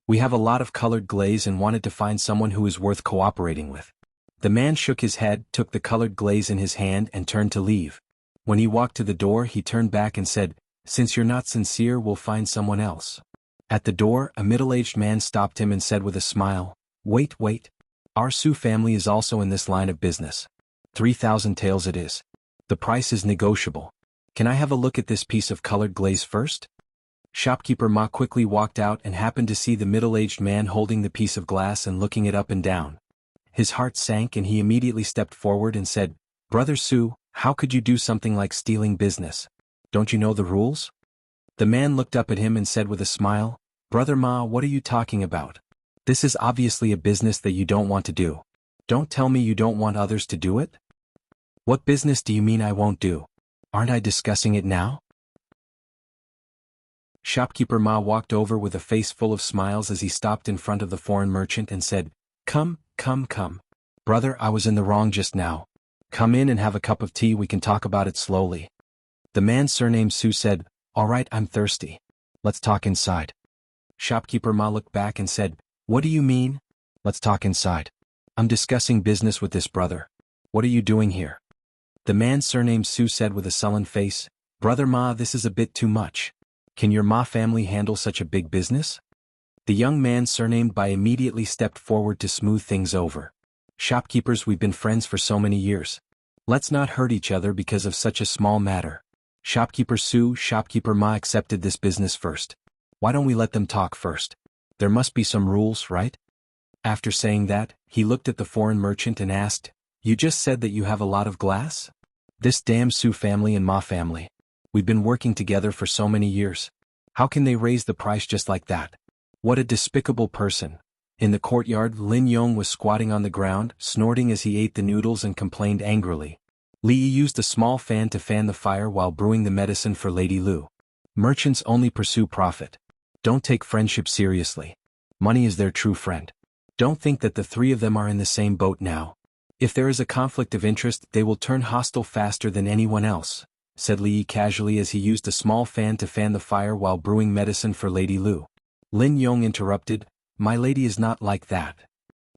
Speaker 1: We have a lot of colored glaze and wanted to find someone who is worth cooperating with." The man shook his head, took the colored glaze in his hand and turned to leave. When he walked to the door, he turned back and said, "Since you're not sincere, we'll find someone else." At the door, a middle-aged man stopped him and said with a smile, Wait. Our Su family is also in this line of business. 3,000 taels it is. The price is negotiable. Can I have a look at this piece of colored glaze first?" Shopkeeper Ma quickly walked out and happened to see the middle-aged man holding the piece of glass and looking it up and down. His heart sank and he immediately stepped forward and said, "Brother Su, how could you do something like stealing business? Don't you know the rules?" The man looked up at him and said with a smile, "Brother Ma, what are you talking about? This is obviously a business that you don't want to do. Don't tell me you don't want others to do it? What business do you mean I won't do? Aren't I discussing it now?" Shopkeeper Ma walked over with a face full of smiles as he stopped in front of the foreign merchant and said, Come. Brother, I was in the wrong just now. Come in and have a cup of tea, we can talk about it slowly." The man surnamed Su said, "All right, I'm thirsty. Let's talk inside." Shopkeeper Ma looked back and said, "What do you mean? Let's talk inside. I'm discussing business with this brother. What are you doing here?" The man surnamed Su said with a sullen face, "Brother Ma, this is a bit too much. Can your Ma family handle such a big business?" The young man surnamed Bai immediately stepped forward to smooth things over. "Shopkeepers, we've been friends for so many years. Let's not hurt each other because of such a small matter. Shopkeeper Su, Shopkeeper Ma accepted this business first. Why don't we let them talk first? There must be some rules, right?" After saying that, he looked at the foreign merchant and asked, "You just said that you have a lot of glass? This damn Su family and Ma family. We've been working together for so many years. How can they raise the price just like that? What a despicable person." In the courtyard, Lin Yong was squatting on the ground, snorting as he ate the noodles and complained angrily. Li Yi used a small fan to fan the fire while brewing the medicine for Lady Lu. Merchants only pursue profit. Don't take friendship seriously. Money is their true friend. Don't think that the three of them are in the same boat now. If there is a conflict of interest, they will turn hostile faster than anyone else, said Li Yi casually as he used a small fan to fan the fire while brewing medicine for Lady Lu. Lin Yong interrupted, "My lady is not like that."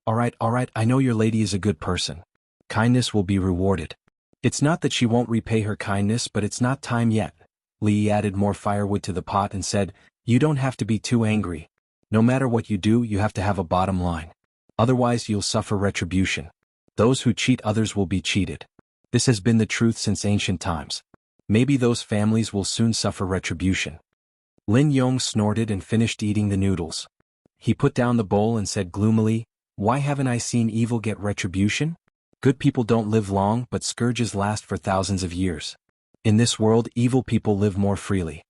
Speaker 1: All right, I know your lady is a good person. Kindness will be rewarded. It's not that she won't repay her kindness, but it's not time yet." Li Yi added more firewood to the pot and said, "You don't have to be too angry. No matter what you do, you have to have a bottom line. Otherwise you'll suffer retribution. Those who cheat others will be cheated. This has been the truth since ancient times. Maybe those families will soon suffer retribution. Lin Yong snorted and finished eating the noodles. He put down the bowl and said gloomily, "Why haven't I seen evil get retribution? Good people don't live long, but scourges last for thousands of years. In this world, evil people live more freely."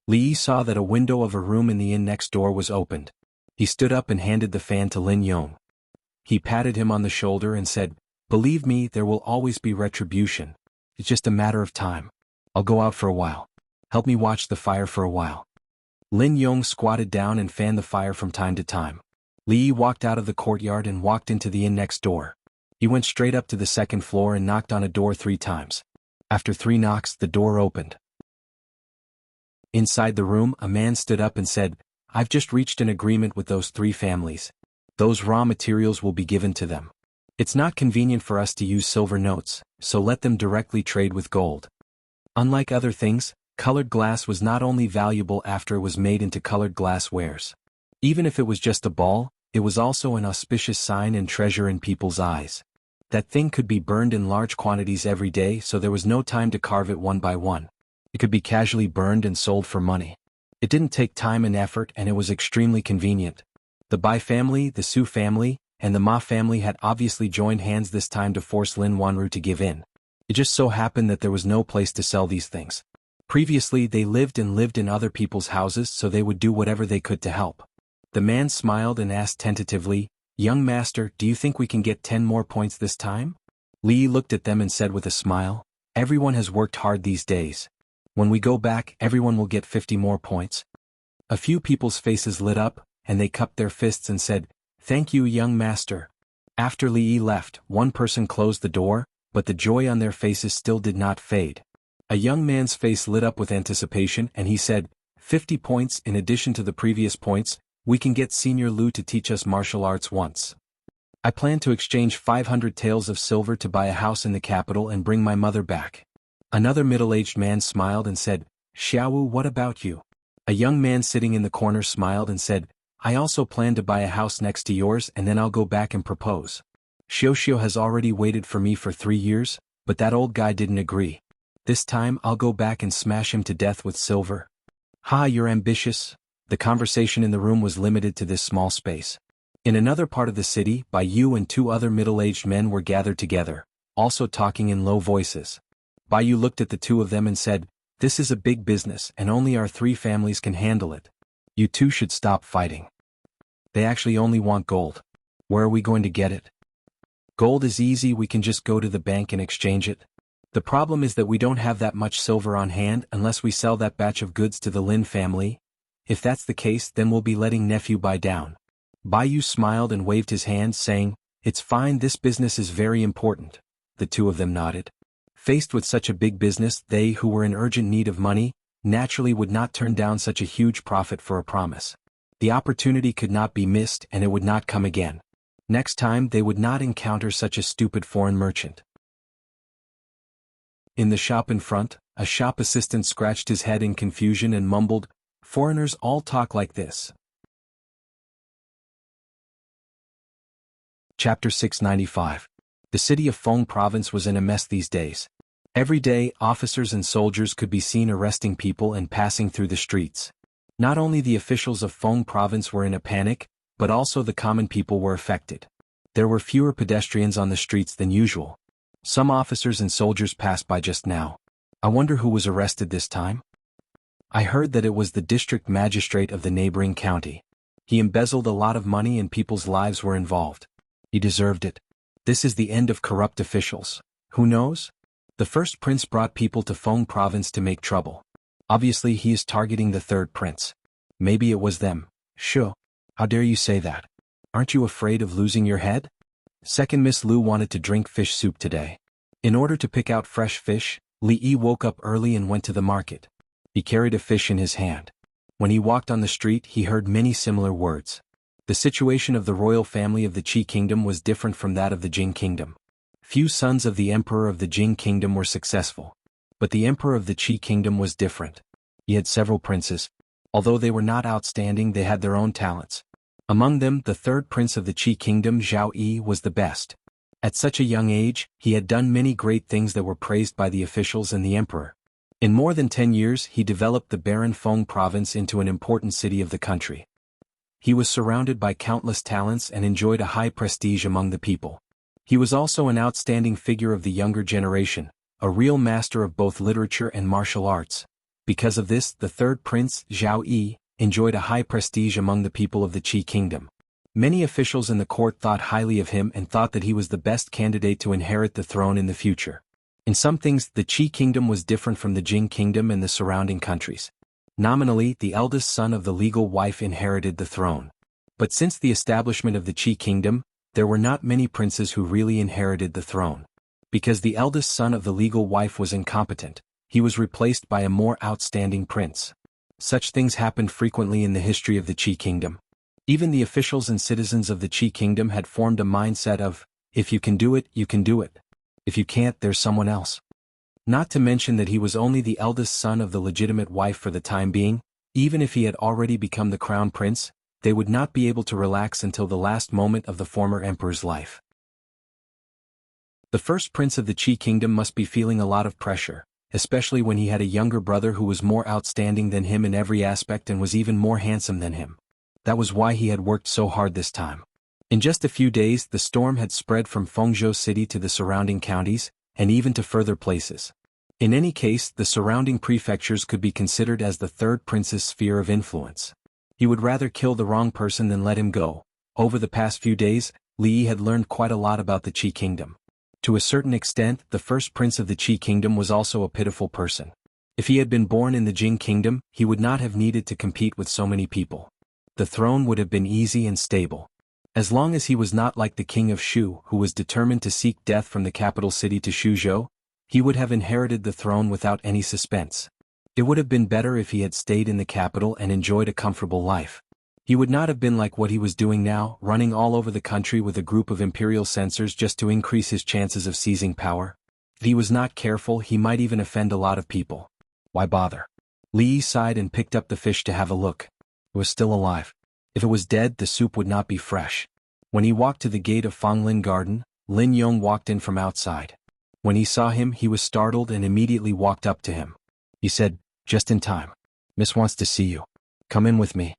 Speaker 1: Li Yi saw that a window of a room in the inn next door was opened. He stood up and handed the fan to Lin Yong. He patted him on the shoulder and said, "Believe me, there will always be retribution. It's just a matter of time. I'll go out for a while. Help me watch the fire for a while." Lin Yong squatted down and fanned the fire from time to time. Li Yi walked out of the courtyard and walked into the inn next door. He went straight up to the second floor and knocked on a door 3 times. After 3 knocks, the door opened. Inside the room, a man stood up and said, "I've just reached an agreement with those 3 families. Those raw materials will be given to them. It's not convenient for us to use silver notes, so let them directly trade with gold." Unlike other things, colored glass was not only valuable after it was made into colored glass wares. Even if it was just a ball, it was also an auspicious sign and treasure in people's eyes. That thing could be burned in large quantities every day, so there was no time to carve it one by one. It could be casually burned and sold for money. It didn't take time and effort, and it was extremely convenient. The Bai family, the Su family, and the Ma family had obviously joined hands this time to force Lin Wanru to give in. It just so happened that there was no place to sell these things. Previously they lived in other people's houses, so they would do whatever they could to help. The man smiled and asked tentatively, "Young master, do you think we can get 10 more points this time?" Li Yi looked at them and said with a smile, "Everyone has worked hard these days. When we go back, everyone will get 50 more points." A few people's faces lit up, and they cupped their fists and said, "Thank you, young master." After Li Yi left, one person closed the door, but the joy on their faces still did not fade. A young man's face lit up with anticipation, and he said, 50 points in addition to the previous points, we can get Senior Lu to teach us martial arts once. I plan to exchange 500 taels of silver to buy a house in the capital and bring my mother back." Another middle-aged man smiled and said, "Xiaowu, what about you?" A young man sitting in the corner smiled and said, "I also plan to buy a house next to yours and then I'll go back and propose. Xiao has already waited for me for 3 years, but that old guy didn't agree. This time I'll go back and smash him to death with silver." "Ha, you're ambitious." The conversation in the room was limited to this small space. In another part of the city, Bai Yu and 2 other middle-aged men were gathered together, also talking in low voices. Bai Yu looked at the 2 of them and said, "This is a big business and only our 3 families can handle it. You 2 should stop fighting. They actually only want gold. Where are we going to get it? Gold is easy, we can just go to the bank and exchange it. The problem is that we don't have that much silver on hand unless we sell that batch of goods to the Lin family. If that's the case, then we'll be letting nephew buy down." Bai Yu smiled and waved his hand, saying, "It's fine, this business is very important." The 2 of them nodded. Faced with such a big business, they who were in urgent need of money, naturally would not turn down such a huge profit for a promise. The opportunity could not be missed and it would not come again. Next time they would not encounter such a stupid foreign merchant. In the shop in front, a shop assistant scratched his head in confusion and mumbled, "Foreigners all talk like this." Chapter 695. The city of Feng Province was in a mess these days. Every day, officers and soldiers could be seen arresting people and passing through the streets. Not only the officials of Feng Province were in a panic, but also the common people were affected. There were fewer pedestrians on the streets than usual. Some officers and soldiers passed by just now. I wonder who was arrested this time? I heard that it was the district magistrate of the neighboring county. He embezzled a lot of money and people's lives were involved. He deserved it. This is the end of corrupt officials. Who knows? The first prince brought people to Feng Province to make trouble. Obviously he is targeting the 3rd prince. Maybe it was them. Sure. How dare you say that? Aren't you afraid of losing your head? Second Miss Lu wanted to drink fish soup today. In order to pick out fresh fish, Li Yi woke up early and went to the market. He carried a fish in his hand. When he walked on the street, he heard many similar words. The situation of the royal family of the Qi kingdom was different from that of the Jing kingdom. Few sons of the emperor of the Jing kingdom were successful. But the emperor of the Qi kingdom was different. He had several princes. Although they were not outstanding, they had their own talents. Among them, the 3rd prince of the Qi kingdom, Zhao Yi, was the best. At such a young age, he had done many great things that were praised by the officials and the emperor. In more than 10 years he developed the barren Feng province into an important city of the country. He was surrounded by countless talents and enjoyed a high prestige among the people. He was also an outstanding figure of the younger generation, a real master of both literature and martial arts. Because of this, the third prince, Zhao Yi, enjoyed a high prestige among the people of the Qi kingdom. Many officials in the court thought highly of him and thought that he was the best candidate to inherit the throne in the future. In some things, the Qi kingdom was different from the Jing kingdom and the surrounding countries. Nominally, the eldest son of the legal wife inherited the throne. But since the establishment of the Qi kingdom, there were not many princes who really inherited the throne. Because the eldest son of the legal wife was incompetent, he was replaced by a more outstanding prince. Such things happened frequently in the history of the Qi kingdom. Even the officials and citizens of the Qi kingdom had formed a mindset of, if you can do it, you can do it. If you can't, there's someone else. Not to mention that he was only the eldest son of the legitimate wife for the time being. Even if he had already become the crown prince, they would not be able to relax until the last moment of the former emperor's life. The first prince of the Qi kingdom must be feeling a lot of pressure, especially when he had a younger brother who was more outstanding than him in every aspect and was even more handsome than him. That was why he had worked so hard this time. In just a few days, the storm had spread from Fengzhou city to the surrounding counties, and even to further places. In any case, the surrounding prefectures could be considered as the third prince's sphere of influence. He would rather kill the wrong person than let him go. Over the past few days, Li Yi had learned quite a lot about the Qi kingdom. To a certain extent, the first prince of the Qi kingdom was also a pitiful person. If he had been born in the Jing kingdom, he would not have needed to compete with so many people. The throne would have been easy and stable. As long as he was not like the king of Shu, who was determined to seek death from the capital city to Shuzhou, he would have inherited the throne without any suspense. It would have been better if he had stayed in the capital and enjoyed a comfortable life. He would not have been like what he was doing now, running all over the country with a group of imperial censors just to increase his chances of seizing power. If he was not careful, he might even offend a lot of people. Why bother? Li Yi sighed and picked up the fish to have a look. It was still alive. If it was dead, the soup would not be fresh. When he walked to the gate of Fanglin Garden, Lin Yong walked in from outside. When he saw him, he was startled and immediately walked up to him. He said, "Just in time. Miss wants to see you. Come in with me."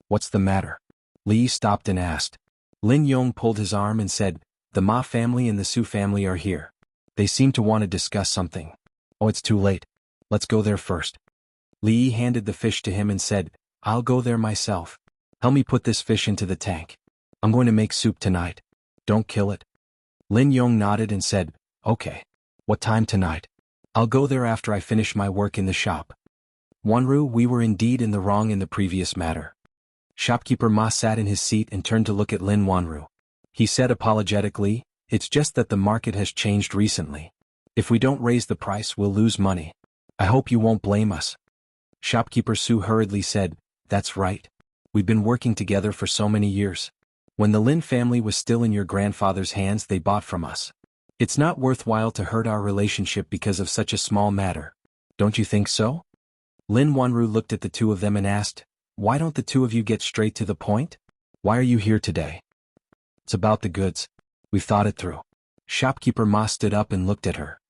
Speaker 1: "What's the matter?" Li Yi stopped and asked. Lin Yong pulled his arm and said, "The Ma family and the Su family are here. They seem to want to discuss something." "Oh, it's too late. Let's go there first." Li Yi handed the fish to him and said, "I'll go there myself. Help me put this fish into the tank. I'm going to make soup tonight. Don't kill it." Lin Yong nodded and said, "Okay. What time tonight?" "I'll go there after I finish my work in the shop." "Wanru, we were indeed in the wrong in the previous matter." Shopkeeper Ma sat in his seat and turned to look at Lin Wanru. He said apologetically, "It's just that the market has changed recently. If we don't raise the price, we'll lose money. I hope you won't blame us." Shopkeeper Su hurriedly said, "That's right. We've been working together for so many years. When the Lin family was still in your grandfather's hands, they bought from us. It's not worthwhile to hurt our relationship because of such a small matter. Don't you think so?" Lin Wanru looked at the two of them and asked, "Why don't the two of you get straight to the point? Why are you here today?" "It's about the goods. We've thought it through." Shopkeeper Ma stood up and looked at her.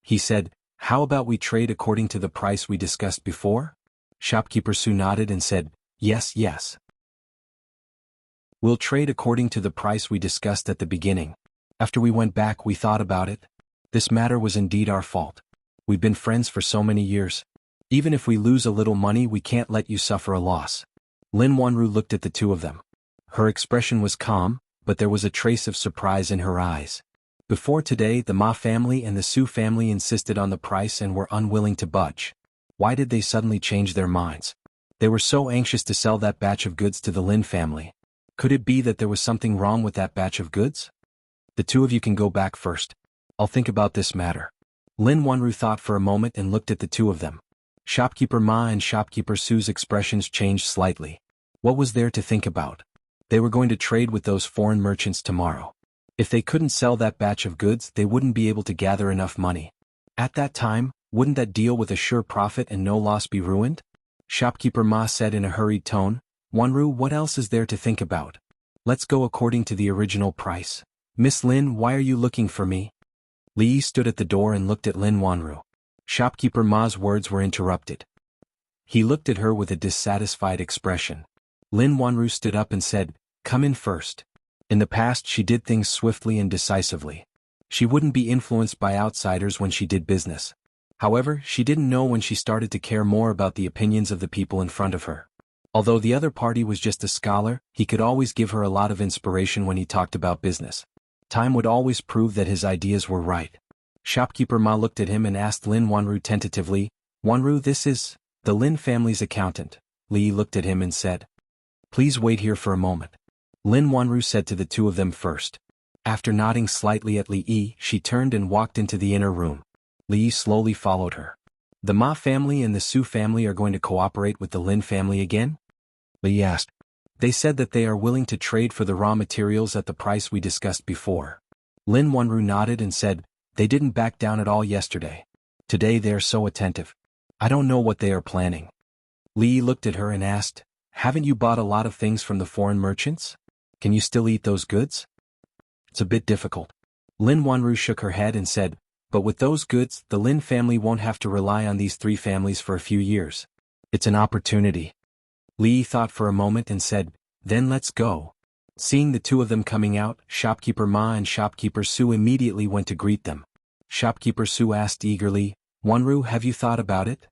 Speaker 1: He said, "How about we trade according to the price we discussed before?" Shopkeeper Su nodded and said, "Yes, yes. We'll trade according to the price we discussed at the beginning. After we went back, we thought about it. This matter was indeed our fault. We've been friends for so many years. Even if we lose a little money, we can't let you suffer a loss." Lin Wanru looked at the two of them. Her expression was calm, but there was a trace of surprise in her eyes. Before today, the Ma family and the Su family insisted on the price and were unwilling to budge. Why did they suddenly change their minds? They were so anxious to sell that batch of goods to the Lin family. Could it be that there was something wrong with that batch of goods? "The two of you can go back first. I'll think about this matter." Lin Wanru thought for a moment and looked at the two of them. Shopkeeper Ma and Shopkeeper Su's expressions changed slightly. What was there to think about? They were going to trade with those foreign merchants tomorrow. If they couldn't sell that batch of goods, they wouldn't be able to gather enough money. At that time, wouldn't that deal with a sure profit and no loss be ruined? Shopkeeper Ma said in a hurried tone, "Wanru, what else is there to think about? Let's go according to the original price. Miss Lin, why are you looking for me? Li stood at the door and looked at Lin Wanru. Shopkeeper Ma's words were interrupted. He looked at her with a dissatisfied expression. Lin Wanru stood up and said, "Come in first." In the past she did things swiftly and decisively. She wouldn't be influenced by outsiders when she did business. However, she didn't know when she started to care more about the opinions of the people in front of her. Although the other party was just a scholar, he could always give her a lot of inspiration when he talked about business. Time would always prove that his ideas were right. Shopkeeper Ma looked at him and asked Lin Wanru tentatively, "Wanru, this is the Lin family's accountant." Li looked at him and said, "Please wait here for a moment." Lin Wanru said to the two of them first. After nodding slightly at Li, she turned and walked into the inner room. Li slowly followed her. "The Ma family and the Su family are going to cooperate with the Lin family again?" Li asked. "They said that they are willing to trade for the raw materials at the price we discussed before." Lin Wanru nodded and said, "They didn't back down at all yesterday. Today they are so attentive. I don't know what they are planning." Li looked at her and asked, "Haven't you bought a lot of things from the foreign merchants? Can you still eat those goods?" "It's a bit difficult." Lin Wanru shook her head and said, "But with those goods, the Lin family won't have to rely on these three families for a few years. It's an opportunity." Li thought for a moment and said, "Then let's go." Seeing the two of them coming out, Shopkeeper Ma and Shopkeeper Su immediately went to greet them. Shopkeeper Su asked eagerly, "Wanru, have you thought about it?"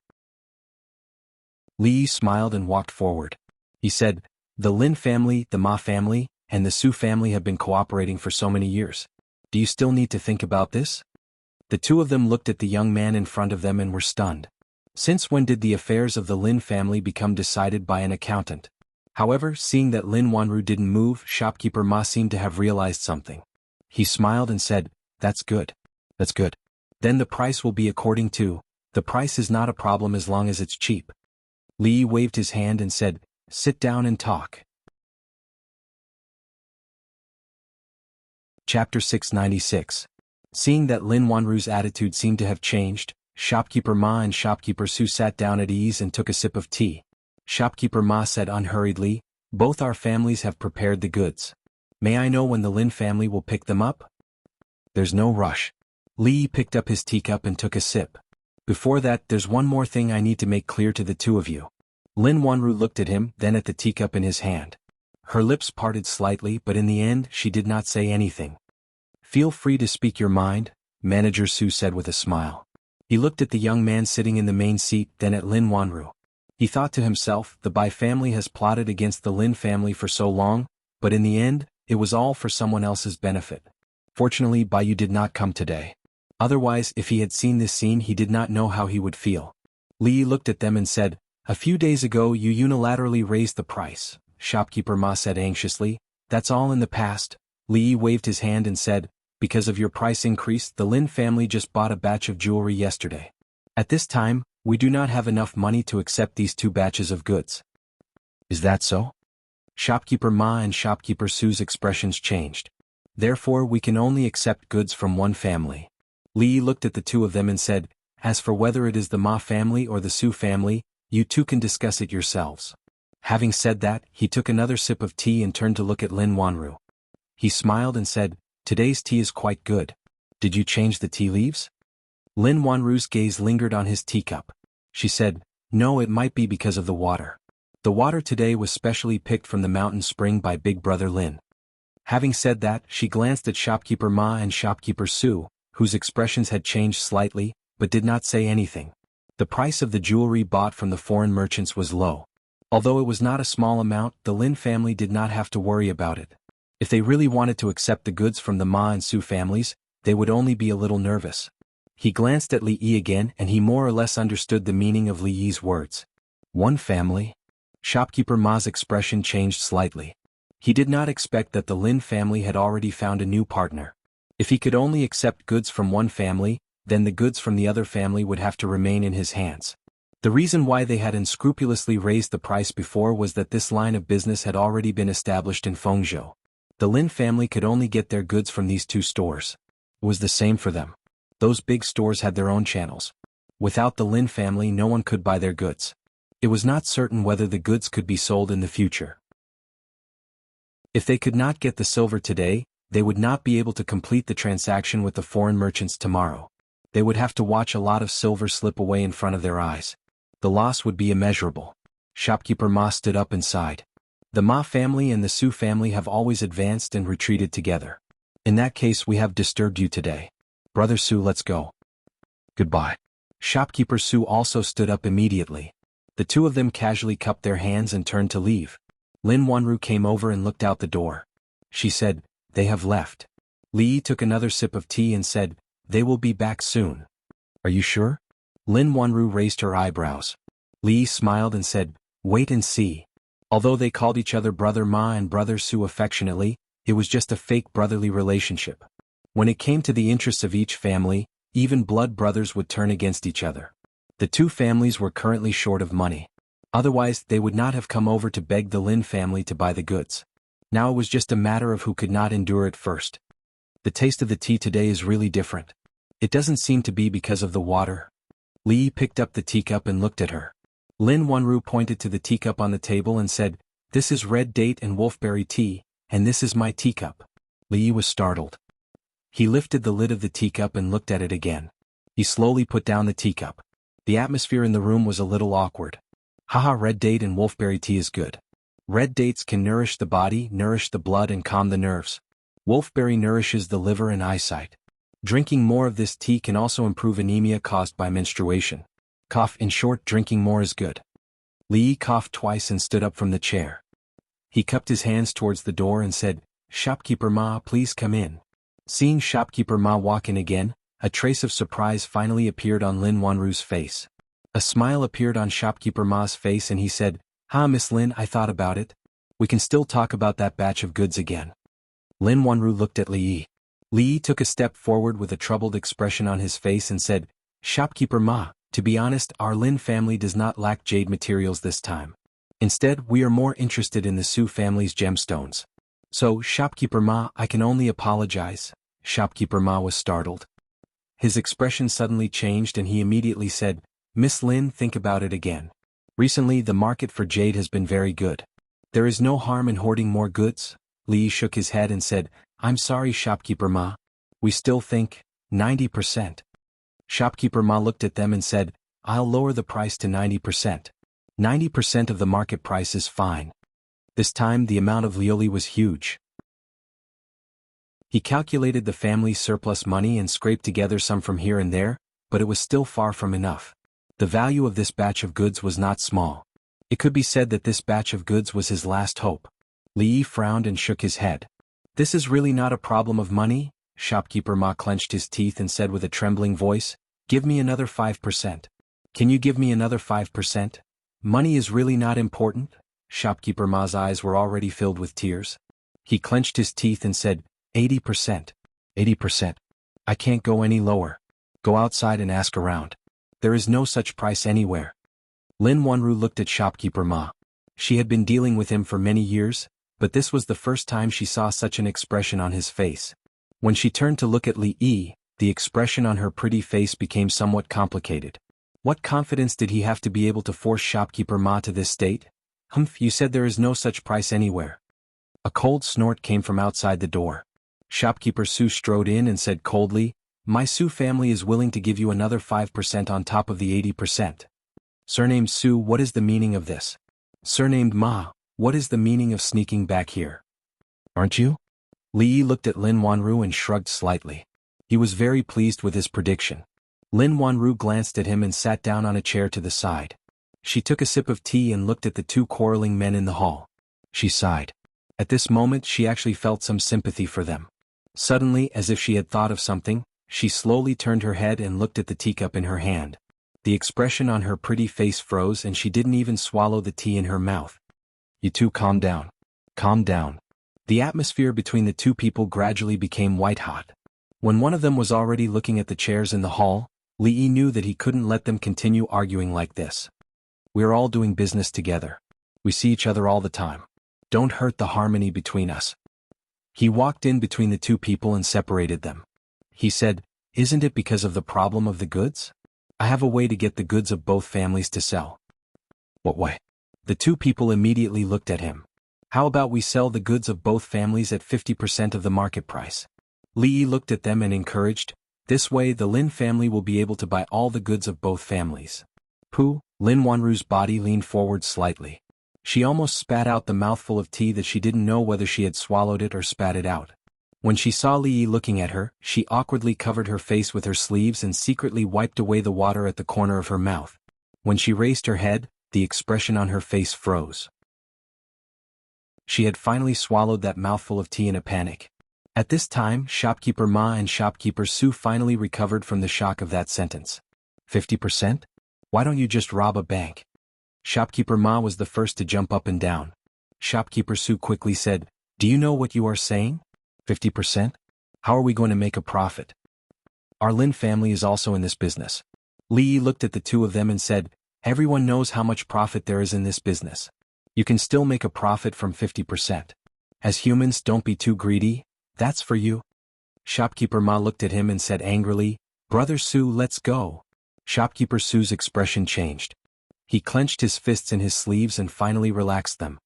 Speaker 1: Li smiled and walked forward. He said, "The Lin family, the Ma family, and the Su family have been cooperating for so many years. Do you still need to think about this?" The two of them looked at the young man in front of them and were stunned. Since when did the affairs of the Lin family become decided by an accountant? However, seeing that Lin Wanru didn't move, Shopkeeper Ma seemed to have realized something. He smiled and said, "That's good. That's good. Then the price will be according to, the price is not a problem as long as it's cheap." Li waved his hand and said, "Sit down and talk." Chapter 696. Seeing that Lin Wanru's attitude seemed to have changed, Shopkeeper Ma and Shopkeeper Su sat down at ease and took a sip of tea. Shopkeeper Ma said unhurriedly, "Both our families have prepared the goods. May I know when the Lin family will pick them up?" "There's no rush." Li picked up his teacup and took a sip. "Before that, there's one more thing I need to make clear to the two of you." Lin Wanru looked at him, then at the teacup in his hand. Her lips parted slightly, but in the end she did not say anything. "Feel free to speak your mind," Manager Su said with a smile. He looked at the young man sitting in the main seat, then at Lin Wanru. He thought to himself, the Bai family has plotted against the Lin family for so long, but in the end, it was all for someone else's benefit. Fortunately, Baiyu did not come today. Otherwise, if he had seen this scene, he did not know how he would feel. Li looked at them and said, "A few days ago you unilaterally raised the price," Shopkeeper Ma said anxiously. "That's all in the past." Li waved his hand and said, "Because of your price increase, the Lin family just bought a batch of jewelry yesterday. At this time, we do not have enough money to accept these two batches of goods." "Is that so?" Shopkeeper Ma and Shopkeeper Su's expressions changed. "Therefore we can only accept goods from one family." Li looked at the two of them and said, "As for whether it is the Ma family or the Su family, you two can discuss it yourselves." Having said that, he took another sip of tea and turned to look at Lin Wanru. He smiled and said, "Today's tea is quite good. Did you change the tea leaves?" Lin Wanru's gaze lingered on his teacup. She said, "No, it might be because of the water. The water today was specially picked from the mountain spring by Big Brother Lin." Having said that, she glanced at Shopkeeper Ma and Shopkeeper Su, whose expressions had changed slightly, but did not say anything. The price of the jewelry bought from the foreign merchants was low. Although it was not a small amount, the Lin family did not have to worry about it. If they really wanted to accept the goods from the Ma and Su families, they would only be a little nervous. He glanced at Li Yi again and he more or less understood the meaning of Li Yi's words. One family? Shopkeeper Ma's expression changed slightly. He did not expect that the Lin family had already found a new partner. If he could only accept goods from one family, then the goods from the other family would have to remain in his hands. The reason why they had unscrupulously raised the price before was that this line of business had already been established in Fengzhou. The Lin family could only get their goods from these two stores. It was the same for them. Those big stores had their own channels. Without the Lin family, no one could buy their goods. It was not certain whether the goods could be sold in the future. If they could not get the silver today, They would not be able to complete the transaction with the foreign merchants tomorrow. They would have to watch a lot of silver slip away in front of their eyes. The loss would be immeasurable. Shopkeeper Ma stood up and sighed. The Ma family and the Su family have always advanced and retreated together. In that case, we have disturbed you today. Brother Su, let's go. Goodbye. Shopkeeper Su also stood up immediately. The two of them casually cupped their hands and turned to leave. Lin Wanru came over and looked out the door. She said, "They have left." Li Yi took another sip of tea and said, "They will be back soon." "Are you sure?" Lin Wanru raised her eyebrows. Li Yi smiled and said, "Wait and see." Although they called each other Brother Ma and Brother Su affectionately, it was just a fake brotherly relationship. When it came to the interests of each family, even blood brothers would turn against each other. The two families were currently short of money. Otherwise, they would not have come over to beg the Lin family to buy the goods. Now it was just a matter of who could not endure it first. The taste of the tea today is really different. It doesn't seem to be because of the water. Li Yi picked up the teacup and looked at her. Lin Wanru pointed to the teacup on the table and said, "This is red date and wolfberry tea, and this is my teacup." Li Yi was startled. He lifted the lid of the teacup and looked at it again. He slowly put down the teacup. The atmosphere in the room was a little awkward. Haha, red date and wolfberry tea is good. Red dates can nourish the body, nourish the blood and calm the nerves. Wolfberry nourishes the liver and eyesight. Drinking more of this tea can also improve anemia caused by menstruation. Cough, in short, drinking more is good. Li Yi coughed twice and stood up from the chair. He cupped his hands towards the door and said, "Shopkeeper Ma, please come in." Seeing Shopkeeper Ma walk in again, a trace of surprise finally appeared on Lin Wanru's face. A smile appeared on Shopkeeper Ma's face and he said, "Ha, Miss Lin, I thought about it. We can still talk about that batch of goods again." Lin Wanru looked at Li Yi. Li Yi took a step forward with a troubled expression on his face and said, "Shopkeeper Ma, to be honest, our Lin family does not lack jade materials this time. Instead, we are more interested in the Su family's gemstones. So, Shopkeeper Ma, I can only apologize." Shopkeeper Ma was startled. His expression suddenly changed and he immediately said, "Miss Lin, think about it again. Recently the market for jade has been very good. There is no harm in hoarding more goods." Li Yi shook his head and said, "I'm sorry, Shopkeeper Ma. We still think 90%. Shopkeeper Ma looked at them and said, "I'll lower the price to 90%. 90% of the market price is fine." This time the amount of lioli was huge. He calculated the family's surplus money and scraped together some from here and there, but it was still far from enough. The value of this batch of goods was not small. It could be said that this batch of goods was his last hope. Li Yi frowned and shook his head. "This is really not a problem of money?" Shopkeeper Ma clenched his teeth and said with a trembling voice, "Give me another 5%. Can you give me another 5%? Money is really not important?" Shopkeeper Ma's eyes were already filled with tears. He clenched his teeth and said, 80%. 80%. I can't go any lower. Go outside and ask around. There is no such price anywhere. Lin Wanru looked at Shopkeeper Ma. She had been dealing with him for many years, but this was the first time she saw such an expression on his face. When she turned to look at Li Yi, the expression on her pretty face became somewhat complicated. What confidence did he have to be able to force Shopkeeper Ma to this state? "Humph, you said there is no such price anywhere." A cold snort came from outside the door. Shopkeeper Su strode in and said coldly, "My Su family is willing to give you another 5% on top of the 80%. Surnamed Su, what is the meaning of this? Surnamed Ma, what is the meaning of sneaking back here? Aren't you?" Li Yi looked at Lin Wanru and shrugged slightly. He was very pleased with his prediction. Lin Wanru glanced at him and sat down on a chair to the side. She took a sip of tea and looked at the two quarreling men in the hall. She sighed. At this moment she actually felt some sympathy for them. Suddenly, as if she had thought of something, she slowly turned her head and looked at the teacup in her hand. The expression on her pretty face froze and she didn't even swallow the tea in her mouth. "You two calm down. Calm down." The atmosphere between the two people gradually became white-hot. When one of them was already looking at the chairs in the hall, Li Yi knew that he couldn't let them continue arguing like this. "We are all doing business together. We see each other all the time. Don't hurt the harmony between us." He walked in between the two people and separated them. He said, "Isn't it because of the problem of the goods? I have a way to get the goods of both families to sell." "What way?" The two people immediately looked at him. How about we sell the goods of both families at 50% of the market price? Li Yi looked at them and encouraged, this way the Lin family will be able to buy all the goods of both families. Pooh, Lin Wanru's body leaned forward slightly. She almost spat out the mouthful of tea that she didn't know whether she had swallowed it or spat it out. When she saw Li Yi looking at her, she awkwardly covered her face with her sleeves and secretly wiped away the water at the corner of her mouth. When she raised her head, the expression on her face froze. She had finally swallowed that mouthful of tea in a panic. At this time, shopkeeper Ma and shopkeeper Su finally recovered from the shock of that sentence. 50%? Why don't you just rob a bank? Shopkeeper Ma was the first to jump up and down. Shopkeeper Su quickly said, do you know what you are saying? 50%? How are we going to make a profit? Our Lin family is also in this business. Li Yi looked at the two of them and said, everyone knows how much profit there is in this business. You can still make a profit from 50%. As humans, don't be too greedy, that's for you. Shopkeeper Ma looked at him and said angrily, Brother Su, let's go. Shopkeeper Su's expression changed. He clenched his fists in his sleeves and finally relaxed them.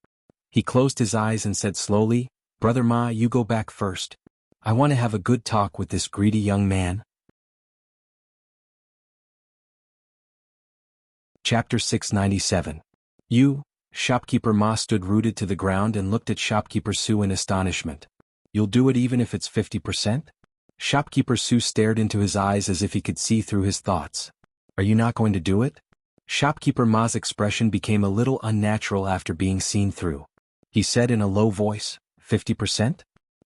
Speaker 1: He closed his eyes and said slowly, Brother Ma, you go back first. I want to have a good talk with this greedy young man. Chapter 697. Shopkeeper Ma stood rooted to the ground and looked at Shopkeeper Su in astonishment. You'll do it even if it's 50%? Shopkeeper Su stared into his eyes as if he could see through his thoughts. Are you not going to do it? Shopkeeper Ma's expression became a little unnatural after being seen through. He said in a low voice, 50%?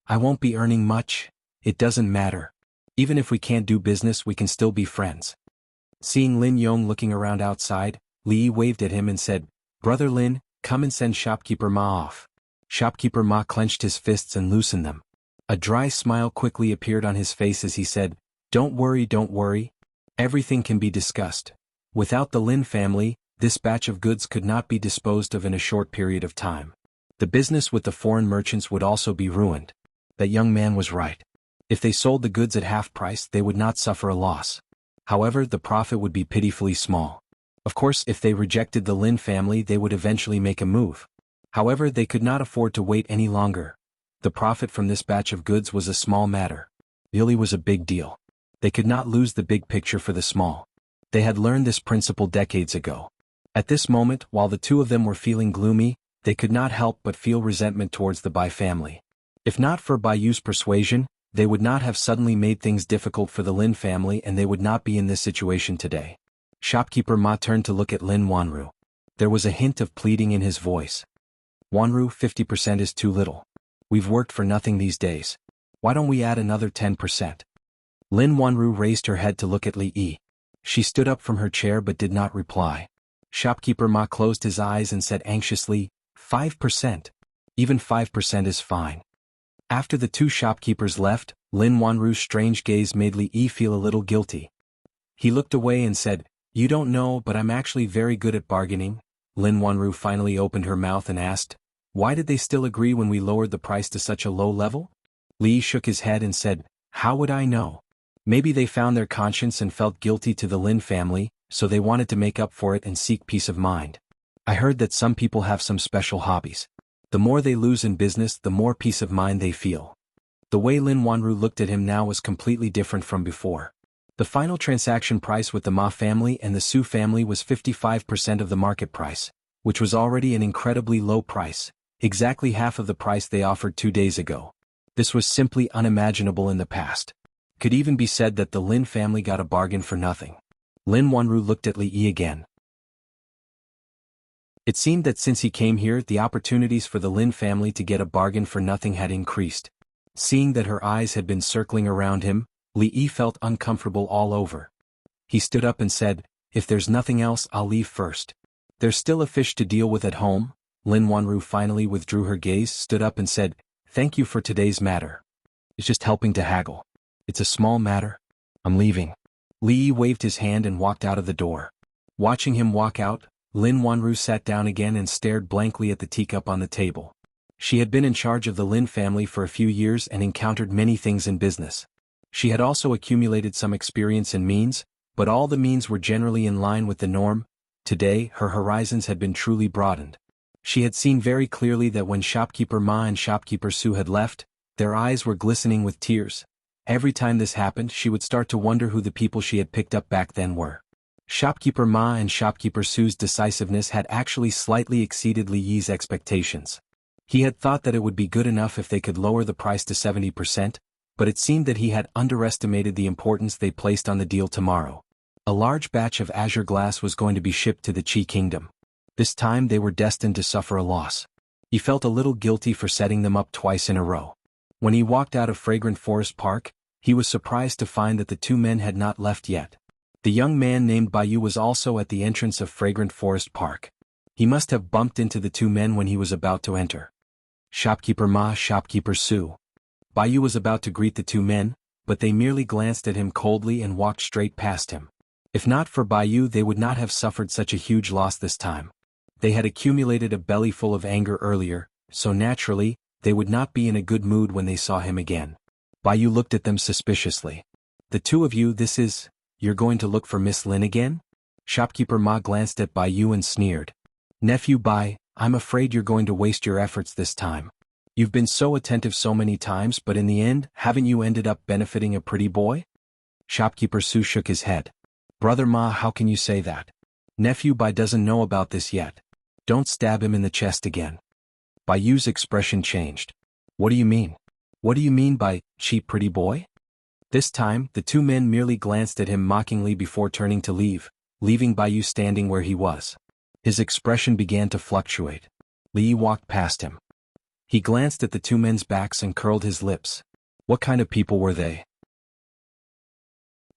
Speaker 1: I won't be earning much, it doesn't matter. Even if we can't do business, we can still be friends. Seeing Lin Yong looking around outside, Li Yi waved at him and said, Brother Lin, come and send Shopkeeper Ma off. Shopkeeper Ma clenched his fists and loosened them. A dry smile quickly appeared on his face as he said, don't worry. Everything can be discussed. Without the Lin family, this batch of goods could not be disposed of in a short period of time. The business with the foreign merchants would also be ruined. That young man was right. If they sold the goods at half price, they would not suffer a loss. However, the profit would be pitifully small. Of course, if they rejected the Lin family, they would eventually make a move. However, they could not afford to wait any longer. The profit from this batch of goods was a small matter. Really was a big deal. They could not lose the big picture for the small. They had learned this principle decades ago. At this moment, while the two of them were feeling gloomy, they could not help but feel resentment towards the Bai family. If not for Bai Yu's persuasion, they would not have suddenly made things difficult for the Lin family and they would not be in this situation today. Shopkeeper Ma turned to look at Lin Wanru. There was a hint of pleading in his voice. Wanru, 50% is too little. We've worked for nothing these days. Why don't we add another 10%? Lin Wanru raised her head to look at Li Yi. She stood up from her chair but did not reply. Shopkeeper Ma closed his eyes and said anxiously, 5%. Even 5% is fine. After the two shopkeepers left, Lin Wanru's strange gaze made Li Yi feel a little guilty. He looked away and said, You don't know, but I'm actually very good at bargaining. Lin Wanru finally opened her mouth and asked, Why did they still agree when we lowered the price to such a low level? Li shook his head and said, How would I know? Maybe they found their conscience and felt guilty to the Lin family, so they wanted to make up for it and seek peace of mind. I heard that some people have some special hobbies. The more they lose in business, the more peace of mind they feel. The way Lin Wanru looked at him now was completely different from before. The final transaction price with the Ma family and the Su family was 55% of the market price, which was already an incredibly low price, exactly half of the price they offered 2 days ago. This was simply unimaginable in the past. Could even be said that the Lin family got a bargain for nothing. Lin Wanru looked at Li Yi again. It seemed that since he came here, the opportunities for the Lin family to get a bargain for nothing had increased. Seeing that her eyes had been circling around him, Li Yi felt uncomfortable all over. He stood up and said, If there's nothing else, I'll leave first. There's still a fish to deal with at home. Lin Wanru finally withdrew her gaze, stood up and said, Thank you for today's matter. It's just helping to haggle. It's a small matter. I'm leaving. Li Yi waved his hand and walked out of the door. Watching him walk out, Lin Wanru sat down again and stared blankly at the teacup on the table. She had been in charge of the Lin family for a few years and encountered many things in business. She had also accumulated some experience in means, but all the means were generally in line with the norm. Today, her horizons had been truly broadened. She had seen very clearly that when shopkeeper Ma and shopkeeper Su had left, their eyes were glistening with tears. Every time this happened, she would start to wonder who the people she had picked up back then were. Shopkeeper Ma and shopkeeper Su's decisiveness had actually slightly exceeded Li Yi's expectations. He had thought that it would be good enough if they could lower the price to 70%, but it seemed that he had underestimated the importance they placed on the deal tomorrow. A large batch of azure glass was going to be shipped to the Qi Kingdom. This time they were destined to suffer a loss. He felt a little guilty for setting them up twice in a row. When he walked out of Fragrant Forest Park, he was surprised to find that the two men had not left yet. The young man named Bai Yu was also at the entrance of Fragrant Forest Park. He must have bumped into the two men when he was about to enter. Shopkeeper Ma, shopkeeper Su. Bai Yu was about to greet the two men, but they merely glanced at him coldly and walked straight past him. If not for Bai Yu, they would not have suffered such a huge loss this time. They had accumulated a belly full of anger earlier, so naturally, they would not be in a good mood when they saw him again. Bai Yu looked at them suspiciously. The two of you, you're going to look for Miss Lin again? Shopkeeper Ma glanced at Bai Yu and sneered. Nephew Bai, I'm afraid you're going to waste your efforts this time. You've been so attentive so many times, but in the end, haven't you ended up benefiting a pretty boy? Shopkeeper Su shook his head. Brother Ma, how can you say that? Nephew Bai doesn't know about this yet. Don't stab him in the chest again. Bai Yu's expression changed. What do you mean? What do you mean by, cheap pretty boy? This time, the two men merely glanced at him mockingly before turning to leave, leaving Bai Yu standing where he was. His expression began to fluctuate. Li Yi walked past him. He glanced at the two men's backs and curled his lips. What kind of people were they?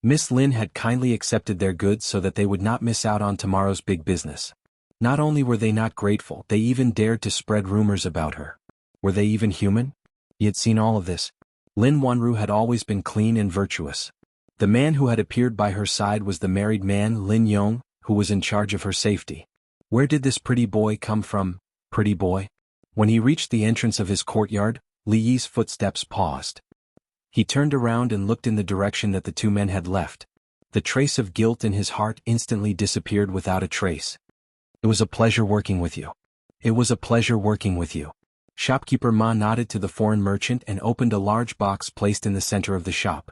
Speaker 1: Miss Lin had kindly accepted their goods so that they would not miss out on tomorrow's big business. Not only were they not grateful, they even dared to spread rumors about her. Were they even human? He had seen all of this. Lin Wanru had always been clean and virtuous. The man who had appeared by her side was the married man Lin Yong, who was in charge of her safety. Where did this pretty boy come from, pretty boy? When he reached the entrance of his courtyard, Li Yi's footsteps paused. He turned around and looked in the direction that the two men had left. The trace of guilt in his heart instantly disappeared without a trace. It was a pleasure working with you. It was a pleasure working with you. Shopkeeper Ma nodded to the foreign merchant and opened a large box placed in the center of the shop.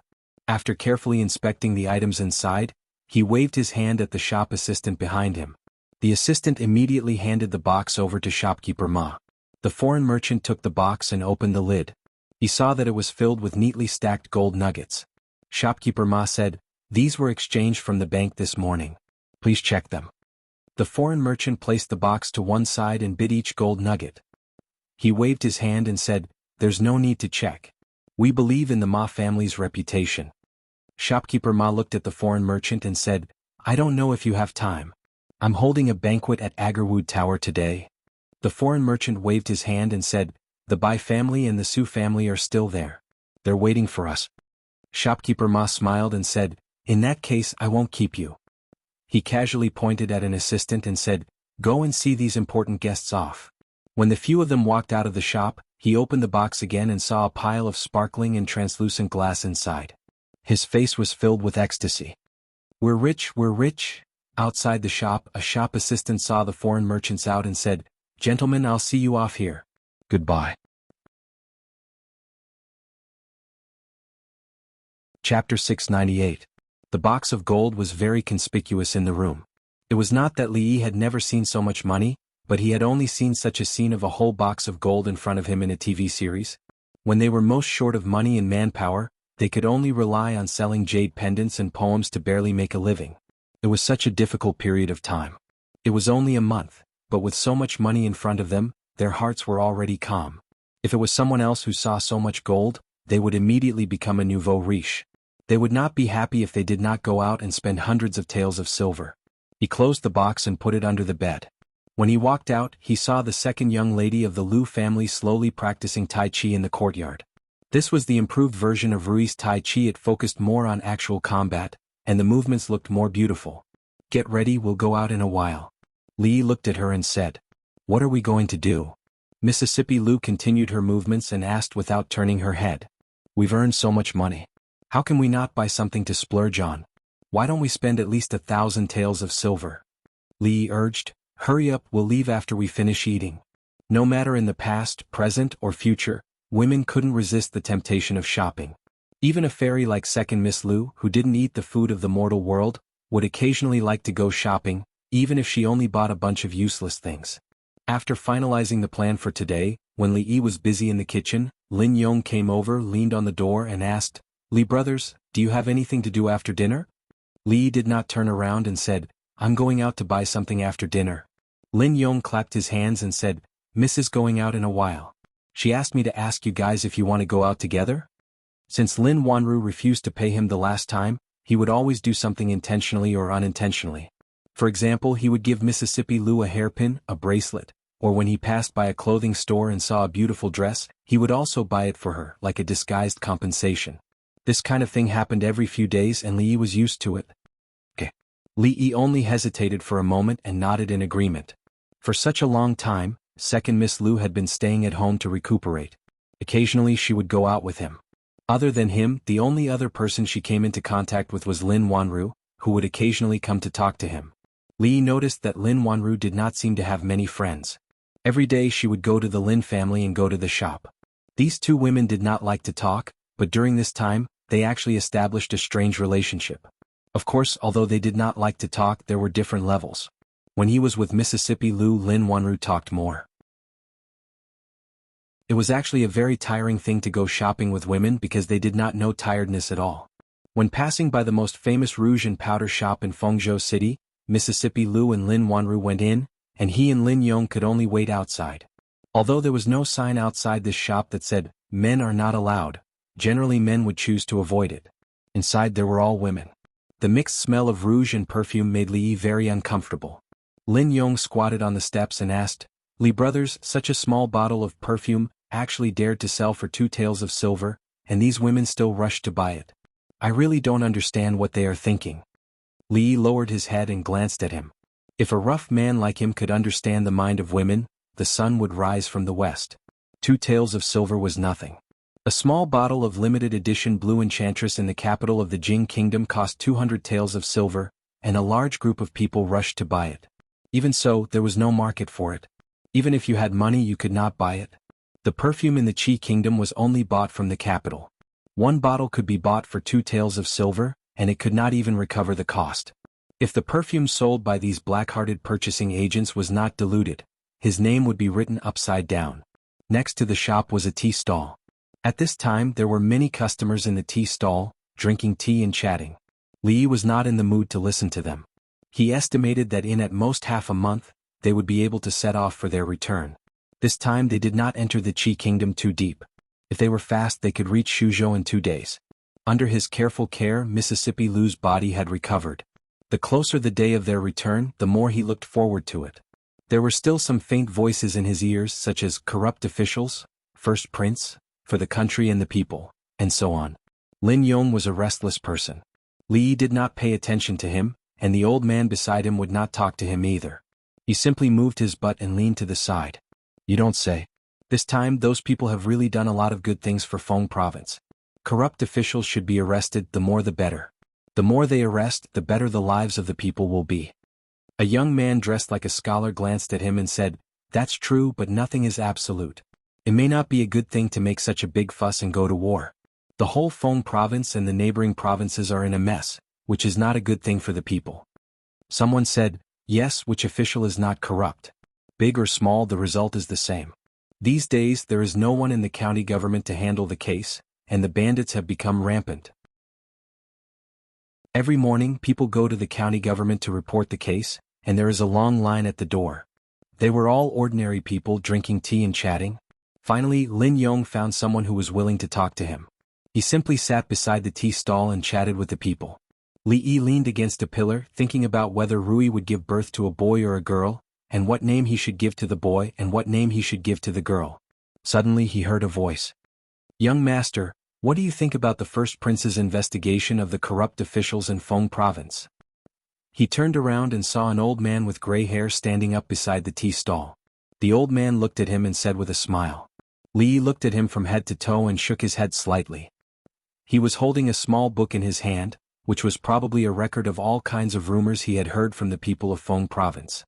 Speaker 1: After carefully inspecting the items inside, he waved his hand at the shop assistant behind him. The assistant immediately handed the box over to Shopkeeper Ma. The foreign merchant took the box and opened the lid. He saw that it was filled with neatly stacked gold nuggets. Shopkeeper Ma said, "These were exchanged from the bank this morning. Please check them." The foreign merchant placed the box to one side and bit each gold nugget. He waved his hand and said, "There's no need to check. We believe in the Ma family's reputation." Shopkeeper Ma looked at the foreign merchant and said, "I don't know if you have time. I'm holding a banquet at Agarwood Tower today." The foreign merchant waved his hand and said, "The Bai family and the Su family are still there. They're waiting for us." Shopkeeper Ma smiled and said, "In that case, I won't keep you." He casually pointed at an assistant and said, "Go and see these important guests off." When the few of them walked out of the shop, he opened the box again and saw a pile of sparkling and translucent glass inside. His face was filled with ecstasy. We're rich, we're rich." Outside the shop, a shop assistant saw the foreign merchants out and said, "Gentlemen, I'll see you off here. Goodbye." Chapter 698. The box of gold was very conspicuous in the room. It was not that Li Yi had never seen so much money, but he had only seen such a scene of a whole box of gold in front of him in a TV series. When they were most short of money and manpower, they could only rely on selling jade pendants and poems to barely make a living. It was such a difficult period of time. It was only a month, but with so much money in front of them, their hearts were already calm. If it was someone else who saw so much gold, they would immediately become a nouveau riche. They would not be happy if they did not go out and spend hundreds of taels of silver. He closed the box and put it under the bed. When he walked out, he saw the second young lady of the Liu family slowly practicing Tai Chi in the courtyard. This was the improved version of Rui's Tai Chi. It focused more on actual combat, and the movements looked more beautiful. "Get ready, we'll go out in a while." Li looked at her and said, "What are we going to do?" Mississippi Liu continued her movements and asked without turning her head. "We've earned so much money. How can we not buy something to splurge on? Why don't we spend at least 1,000 taels of silver?" Li urged, Hurry up, we'll leave after we finish eating. No matter in the past, present, or future, women couldn't resist the temptation of shopping. Even a fairy like Second Miss Lu, who didn't eat the food of the mortal world, would occasionally like to go shopping, even if she only bought a bunch of useless things. After finalizing the plan for today, when Li Yi was busy in the kitchen, Lin Yong came over, leaned on the door and asked, "Li brothers, do you have anything to do after dinner?" Li Yi did not turn around and said, "I'm going out to buy something after dinner." Lin Yong clapped his hands and said, "Miss is going out in a while. She asked me to ask you guys if you want to go out together?" Since Lin Wanru refused to pay him the last time, he would always do something intentionally or unintentionally. For example, he would give Mississippi Lu a hairpin, a bracelet, or when he passed by a clothing store and saw a beautiful dress, he would also buy it for her, like a disguised compensation. This kind of thing happened every few days and Li Yi was used to it. Okay. Li Yi only hesitated for a moment and nodded in agreement. For such a long time, Second Miss Lu had been staying at home to recuperate. Occasionally she would go out with him. Other than him, the only other person she came into contact with was Lin Wanru, who would occasionally come to talk to him. Li Yi noticed that Lin Wanru did not seem to have many friends. Every day she would go to the Lin family and go to the shop. These two women did not like to talk, but during this time, they actually established a strange relationship. Of course, although they did not like to talk, there were different levels. When he was with Mississippi Lu, Lin Wanru talked more. It was actually a very tiring thing to go shopping with women because they did not know tiredness at all. When passing by the most famous rouge and powder shop in Fengzhou City, Mississippi Lu and Lin Wanru went in, and he and Lin Yong could only wait outside. Although there was no sign outside this shop that said, "Men are not allowed," generally men would choose to avoid it. Inside there were all women. The mixed smell of rouge and perfume made Li Yi very uncomfortable. Lin Yong squatted on the steps and asked, "Li brothers, such a small bottle of perfume actually dared to sell for 2 taels of silver, and these women still rushed to buy it. I really don't understand what they are thinking." Li Yi lowered his head and glanced at him. If a rough man like him could understand the mind of women, the sun would rise from the west. 2 taels of silver was nothing. A small bottle of limited edition Blue Enchantress in the capital of the Jing Kingdom cost 200 taels of silver, and a large group of people rushed to buy it. Even so, there was no market for it. Even if you had money, you could not buy it. The perfume in the Qi Kingdom was only bought from the capital. One bottle could be bought for 2 taels of silver, and it could not even recover the cost. If the perfume sold by these black-hearted purchasing agents was not diluted, his name would be written upside down. Next to the shop was a tea stall. At this time there were many customers in the tea stall, drinking tea and chatting. Li Yi was not in the mood to listen to them. He estimated that in at most half a month, they would be able to set off for their return. This time they did not enter the Qi Kingdom too deep. If they were fast they could reach Shuzhou in 2 days. Under his careful care, Mississippi Lu's body had recovered. The closer the day of their return, the more he looked forward to it. There were still some faint voices in his ears such as corrupt officials, first prince, for the country and the people, and so on. Lin Yong was a restless person. Li Yi did not pay attention to him, and the old man beside him would not talk to him either. He simply moved his butt and leaned to the side. You don't say. This time those people have really done a lot of good things for Feng Province. Corrupt officials should be arrested, the more the better. The more they arrest, the better the lives of the people will be. A young man dressed like a scholar glanced at him and said, "That's true, but nothing is absolute. It may not be a good thing to make such a big fuss and go to war. The whole Feng Province and the neighboring provinces are in a mess, which is not a good thing for the people." Someone said, "Yes, which official is not corrupt? Big or small, the result is the same. These days there is no one in the county government to handle the case, and the bandits have become rampant. Every morning people go to the county government to report the case, and there is a long line at the door. They were all ordinary people drinking tea and chatting. Finally, Lin Yong found someone who was willing to talk to him. He simply sat beside the tea stall and chatted with the people. Li Yi leaned against a pillar, thinking about whether Rui would give birth to a boy or a girl, and what name he should give to the boy and what name he should give to the girl. Suddenly he heard a voice. "Young master, what do you think about the first prince's investigation of the corrupt officials in Feng Province?" He turned around and saw an old man with gray hair standing up beside the tea stall. The old man looked at him and said with a smile. Li Yi looked at him from head to toe and shook his head slightly. He was holding a small book in his hand, which was probably a record of all kinds of rumors he had heard from the people of Feng Province.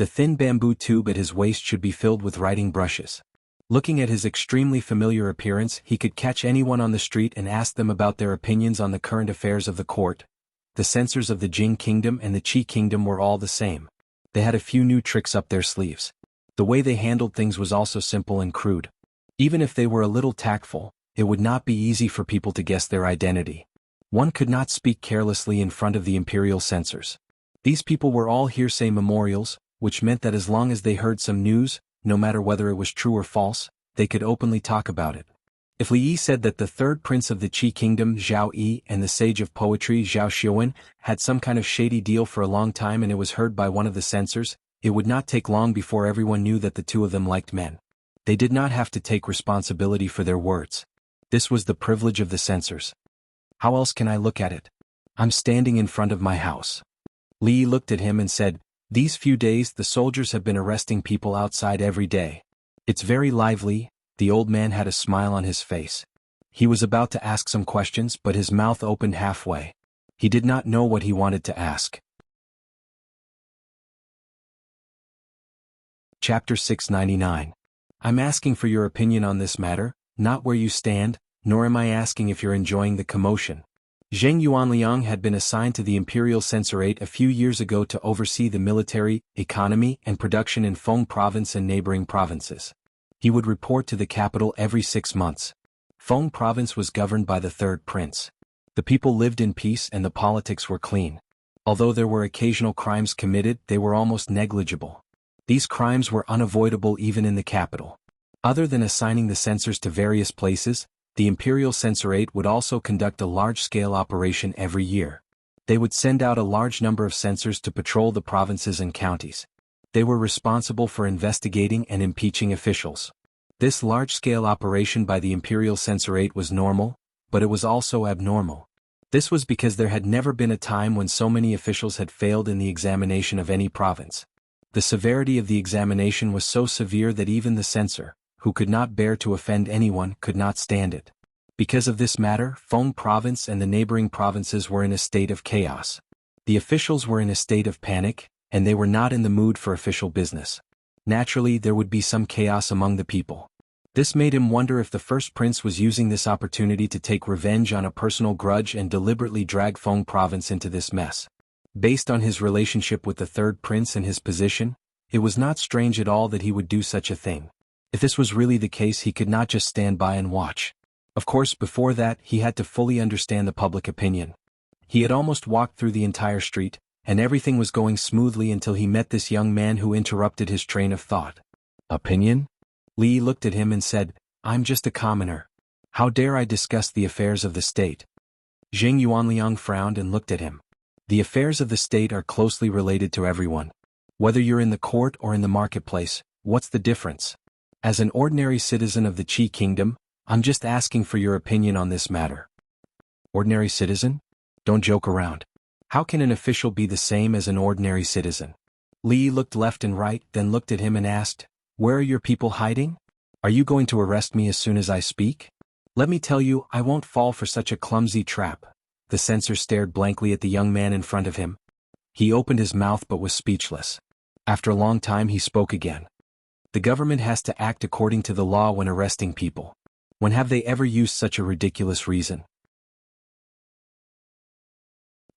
Speaker 1: The thin bamboo tube at his waist should be filled with writing brushes. Looking at his extremely familiar appearance, he could catch anyone on the street and ask them about their opinions on the current affairs of the court. The censors of the Jing Kingdom and the Qi Kingdom were all the same. They had a few new tricks up their sleeves. The way they handled things was also simple and crude. Even if they were a little tactful, it would not be easy for people to guess their identity. One could not speak carelessly in front of the imperial censors. These people were all hearsay memorials, which meant that as long as they heard some news, no matter whether it was true or false, they could openly talk about it. If Li Yi said that the third prince of the Qi Kingdom, Zhao Yi, and the sage of poetry, Zhao Xiuwen, had some kind of shady deal for a long time and it was heard by one of the censors, it would not take long before everyone knew that the two of them liked men. They did not have to take responsibility for their words. This was the privilege of the censors. How else can I look at it? I'm standing in front of my house. Li Yi looked at him and said, "These few days the soldiers have been arresting people outside every day. It's very lively." The old man had a smile on his face. He was about to ask some questions but his mouth opened halfway. He did not know what he wanted to ask. Chapter 699. I'm asking for your opinion on this matter, not where you stand, nor am I asking if you're enjoying the commotion. Zheng Yuanliang had been assigned to the Imperial Censorate a few years ago to oversee the military, economy, and production in Feng Province and neighboring provinces. He would report to the capital every 6 months. Feng Province was governed by the third prince. The people lived in peace and the politics were clean. Although there were occasional crimes committed, they were almost negligible. These crimes were unavoidable even in the capital. Other than assigning the censors to various places, the Imperial Censorate would also conduct a large-scale operation every year. They would send out a large number of censors to patrol the provinces and counties. They were responsible for investigating and impeaching officials. This large-scale operation by the Imperial Censorate was normal, but it was also abnormal. This was because there had never been a time when so many officials had failed in the examination of any province. The severity of the examination was so severe that even the censor, who could not bear to offend anyone, could not stand it. Because of this matter, Feng Province and the neighboring provinces were in a state of chaos. The officials were in a state of panic, and they were not in the mood for official business. Naturally, there would be some chaos among the people. This made him wonder if the first prince was using this opportunity to take revenge on a personal grudge and deliberately drag Feng Province into this mess. Based on his relationship with the third prince and his position, it was not strange at all that he would do such a thing. If this was really the case, he could not just stand by and watch. Of course, before that, he had to fully understand the public opinion. He had almost walked through the entire street, and everything was going smoothly until he met this young man who interrupted his train of thought. Opinion? Li looked at him and said, "I'm just a commoner. How dare I discuss the affairs of the state?" Zheng Yuanliang frowned and looked at him. The affairs of the state are closely related to everyone. Whether you're in the court or in the marketplace, what's the difference? As an ordinary citizen of the Qi Kingdom, I'm just asking for your opinion on this matter. Ordinary citizen? Don't joke around. How can an official be the same as an ordinary citizen? Li looked left and right, then looked at him and asked, "Where are your people hiding? Are you going to arrest me as soon as I speak? Let me tell you, I won't fall for such a clumsy trap." The censor stared blankly at the young man in front of him. He opened his mouth but was speechless. After a long time he spoke again. The government has to act according to the law when arresting people. When have they ever used such a ridiculous reason?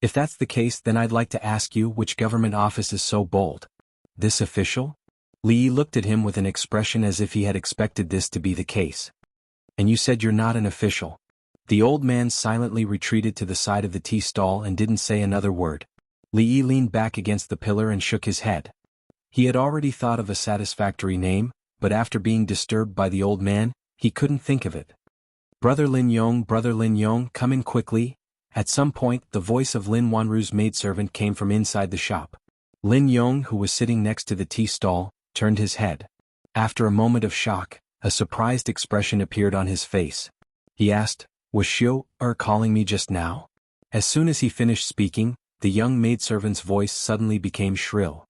Speaker 1: If that's the case, then I'd like to ask you, which government office is so bold? This official? Li looked at him with an expression as if he had expected this to be the case. And you said you're not an official. The old man silently retreated to the side of the tea stall and didn't say another word. Li leaned back against the pillar and shook his head. He had already thought of a satisfactory name, but after being disturbed by the old man, he couldn't think of it. Brother Lin Yong, come in quickly." At some point, the voice of Lin Wanru's maidservant came from inside the shop. Lin Yong, who was sitting next to the tea stall, turned his head. After a moment of shock, a surprised expression appeared on his face. He asked, "Was Xiu calling me just now?" As soon as he finished speaking, the young maidservant's voice suddenly became shrill.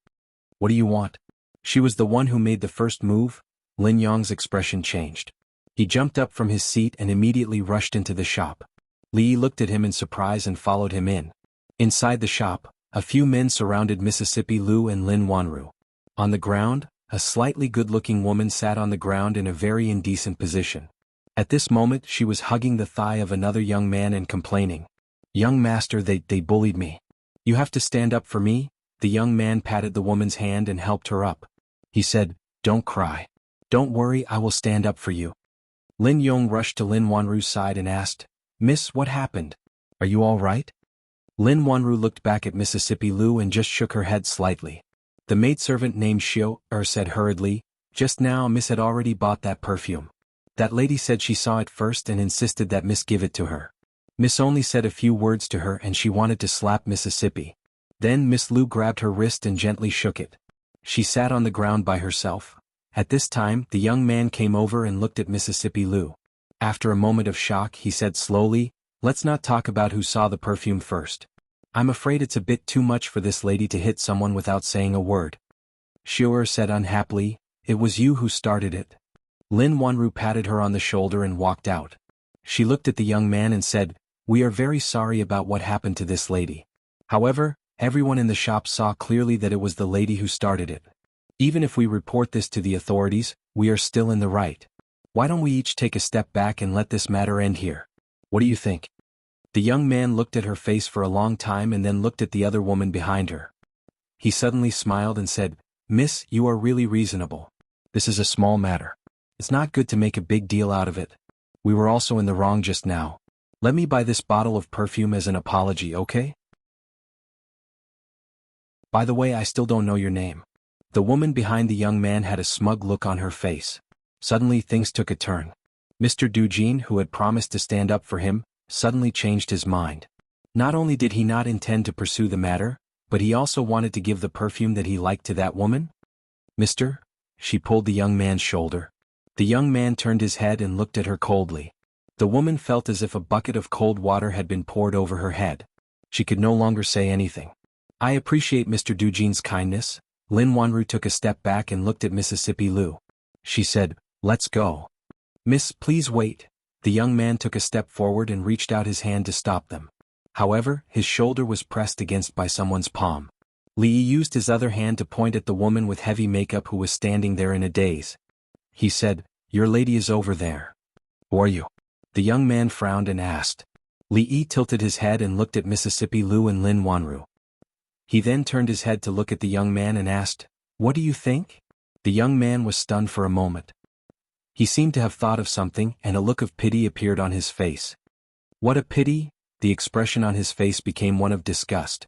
Speaker 1: "What do you want?" She was the one who made the first move. Lin Yong's expression changed. He jumped up from his seat and immediately rushed into the shop. Li looked at him in surprise and followed him in. Inside the shop, a few men surrounded Mississippi Liu and Lin Wanru. On the ground, a slightly good-looking woman sat on the ground in a very indecent position. At this moment she was hugging the thigh of another young man and complaining. "Young master, they bullied me. You have to stand up for me." The young man patted the woman's hand and helped her up. He said, "Don't cry. Don't worry, I will stand up for you." Lin Yong rushed to Lin Wanru's side and asked, "Miss, what happened? Are you all right?" Lin Wanru looked back at Mississippi Lu and just shook her head slightly. The maidservant named Xiao said hurriedly, "Just now Miss had already bought that perfume. That lady said she saw it first and insisted that Miss give it to her. Miss only said a few words to her and she wanted to slap Mississippi. Then Miss Lu grabbed her wrist and gently shook it. She sat on the ground by herself. At this time, the young man came over and looked at Mississippi Lu. After a moment of shock, he said slowly, "Let's not talk about who saw the perfume first. I'm afraid it's a bit too much for this lady to hit someone without saying a word." Xiao said unhappily, "It was you who started it." Lin Wanru patted her on the shoulder and walked out. She looked at the young man and said, "We are very sorry about what happened to this lady. However, everyone in the shop saw clearly that it was the lady who started it. Even if we report this to the authorities, we are still in the right. Why don't we each take a step back and let this matter end here? What do you think?" The young man looked at her face for a long time and then looked at the other woman behind her. He suddenly smiled and said, "Miss, you are really reasonable. This is a small matter. It's not good to make a big deal out of it. We were also in the wrong just now. Let me buy this bottle of perfume as an apology, okay? By the way, I still don't know your name." The woman behind the young man had a smug look on her face. Suddenly things took a turn. Mr. Dujin, who had promised to stand up for him, suddenly changed his mind. Not only did he not intend to pursue the matter, but he also wanted to give the perfume that he liked to that woman. "Mister?" She pulled the young man's shoulder. The young man turned his head and looked at her coldly. The woman felt as if a bucket of cold water had been poured over her head. She could no longer say anything. "I appreciate Mr. Dujin's kindness." Lin Wanru took a step back and looked at Mississippi Lu. She said, "Let's go." "Miss, please wait." The young man took a step forward and reached out his hand to stop them. However, his shoulder was pressed against by someone's palm. Li Yi used his other hand to point at the woman with heavy makeup who was standing there in a daze. He said, "Your lady is over there." "Who are you?" The young man frowned and asked. Li Yi tilted his head and looked at Mississippi Lu and Lin Wanru. He then turned his head to look at the young man and asked, "What do you think?" The young man was stunned for a moment. He seemed to have thought of something and a look of pity appeared on his face. "What a pity?" The expression on his face became one of disgust.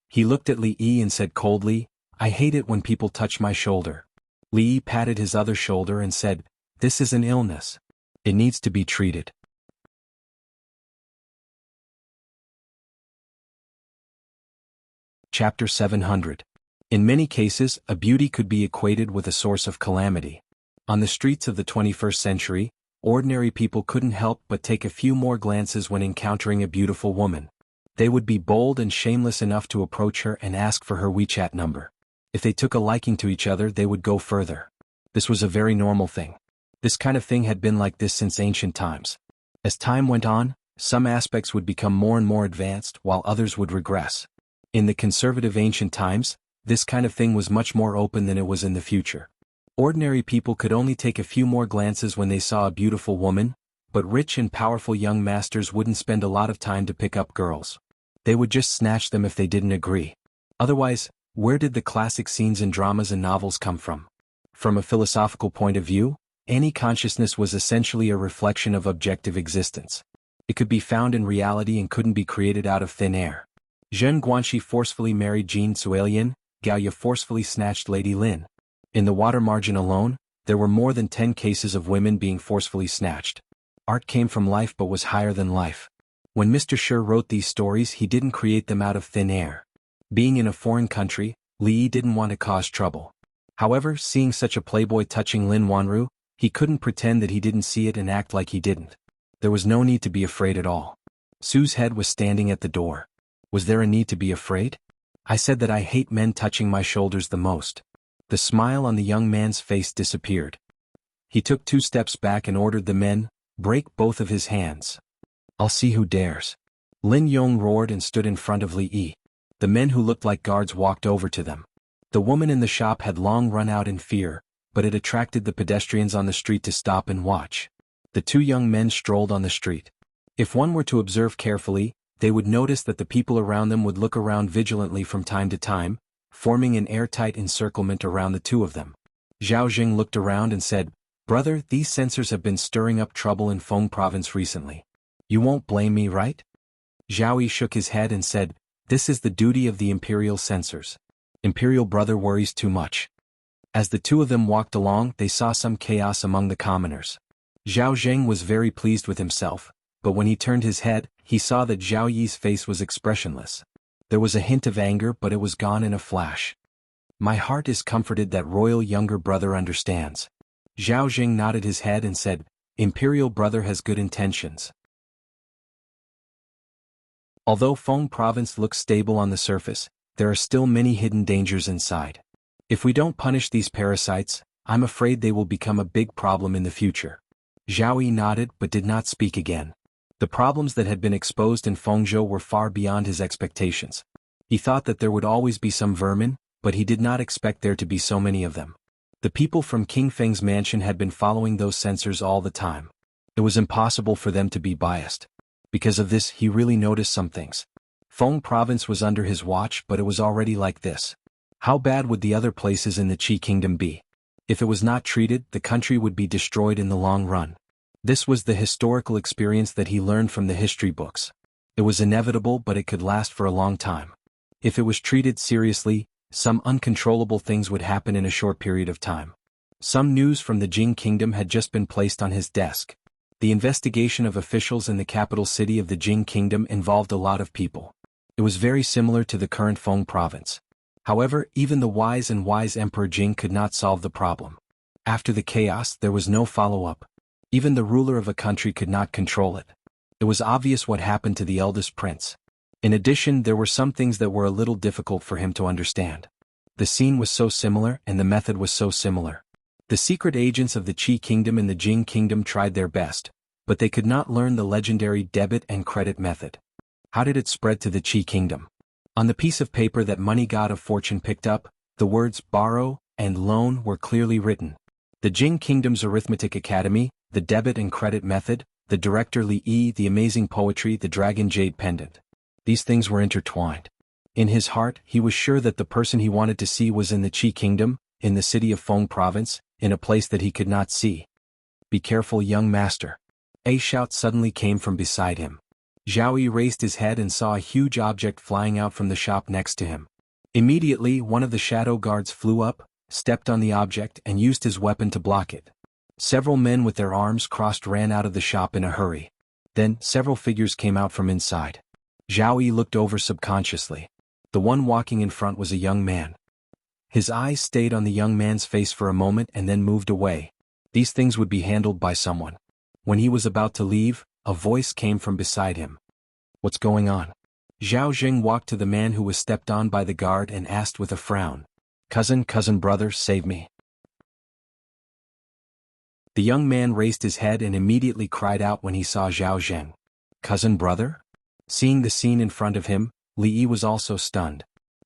Speaker 1: He looked at Li Yi and said coldly, "I hate it when people touch my shoulder." Li Yi patted his other shoulder and said, "This is an illness. It needs to be treated." Chapter 700. In many cases, a beauty could be equated with a source of calamity. On the streets of the 21st century, ordinary people couldn't help but take a few more glances when encountering a beautiful woman. They would be bold and shameless enough to approach her and ask for her WeChat number. If they took a liking to each other, they would go further. This was a very normal thing. This kind of thing had been like this since ancient times. As time went on, some aspects would become more and more advanced while others would regress. In the conservative ancient times, this kind of thing was much more open than it was in the future. Ordinary people could only take a few more glances when they saw a beautiful woman, but rich and powerful young masters wouldn't spend a lot of time to pick up girls. They would just snatch them if they didn't agree. Otherwise, where did the classic scenes in dramas and novels come from? From a philosophical point of view, any consciousness was essentially a reflection of objective existence. It could be found in reality and couldn't be created out of thin air. Zhen Guanxi forcefully married Jin Suilian, Gao Ye forcefully snatched Lady Lin. In the water margin alone, there were more than 10 cases of women being forcefully snatched. Art came from life but was higher than life. When Mr. Shi wrote these stories, he didn't create them out of thin air. Being in a foreign country, Li Yi didn't want to cause trouble. However, seeing such a playboy touching Lin Wanru, he couldn't pretend that he didn't see it and act like he didn't. There was no need to be afraid at all. Sue's head was standing at the door. Was there a need to be afraid? I said that I hate men touching my shoulders the most. The smile on the young man's face disappeared. He took 2 steps back and ordered the men, "Break both of his hands. I'll see who dares." Lin Yong roared and stood in front of Li Yi. The men who looked like guards walked over to them. The woman in the shop had long run out in fear, but it attracted the pedestrians on the street to stop and watch. The two young men strolled on the street. If one were to observe carefully, they would notice that the people around them would look around vigilantly from time to time, forming an airtight encirclement around the two of them. Zhao Jing looked around and said, "Brother, these censors have been stirring up trouble in Feng province recently. You won't blame me, right?" Zhao Yi shook his head and said, "This is the duty of the imperial censors. Imperial brother worries too much." As the two of them walked along, they saw some chaos among the commoners. Zhao Zheng was very pleased with himself, but when he turned his head, he saw that Zhao Yi's face was expressionless. There was a hint of anger, but it was gone in a flash. "My heart is comforted that royal younger brother understands." Zhao Zheng nodded his head and said, "Imperial brother has good intentions." Although Feng province looks stable on the surface, there are still many hidden dangers inside. If we don't punish these parasites, I'm afraid they will become a big problem in the future. Zhao Yi nodded but did not speak again. The problems that had been exposed in Fengzhou were far beyond his expectations. He thought that there would always be some vermin, but he did not expect there to be so many of them. The people from King Feng's mansion had been following those censors all the time. It was impossible for them to be biased. Because of this, he really noticed some things. Feng province was under his watch, but it was already like this. How bad would the other places in the Qi kingdom be? If it was not treated, the country would be destroyed in the long run. This was the historical experience that he learned from the history books. It was inevitable, but it could last for a long time. If it was treated seriously, some uncontrollable things would happen in a short period of time. Some news from the Jing kingdom had just been placed on his desk. The investigation of officials in the capital city of the Jing kingdom involved a lot of people. It was very similar to the current Feng province. However, even the wise Emperor Jing could not solve the problem. After the chaos, there was no follow-up. Even the ruler of a country could not control it. It was obvious what happened to the eldest prince. In addition, there were some things that were a little difficult for him to understand. The scene was so similar and the method was so similar. The secret agents of the Qi kingdom and the Jing kingdom tried their best, but they could not learn the legendary debit and credit method. How did it spread to the Qi kingdom? On the piece of paper that Money God of Fortune picked up, the words borrow and loan were clearly written. The Jing kingdom's arithmetic academy, the debit and credit method, the director Li Yi, the amazing poetry, the dragon jade pendant. These things were intertwined. In his heart, he was sure that the person he wanted to see was in the Qi kingdom, in the city of Feng province, in a place that he could not see. "Be careful, young master." A shout suddenly came from beside him. Zhao Yi raised his head and saw a huge object flying out from the shop next to him. Immediately, one of the shadow guards flew up, stepped on the object and used his weapon to block it. Several men with their arms crossed ran out of the shop in a hurry. Then, several figures came out from inside. Zhao Yi looked over subconsciously. The one walking in front was a young man. His eyes stayed on the young man's face for a moment and then moved away. These things would be handled by someone. When he was about to leave, a voice came from beside him. "What's going on?" Zhao Jing walked to the man who was stepped on by the guard and asked with a frown, cousin brother, save me." The young man raised his head and immediately cried out when he saw Zhao Zheng. "Cousin brother?" Seeing the scene in front of him, Li Yi was also stunned.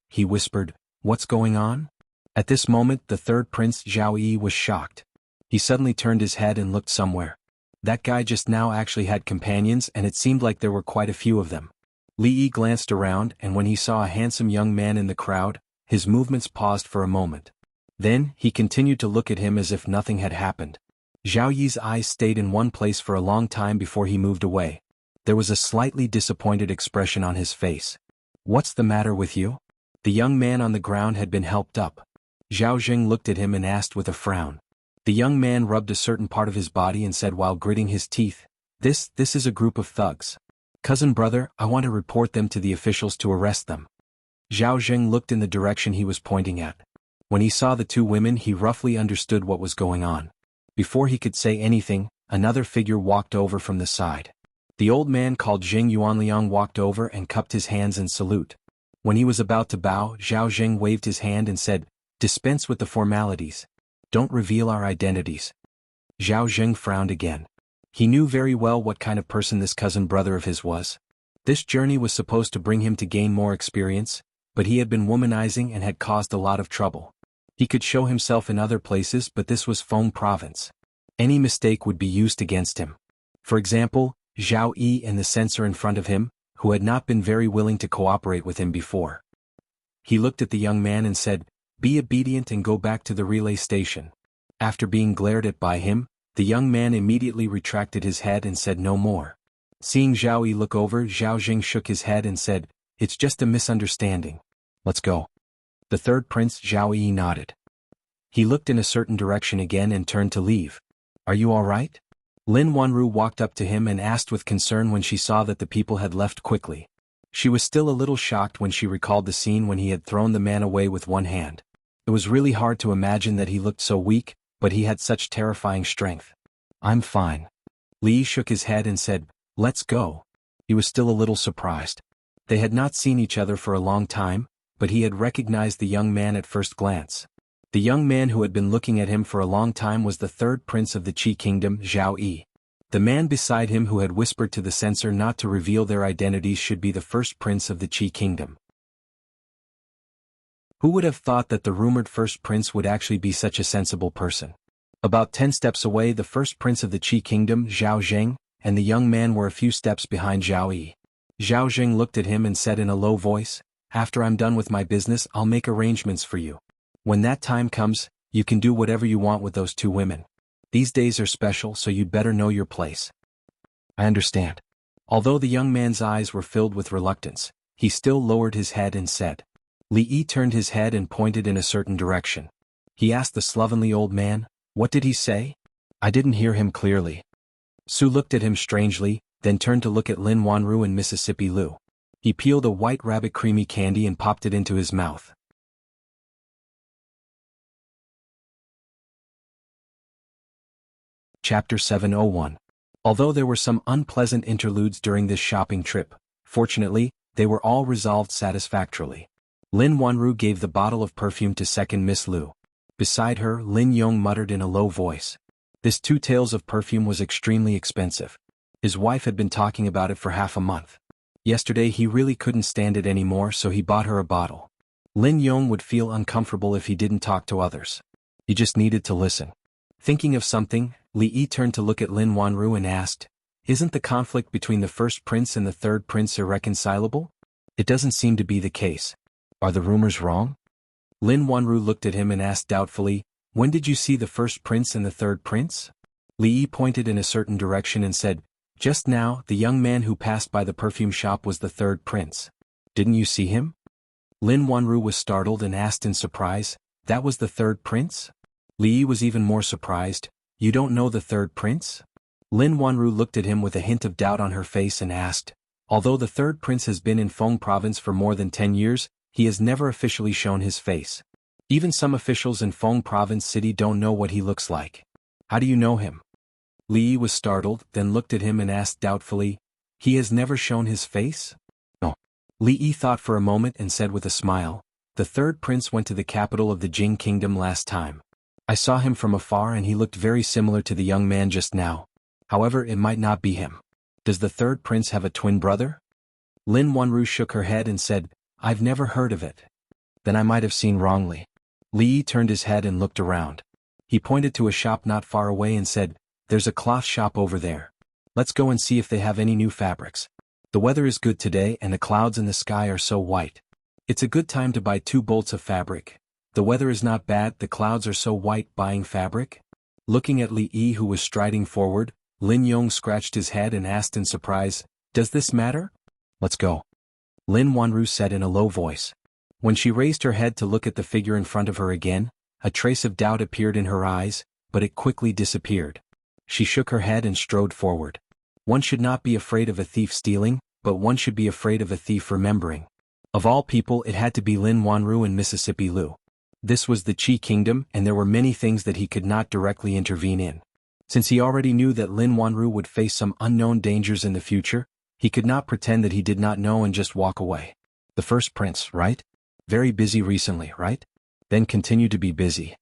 Speaker 1: He whispered, "What's going on?" At this moment, the third prince, Zhao Yi, was shocked. He suddenly turned his head and looked somewhere. That guy just now actually had companions, and it seemed like there were quite a few of them. Li Yi glanced around, and when he saw a handsome young man in the crowd, his movements paused for a moment. Then, he continued to look at him as if nothing had happened. Zhao Yi's eyes stayed in one place for a long time before he moved away. There was a slightly disappointed expression on his face. "What's the matter with you?" The young man on the ground had been helped up. Zhao Jing looked at him and asked with a frown. The young man rubbed a certain part of his body and said while gritting his teeth, This is a group of thugs. Cousin brother, I want to report them to the officials to arrest them." Zhao Jing looked in the direction he was pointing at. When he saw the two women, he roughly understood what was going on. Before he could say anything, another figure walked over from the side. The old man called Jing Yuanliang walked over and cupped his hands in salute. When he was about to bow, Zhao Jing waved his hand and said, "Dispense with the formalities. Don't reveal our identities." Zhao Jing frowned again. He knew very well what kind of person this cousin brother of his was. This journey was supposed to bring him to gain more experience, but he had been womanizing and had caused a lot of trouble. He could show himself in other places, but this was Feng province. Any mistake would be used against him. For example, Zhao Yi and the censor in front of him, who had not been very willing to cooperate with him before. He looked at the young man and said, "Be obedient and go back to the relay station." After being glared at by him, the young man immediately retracted his head and said no more. Seeing Zhao Yi look over, Zhao Jing shook his head and said, "It's just a misunderstanding. Let's go." The third prince, Zhao Yi, nodded. He looked in a certain direction again and turned to leave. "Are you all right?" Lin Wanru walked up to him and asked with concern when she saw that the people had left quickly. She was still a little shocked when she recalled the scene when he had thrown the man away with one hand. It was really hard to imagine that he looked so weak, but he had such terrifying strength. "I'm fine." Li shook his head and said, "Let's go." He was still a little surprised. They had not seen each other for a long time, but he had recognized the young man at first glance. The young man who had been looking at him for a long time was the third prince of the Qi kingdom, Zhao Yi. The man beside him who had whispered to the censor not to reveal their identities should be the first prince of the Qi kingdom. Who would have thought that the rumored first prince would actually be such a sensible person? About 10 steps away, the first prince of the Qi kingdom, Zhao Zheng, and the young man were a few steps behind Zhao Yi. Zhao Zheng looked at him and said in a low voice, "After I'm done with my business, I'll make arrangements for you. When that time comes, you can do whatever you want with those two women. These days are special, so you'd better know your place." "I understand." Although the young man's eyes were filled with reluctance, he still lowered his head and said. Li Yi turned his head and pointed in a certain direction. He asked the slovenly old man, "What did he say?" "I didn't hear him clearly." Su looked at him strangely, then turned to look at Lin Wanru and Mississippi Lu. He peeled a white rabbit creamy candy and popped it into his mouth. Chapter 701. Although there were some unpleasant interludes during this shopping trip, fortunately, they were all resolved satisfactorily. Lin Wanru gave the bottle of perfume to second Miss Lu. Beside her, Lin Yong muttered in a low voice. This 2 taels of perfume was extremely expensive. His wife had been talking about it for half a month. Yesterday he really couldn't stand it anymore, so he bought her a bottle. Lin Yong would feel uncomfortable if he didn't talk to others. He just needed to listen. Thinking of something, Li Yi turned to look at Lin Wanru and asked, "Isn't the conflict between the first prince and the third prince irreconcilable?" "It doesn't seem to be the case. Are the rumors wrong?" Lin Wanru looked at him and asked doubtfully, "When did you see the first prince and the third prince?" Li Yi pointed in a certain direction and said, "Just now, the young man who passed by the perfume shop was the third prince." "Didn't you see him?" Lin Wanru was startled and asked in surprise, "That was the third prince?" Li Yi was even more surprised. "You don't know the third prince?" Lin Wanru looked at him with a hint of doubt on her face and asked, "Although the third prince has been in Feng province for more than 10 years, he has never officially shown his face. Even some officials in Feng province city don't know what he looks like. How do you know him?" Li Yi was startled, then looked at him and asked doubtfully, "He has never shown his face?" "No." Li Yi thought for a moment and said with a smile, "The third prince went to the capital of the Jing kingdom last time. I saw him from afar and he looked very similar to the young man just now. However, it might not be him. Does the third prince have a twin brother?" Lin Wanru shook her head and said, "I've never heard of it." "Then I might have seen wrongly." Li Yi turned his head and looked around. He pointed to a shop not far away and said, "There's a cloth shop over there. Let's go and see if they have any new fabrics. The weather is good today and the clouds in the sky are so white. It's a good time to buy 2 bolts of fabric. The weather is not bad, the clouds are so white. Buying fabric?" Looking at Li Yi who was striding forward, Lin Yong scratched his head and asked in surprise, "Does this matter?" "Let's go," Lin Wanru said in a low voice. When she raised her head to look at the figure in front of her again, a trace of doubt appeared in her eyes, but it quickly disappeared. She shook her head and strode forward. One should not be afraid of a thief stealing, but one should be afraid of a thief remembering. Of all people, it had to be Lin Wanru and Mississippi Lu. This was the Qi kingdom and there were many things that he could not directly intervene in. Since he already knew that Lin Wanru would face some unknown dangers in the future, he could not pretend that he did not know and just walk away. The first prince, right? Very busy recently, right? Then continue to be busy.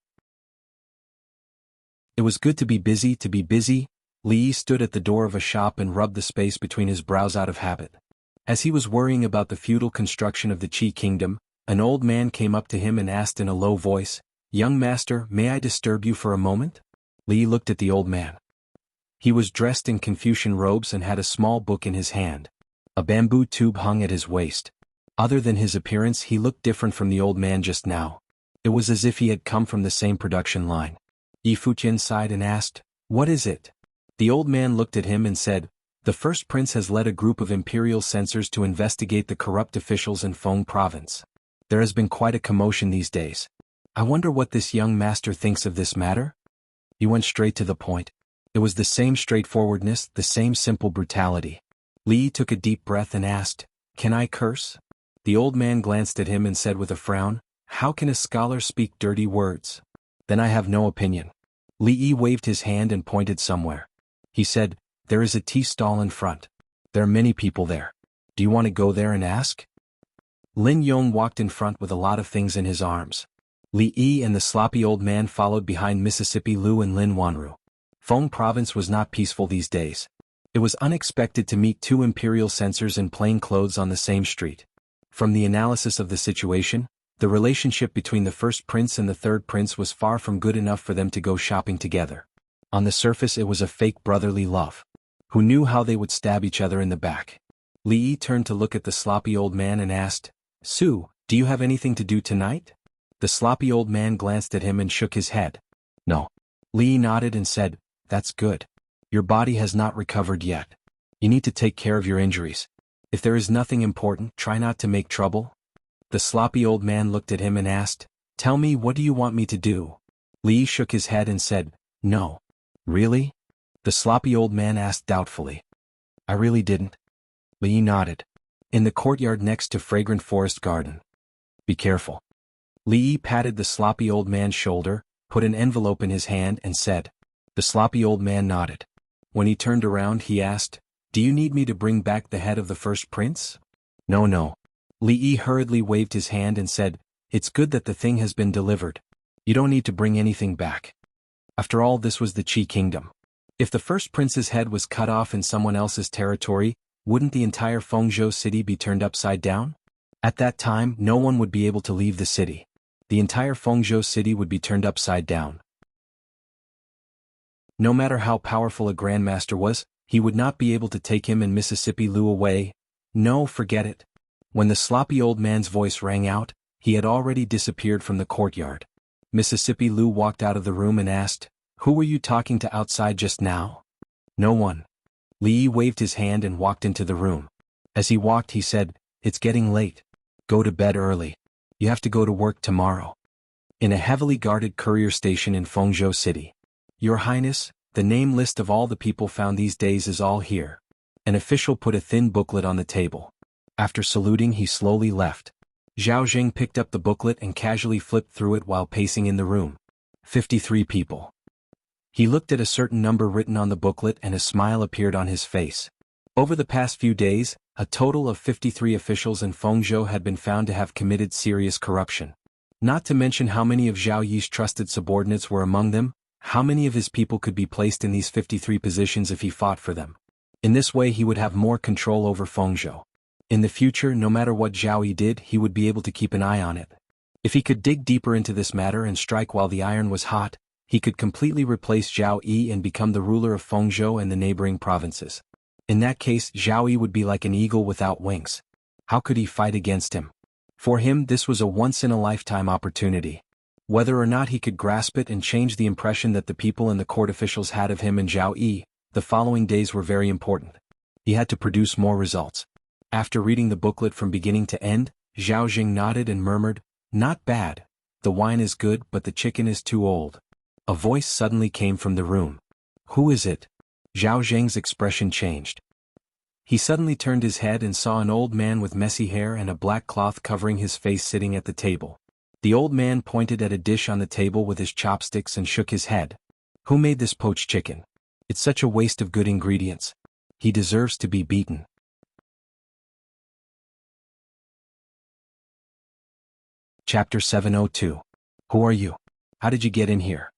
Speaker 1: It was good to be busy, to be busy. Li Yi stood at the door of a shop and rubbed the space between his brows out of habit. As he was worrying about the feudal construction of the Qi kingdom, An old man came up to him and asked in a low voice, "Young master, may I disturb you for a moment?" Li looked at the old man. He was dressed in Confucian robes and had a small book in his hand. A bamboo tube hung at his waist. Other than his appearance, he looked different from the old man just now. It was as if he had come from the same production line. Yi Fuqian sighed and asked, "What is it?" The old man looked at him and said, "The first prince has led a group of imperial censors to investigate the corrupt officials in Feng province. There has been quite a commotion these days. I wonder what this young master thinks of this matter?" He went straight to the point. It was the same straightforwardness, the same simple brutality. Li took a deep breath and asked, "Can I curse?" The old man glanced at him and said with a frown, "How can a scholar speak dirty words?" "Then I have no opinion." Li waved his hand and pointed somewhere. He said, "There is a tea stall in front. There are many people there. Do you want to go there and ask?" Lin Yong walked in front with a lot of things in his arms. Li and the sloppy old man followed behind Mississippi Lu and Lin Wanru. Feng province was not peaceful these days. It was unexpected to meet two imperial censors in plain clothes on the same street. From the analysis of the situation, the relationship between the first prince and the third prince was far from good enough for them to go shopping together. On the surface it was a fake brotherly love. Who knew how they would stab each other in the back? Li turned to look at the sloppy old man and asked, "Su, do you have anything to do tonight?" The sloppy old man glanced at him and shook his head. "No." Li nodded and said, "That's good. Your body has not recovered yet. You need to take care of your injuries. If there is nothing important, try not to make trouble." The sloppy old man looked at him and asked, "Tell me, what do you want me to do?" Li shook his head and said, "No." "Really?" The sloppy old man asked doubtfully. "I really didn't." Li nodded. "In the courtyard next to Fragrant Forest Garden. Be careful." Li patted the sloppy old man's shoulder, put an envelope in his hand and said. The sloppy old man nodded. When he turned around he asked, "Do you need me to bring back the head of the first prince?" "No, no." Li hurriedly waved his hand and said, "It's good that the thing has been delivered. You don't need to bring anything back." After all, this was the Qi kingdom. If the first prince's head was cut off in someone else's territory, wouldn't the entire Fengzhou city be turned upside down? At that time, no one would be able to leave the city. The entire Fengzhou city would be turned upside down. No matter how powerful a grandmaster was, he would not be able to take him and Mississippi Lu away. No, forget it. When the sloppy old man's voice rang out, he had already disappeared from the courtyard. Mississippi Lu walked out of the room and asked, "Who were you talking to outside just now?" "No one." Li waved his hand and walked into the room. As he walked he said, "It's getting late. Go to bed early. You have to go to work tomorrow." In a heavily guarded courier station in Fengzhou City. "Your Highness, the name list of all the people found these days is all here." An official put a thin booklet on the table. After saluting he slowly left. Zhao Jing picked up the booklet and casually flipped through it while pacing in the room. 53 people. He looked at a certain number written on the booklet and a smile appeared on his face. Over the past few days, a total of 53 officials in Fengzhou had been found to have committed serious corruption. Not to mention how many of Zhao Yi's trusted subordinates were among them. How many of his people could be placed in these 53 positions if he fought for them? In this way he would have more control over Fengzhou. In the future, no matter what Zhao Yi did, he would be able to keep an eye on it. If he could dig deeper into this matter and strike while the iron was hot, he could completely replace Zhao Yi and become the ruler of Fengzhou and the neighboring provinces. In that case, Zhao Yi would be like an eagle without wings. How could he fight against him? For him, this was a once-in-a-lifetime opportunity. Whether or not he could grasp it and change the impression that the people and the court officials had of him and Zhao Yi, the following days were very important. He had to produce more results. After reading the booklet from beginning to end, Zhao Jing nodded and murmured, "Not bad. The wine is good but the chicken is too old." A voice suddenly came from the room. "Who is it?" Zhao Jing's expression changed. He suddenly turned his head and saw an old man with messy hair and a black cloth covering his face sitting at the table. The old man pointed at a dish on the table with his chopsticks and shook his head. "Who made this poached chicken? It's such a waste of good ingredients. He deserves to be beaten." Chapter 702. Who are you? How did you get in here?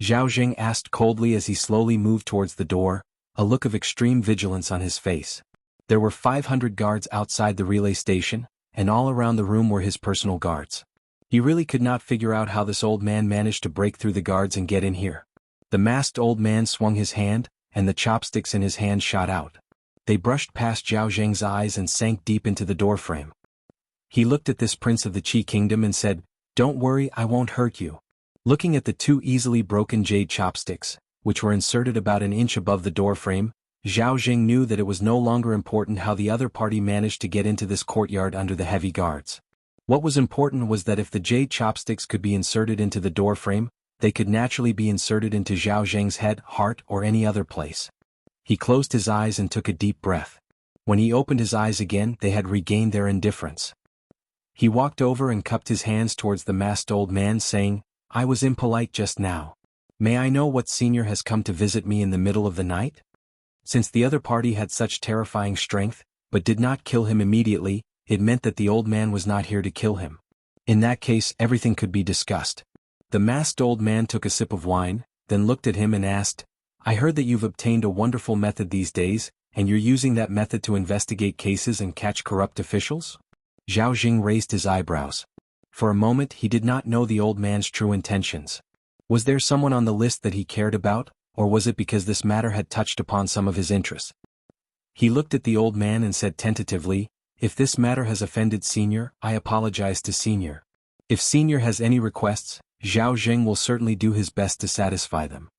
Speaker 1: Zhao Jing asked coldly as he slowly moved towards the door, a look of extreme vigilance on his face. There were 500 guards outside the relay station, and all around the room were his personal guards. He really could not figure out how this old man managed to break through the guards and get in here. The masked old man swung his hand, and the chopsticks in his hand shot out. They brushed past Zhao Zheng's eyes and sank deep into the doorframe. He looked at this prince of the Qi kingdom and said, "Don't worry, I won't hurt you." Looking at the two easily broken jade chopsticks, which were inserted about an inch above the doorframe, Zhao Zheng knew that it was no longer important how the other party managed to get into this courtyard under the heavy guards. What was important was that if the jade chopsticks could be inserted into the doorframe, they could naturally be inserted into Zhao Zheng's head, heart, or any other place. He closed his eyes and took a deep breath. When he opened his eyes again, they had regained their indifference. He walked over and cupped his hands towards the masked old man, saying, "I was impolite just now. May I know what senior has come to visit me in the middle of the night?" Since the other party had such terrifying strength, but did not kill him immediately, it meant that the old man was not here to kill him. In that case, everything could be discussed. The masked old man took a sip of wine, then looked at him and asked, "I heard that you've obtained a wonderful method these days, and you're using that method to investigate cases and catch corrupt officials?" Zhao Jing raised his eyebrows. For a moment he did not know the old man's true intentions. Was there someone on the list that he cared about, or was it because this matter had touched upon some of his interests? He looked at the old man and said tentatively, "If this matter has offended Senior, I apologize to Senior. If Senior has any requests, Zhao Jing will certainly do his best to satisfy them."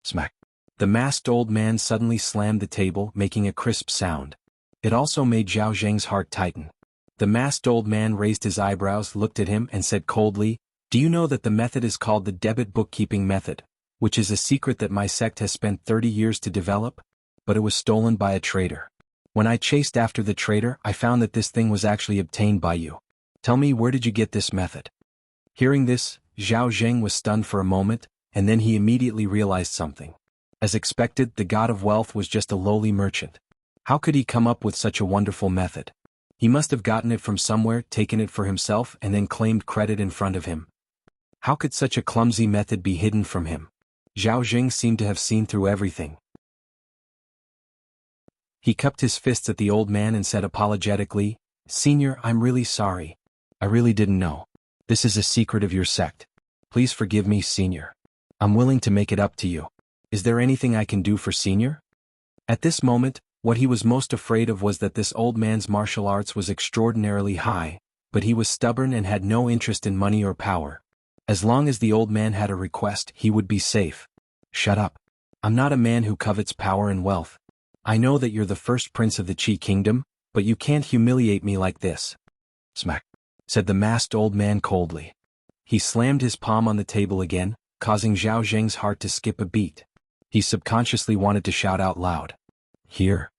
Speaker 1: Smack. The masked old man suddenly slammed the table, making a crisp sound. It also made Zhao Zheng's heart tighten. The masked old man raised his eyebrows, looked at him, and said coldly, "Do you know that the method is called the debit bookkeeping method, which is a secret that my sect has spent 30 years to develop? But it was stolen by a traitor. When I chased after the traitor, I found that this thing was actually obtained by you. Tell me, where did you get this method?" Hearing this, Zhao Zheng was stunned for a moment, and then he immediately realized something. As expected, the god of wealth was just a lowly merchant. How could he come up with such a wonderful method? He must have gotten it from somewhere, taken it for himself, and then claimed credit in front of him. How could such a clumsy method be hidden from him? Zhao Jing seemed to have seen through everything. He cupped his fists at the old man and said apologetically, "Senior, I'm really sorry. I really didn't know. This is a secret of your sect. Please forgive me, Senior. I'm willing to make it up to you. Is there anything I can do for Senior?" At this moment, what he was most afraid of was that this old man's martial arts was extraordinarily high, but he was stubborn and had no interest in money or power. As long as the old man had a request, he would be safe. "Shut up. I'm not a man who covets power and wealth. I know that you're the first prince of the Qi kingdom, but you can't humiliate me like this." Smack, said the masked old man coldly. He slammed his palm on the table again, causing Zhao Zheng's heart to skip a beat. He subconsciously wanted to shout out loud, "Here."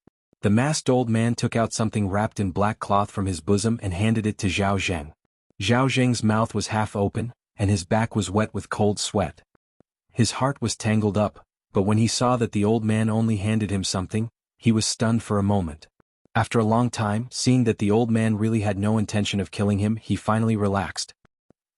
Speaker 1: The masked old man took out something wrapped in black cloth from his bosom and handed it to Zhao Zheng. Zhao Zheng's mouth was half open, and his back was wet with cold sweat. His heart was tangled up, but when he saw that the old man only handed him something, he was stunned for a moment. After a long time, seeing that the old man really had no intention of killing him, he finally relaxed.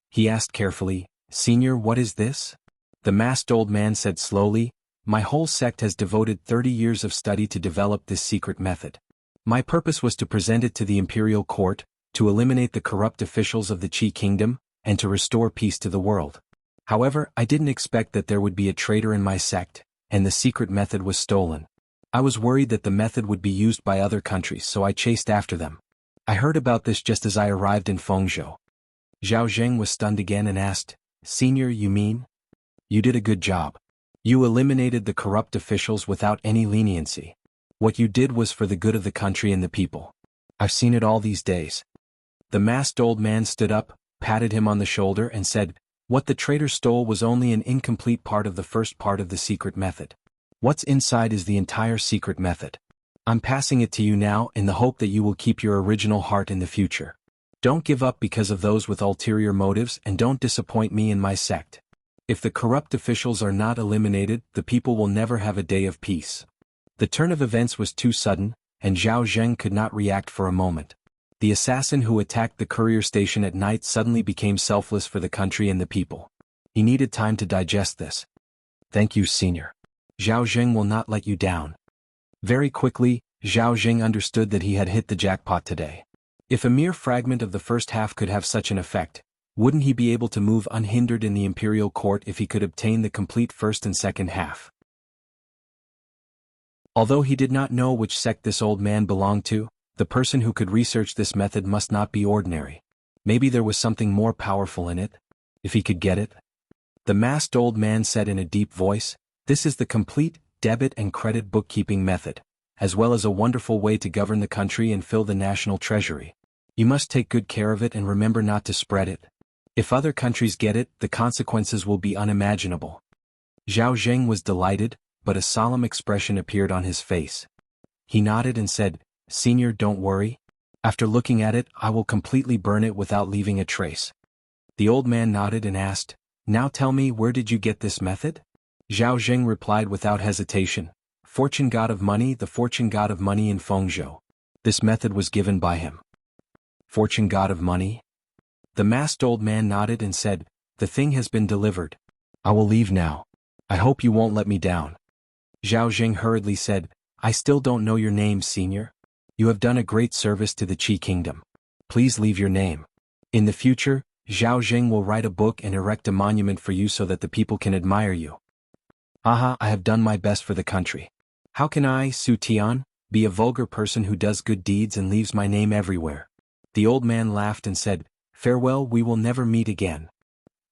Speaker 1: He asked carefully, "Senior, what is this?" The masked old man said slowly, "My whole sect has devoted 30 years of study to develop this secret method. My purpose was to present it to the imperial court, to eliminate the corrupt officials of the Qi kingdom, and to restore peace to the world. However, I didn't expect that there would be a traitor in my sect, and the secret method was stolen. I was worried that the method would be used by other countries, so I chased after them. I heard about this just as I arrived in Fengzhou." Zhao Zheng was stunned again and asked, "Senior, you mean? You did a good job. You eliminated the corrupt officials without any leniency. What you did was for the good of the country and the people. I've seen it all these days." The masked old man stood up, patted him on the shoulder and said, "What the traitor stole was only an incomplete part of the first part of the secret method. What's inside is the entire secret method. I'm passing it to you now in the hope that you will keep your original heart in the future. Don't give up because of those with ulterior motives, and don't disappoint me and my sect. If the corrupt officials are not eliminated, the people will never have a day of peace." The turn of events was too sudden, and Zhao Zheng could not react for a moment. The assassin who attacked the courier station at night suddenly became selfless for the country and the people. He needed time to digest this. "Thank you, Senior. Zhao Zheng will not let you down." Very quickly, Zhao Zheng understood that he had hit the jackpot today. If a mere fragment of the first half could have such an effect, wouldn't he be able to move unhindered in the imperial court if he could obtain the complete first and second half? Although he did not know which sect this old man belonged to, the person who could research this method must not be ordinary. Maybe there was something more powerful in it, if he could get it. The masked old man said in a deep voice, "This is the complete debit and credit bookkeeping method, as well as a wonderful way to govern the country and fill the national treasury. You must take good care of it and remember not to spread it. If other countries get it, the consequences will be unimaginable." Zhao Zheng was delighted, but a solemn expression appeared on his face. He nodded and said, "Senior, don't worry. After looking at it, I will completely burn it without leaving a trace." The old man nodded and asked, "Now tell me, where did you get this method?" Zhao Zheng replied without hesitation, "Fortune god of money, the fortune god of money in Fengzhou. This method was given by him." Fortune god of money? The masked old man nodded and said, "The thing has been delivered. I will leave now. I hope you won't let me down." Zhao Zheng hurriedly said, "I still don't know your name, senior. You have done a great service to the Qi kingdom. Please leave your name. In the future, Zhao Zheng will write a book and erect a monument for you so that the people can admire you." "Aha, I have done my best for the country. How can I, Su Tian, be a vulgar person who does good deeds and leaves my name everywhere?" The old man laughed and said, "Farewell, we will never meet again."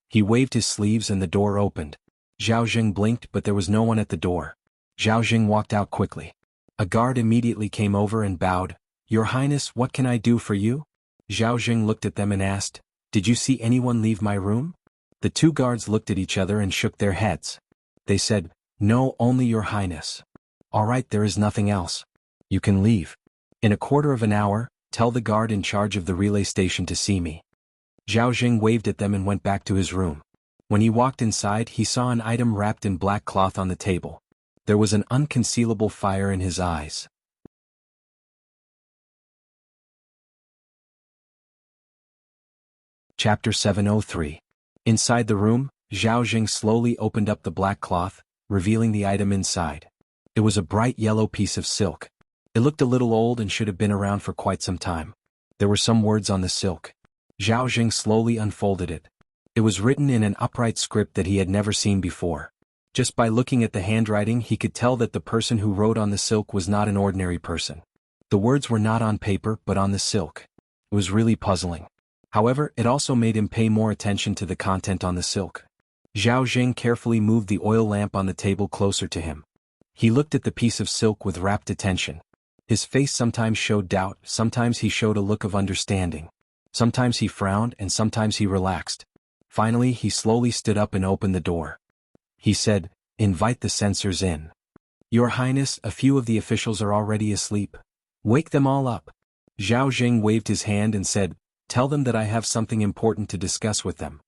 Speaker 1: He waved his sleeves and the door opened. Zhao Zheng blinked, but there was no one at the door. Zhao Zheng walked out quickly. A guard immediately came over and bowed. "Your Highness, what can I do for you?" Zhao Zheng looked at them and asked, "Did you see anyone leave my room?" The two guards looked at each other and shook their heads. They said, "No, only your Highness." "All right, there is nothing else. You can leave. In a quarter of an hour, tell the guard in charge of the relay station to see me." Zhao Zheng waved at them and went back to his room. When he walked inside, he saw an item wrapped in black cloth on the table. There was an unconcealable fire in his eyes. Chapter 703. Inside the room, Zhao Zheng slowly opened up the black cloth, revealing the item inside. It was a bright yellow piece of silk. It looked a little old and should have been around for quite some time. There were some words on the silk. Zhao Zheng slowly unfolded it. It was written in an upright script that he had never seen before. Just by looking at the handwriting, he could tell that the person who wrote on the silk was not an ordinary person. The words were not on paper but on the silk. It was really puzzling. However, it also made him pay more attention to the content on the silk. Zhao Zheng carefully moved the oil lamp on the table closer to him. He looked at the piece of silk with rapt attention. His face sometimes showed doubt, sometimes he showed a look of understanding. Sometimes he frowned and sometimes he relaxed. Finally, he slowly stood up and opened the door. He said, "Invite the censors in. Your Highness, a few of the officials are already asleep. Wake them all up." Zhao Zheng waved his hand and said, "Tell them that I have something important to discuss with them."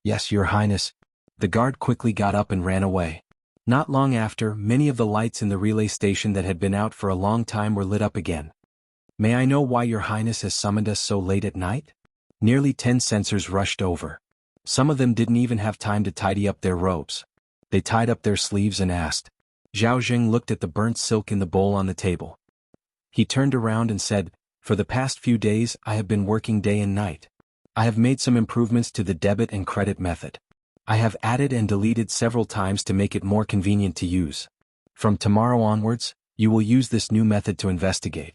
Speaker 1: "Yes, Your Highness." The guard quickly got up and ran away. Not long after, many of the lights in the relay station that had been out for a long time were lit up again. "May I know why Your Highness has summoned us so late at night?" Nearly 10 censors rushed over. Some of them didn't even have time to tidy up their robes. They tied up their sleeves and asked. Zhao Zheng looked at the burnt silk in the bowl on the table. He turned around and said, "For the past few days, I have been working day and night. I have made some improvements to the debit and credit method. I have added and deleted several times to make it more convenient to use. From tomorrow onwards, you will use this new method to investigate."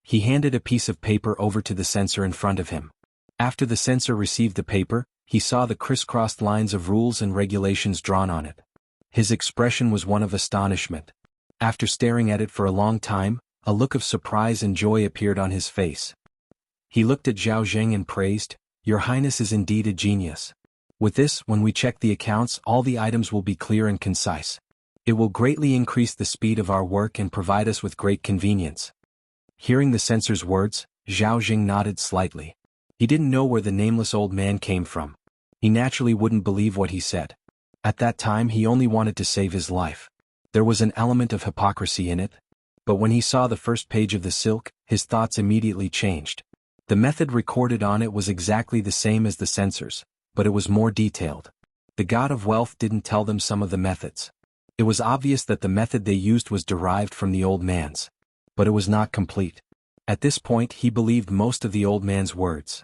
Speaker 1: He handed a piece of paper over to the censor in front of him. After the censor received the paper, he saw the crisscrossed lines of rules and regulations drawn on it. His expression was one of astonishment. After staring at it for a long time, a look of surprise and joy appeared on his face. He looked at Zhao Zheng and praised, "Your Highness is indeed a genius. With this, when we check the accounts, all the items will be clear and concise. It will greatly increase the speed of our work and provide us with great convenience." Hearing the censor's words, Zhao Zheng nodded slightly. He didn't know where the nameless old man came from. He naturally wouldn't believe what he said. At that time he only wanted to save his life. There was an element of hypocrisy in it. But when he saw the first page of the silk, his thoughts immediately changed. The method recorded on it was exactly the same as the censors, but it was more detailed. The god of wealth didn't tell them some of the methods. It was obvious that the method they used was derived from the old man's. But it was not complete. At this point he believed most of the old man's words.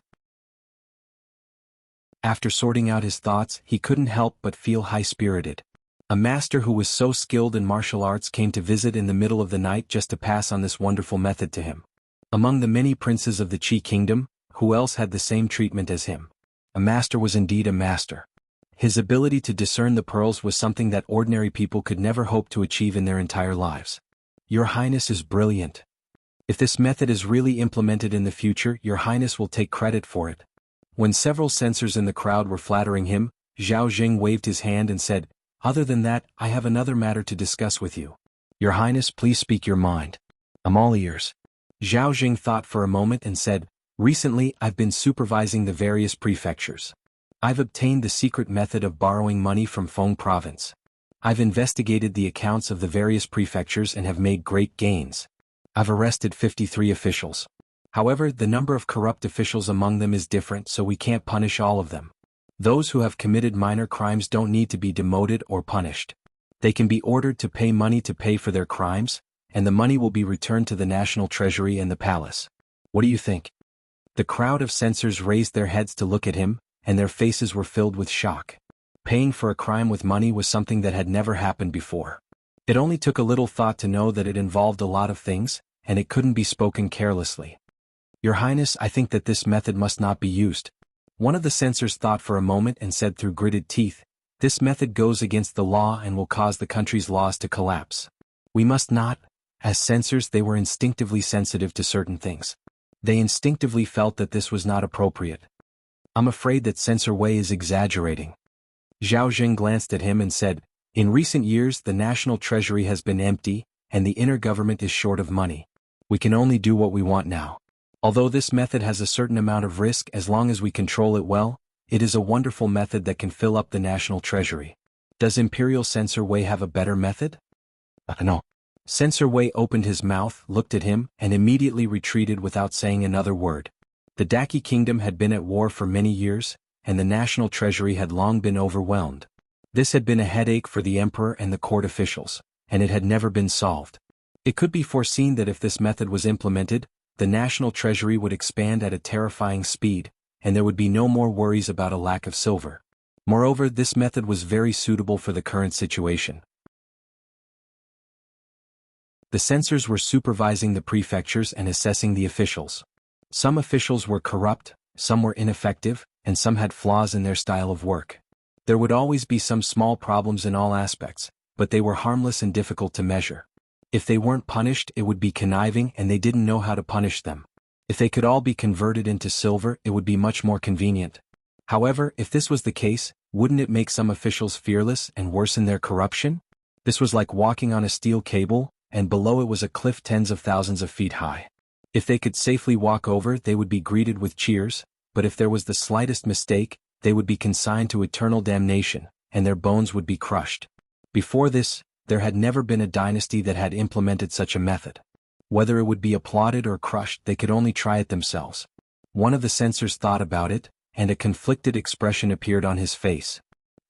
Speaker 1: After sorting out his thoughts, he couldn't help but feel high-spirited. A master who was so skilled in martial arts came to visit in the middle of the night just to pass on this wonderful method to him. Among the many princes of the Qi kingdom, who else had the same treatment as him? A master was indeed a master. His ability to discern the pearls was something that ordinary people could never hope to achieve in their entire lives. Your Highness is brilliant. If this method is really implemented in the future, Your Highness will take credit for it. When several censors in the crowd were flattering him, Zhao Jing waved his hand and said, "Other than that, I have another matter to discuss with you. Your Highness, please speak your mind. I'm all ears." Zhao Jing thought for a moment and said, "Recently I've been supervising the various prefectures. I've obtained the secret method of borrowing money from Feng province. I've investigated the accounts of the various prefectures and have made great gains. I've arrested 53 officials. However, the number of corrupt officials among them is different, so we can't punish all of them. Those who have committed minor crimes don't need to be demoted or punished. They can be ordered to pay money to pay for their crimes, and the money will be returned to the national treasury and the palace. What do you think?" The crowd of censors raised their heads to look at him, and their faces were filled with shock. Paying for a crime with money was something that had never happened before. It only took a little thought to know that it involved a lot of things, and it couldn't be spoken carelessly. "Your Highness, I think that this method must not be used." One of the censors thought for a moment and said through gritted teeth, "This method goes against the law and will cause the country's laws to collapse. We must not." As censors, they were instinctively sensitive to certain things. They instinctively felt that this was not appropriate. "I'm afraid that Censor Wei is exaggerating." Zhao Jing glanced at him and said, "In recent years the national treasury has been empty, and the inner government is short of money. We can only do what we want now. Although this method has a certain amount of risk, as long as we control it well, it is a wonderful method that can fill up the national treasury. Does Imperial Censor Wei have a better method?" "No." Censor Wei opened his mouth, looked at him, and immediately retreated without saying another word. The Daqi kingdom had been at war for many years, and the national treasury had long been overwhelmed. This had been a headache for the emperor and the court officials, and it had never been solved. It could be foreseen that if this method was implemented, the national treasury would expand at a terrifying speed, and there would be no more worries about a lack of silver. Moreover, this method was very suitable for the current situation. The censors were supervising the prefectures and assessing the officials. Some officials were corrupt, some were ineffective, and some had flaws in their style of work. There would always be some small problems in all aspects, but they were harmless and difficult to measure. If they weren't punished, it would be conniving, and they didn't know how to punish them. If they could all be converted into silver, it would be much more convenient. However, if this was the case, wouldn't it make some officials fearless and worsen their corruption? This was like walking on a steel cable, and below it was a cliff tens of thousands of feet high. If they could safely walk over, they would be greeted with cheers, but if there was the slightest mistake, they would be consigned to eternal damnation, and their bones would be crushed. Before this, there had never been a dynasty that had implemented such a method. Whether it would be applauded or crushed, they could only try it themselves. One of the censors thought about it, and a conflicted expression appeared on his face.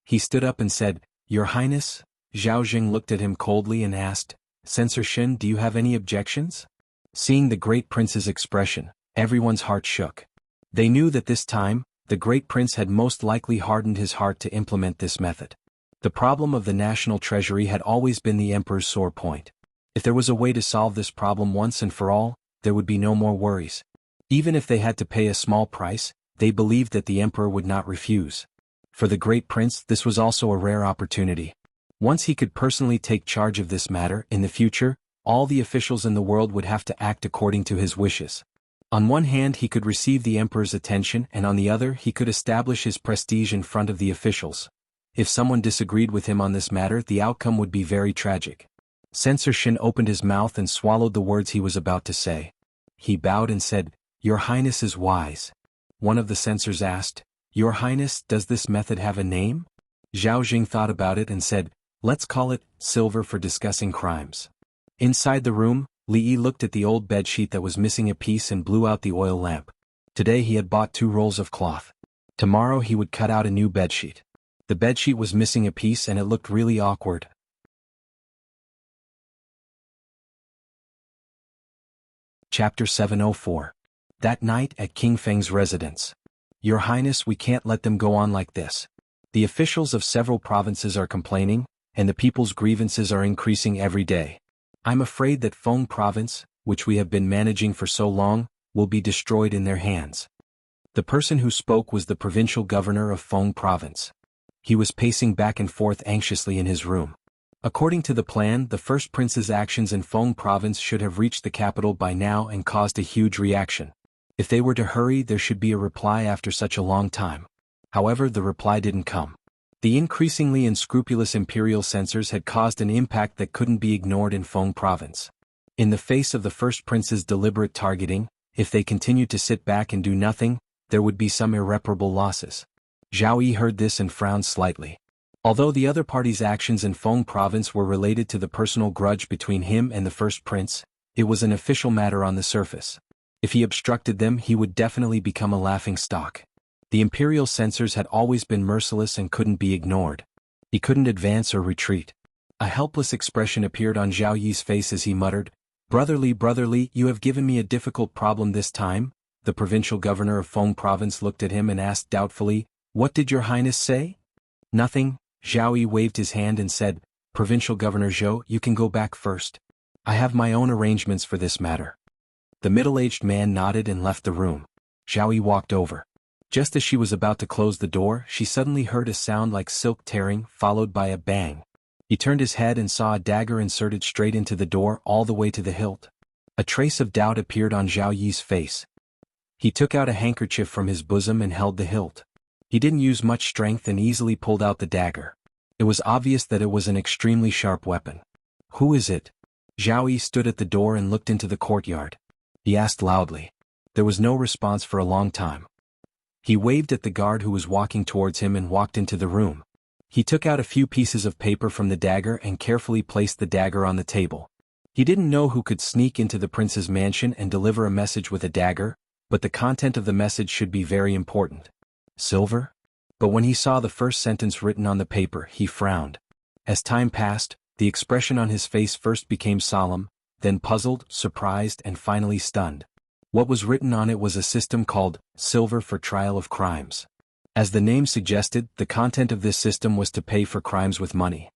Speaker 1: He stood up and said, "Your Highness?" Zhao Jing looked at him coldly and asked, "Censor Shin, do you have any objections?" Seeing the great prince's expression, everyone's heart shook. They knew that this time, the great prince had most likely hardened his heart to implement this method. The problem of the national treasury had always been the emperor's sore point. If there was a way to solve this problem once and for all, there would be no more worries. Even if they had to pay a small price, they believed that the emperor would not refuse. For the great prince, this was also a rare opportunity. Once he could personally take charge of this matter, in the future, all the officials in the world would have to act according to his wishes. On one hand, he could receive the emperor's attention, and on the other, he could establish his prestige in front of the officials. If someone disagreed with him on this matter, the outcome would be very tragic. Censor Shin opened his mouth and swallowed the words he was about to say. He bowed and said, "Your Highness is wise." One of the censors asked, "Your Highness, does this method have a name?" Zhao Jing thought about it and said, "Let's call it silver for discussing crimes." Inside the room, Li Yi looked at the old bedsheet that was missing a piece and blew out the oil lamp. Today he had bought 2 rolls of cloth. Tomorrow he would cut out a new bedsheet. The bedsheet was missing a piece and it looked really awkward. Chapter 704. That night at King Feng's residence. Your Highness, we can't let them go on like this. The officials of several provinces are complaining, and the people's grievances are increasing every day. I'm afraid that Feng province, which we have been managing for so long, will be destroyed in their hands. The person who spoke was the provincial governor of Feng province. He was pacing back and forth anxiously in his room. According to the plan, the first prince's actions in Feng province should have reached the capital by now and caused a huge reaction. If they were to hurry, there should be a reply after such a long time. However, the reply didn't come. The increasingly unscrupulous imperial censors had caused an impact that couldn't be ignored in Feng province. In the face of the first prince's deliberate targeting, if they continued to sit back and do nothing, there would be some irreparable losses. Zhao Yi heard this and frowned slightly. Although the other party's actions in Feng province were related to the personal grudge between him and the first prince, it was an official matter on the surface. If he obstructed them, he would definitely become a laughing stock. The imperial censors had always been merciless and couldn't be ignored. He couldn't advance or retreat. A helpless expression appeared on Zhao Yi's face as he muttered, brotherly, you have given me a difficult problem this time." The provincial governor of Feng province looked at him and asked doubtfully, "What did your highness say?" "Nothing." Zhao Yi waved his hand and said, "Provincial Governor Zhou, you can go back first. I have my own arrangements for this matter." The middle-aged man nodded and left the room. Zhao Yi walked over. Just as she was about to close the door, she suddenly heard a sound like silk tearing, followed by a bang. He turned his head and saw a dagger inserted straight into the door all the way to the hilt. A trace of doubt appeared on Zhao Yi's face. He took out a handkerchief from his bosom and held the hilt. He didn't use much strength and easily pulled out the dagger. It was obvious that it was an extremely sharp weapon. "Who is it?" Zhao Yi stood at the door and looked into the courtyard. He asked loudly. There was no response for a long time. He waved at the guard who was walking towards him and walked into the room. He took out a few pieces of paper from the dagger and carefully placed the dagger on the table. He didn't know who could sneak into the prince's mansion and deliver a message with a dagger, but the content of the message should be very important. Silver? But when he saw the first sentence written on the paper, he frowned. As time passed, the expression on his face first became solemn, then puzzled, surprised, and finally stunned. What was written on it was a system called Silver for Trial of Crimes. As the name suggested, the content of this system was to pay for crimes with money.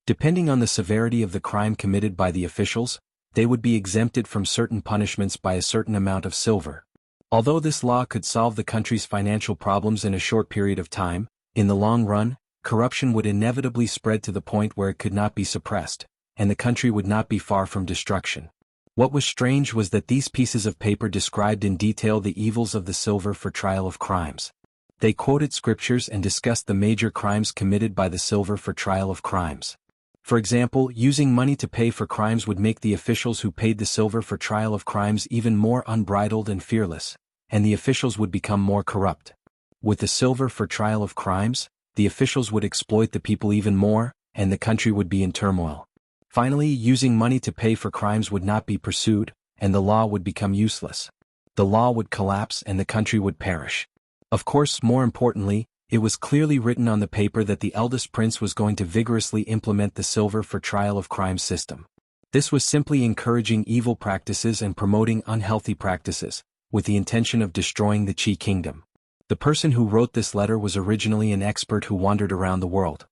Speaker 1: Depending on the severity of the crime committed by the officials, they would be exempted from certain punishments by a certain amount of silver. Although this law could solve the country's financial problems in a short period of time, in the long run, corruption would inevitably spread to the point where it could not be suppressed, and the country would not be far from destruction. What was strange was that these pieces of paper described in detail the evils of the silver for trial of crimes. They quoted scriptures and discussed the major crimes committed by the silver for trial of crimes. For example, using money to pay for crimes would make the officials who paid the silver for trial of crimes even more unbridled and fearless, and the officials would become more corrupt. With the silver for trial of crimes, the officials would exploit the people even more, and the country would be in turmoil. Finally, using money to pay for crimes would not be pursued, and the law would become useless. The law would collapse and the country would perish. Of course, more importantly, it was clearly written on the paper that the eldest prince was going to vigorously implement the silver for trial of crimes system. This was simply encouraging evil practices and promoting unhealthy practices, with the intention of destroying the Qi kingdom. The person who wrote this letter was originally an expert who wandered around the world.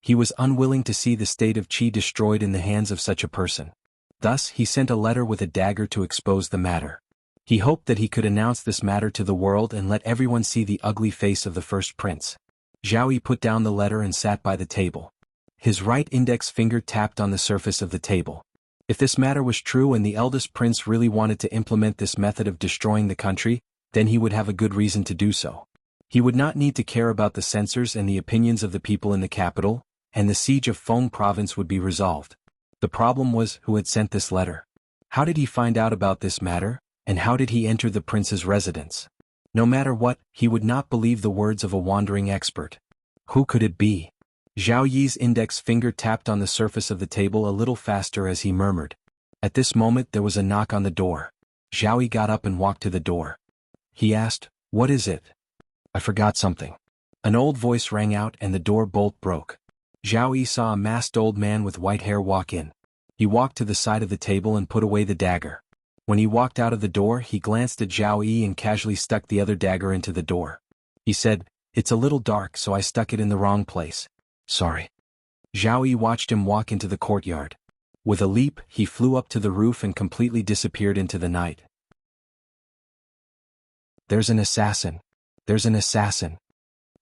Speaker 1: He was unwilling to see the state of Qi destroyed in the hands of such a person. Thus, he sent a letter with a dagger to expose the matter. He hoped that he could announce this matter to the world and let everyone see the ugly face of the first prince. Zhao Yi put down the letter and sat by the table. His right index finger tapped on the surface of the table. If this matter was true and the eldest prince really wanted to implement this method of destroying the country, then he would have a good reason to do so. He would not need to care about the censors and the opinions of the people in the capital, and the siege of Feng province would be resolved. The problem was who had sent this letter. How did he find out about this matter, and how did he enter the prince's residence? No matter what, he would not believe the words of a wandering expert. Who could it be? Zhao Yi's index finger tapped on the surface of the table a little faster as he murmured. At this moment there was a knock on the door. Zhao Yi got up and walked to the door. He asked, "What is it?" "I forgot something." An old voice rang out and the door bolt broke. Zhao Yi saw a masked old man with white hair walk in. He walked to the side of the table and put away the dagger. When he walked out of the door, he glanced at Zhao Yi and casually stuck the other dagger into the door. He said, "It's a little dark, so I stuck it in the wrong place. Sorry." Zhao Yi watched him walk into the courtyard. With a leap, he flew up to the roof and completely disappeared into the night. "There's an assassin. There's an assassin."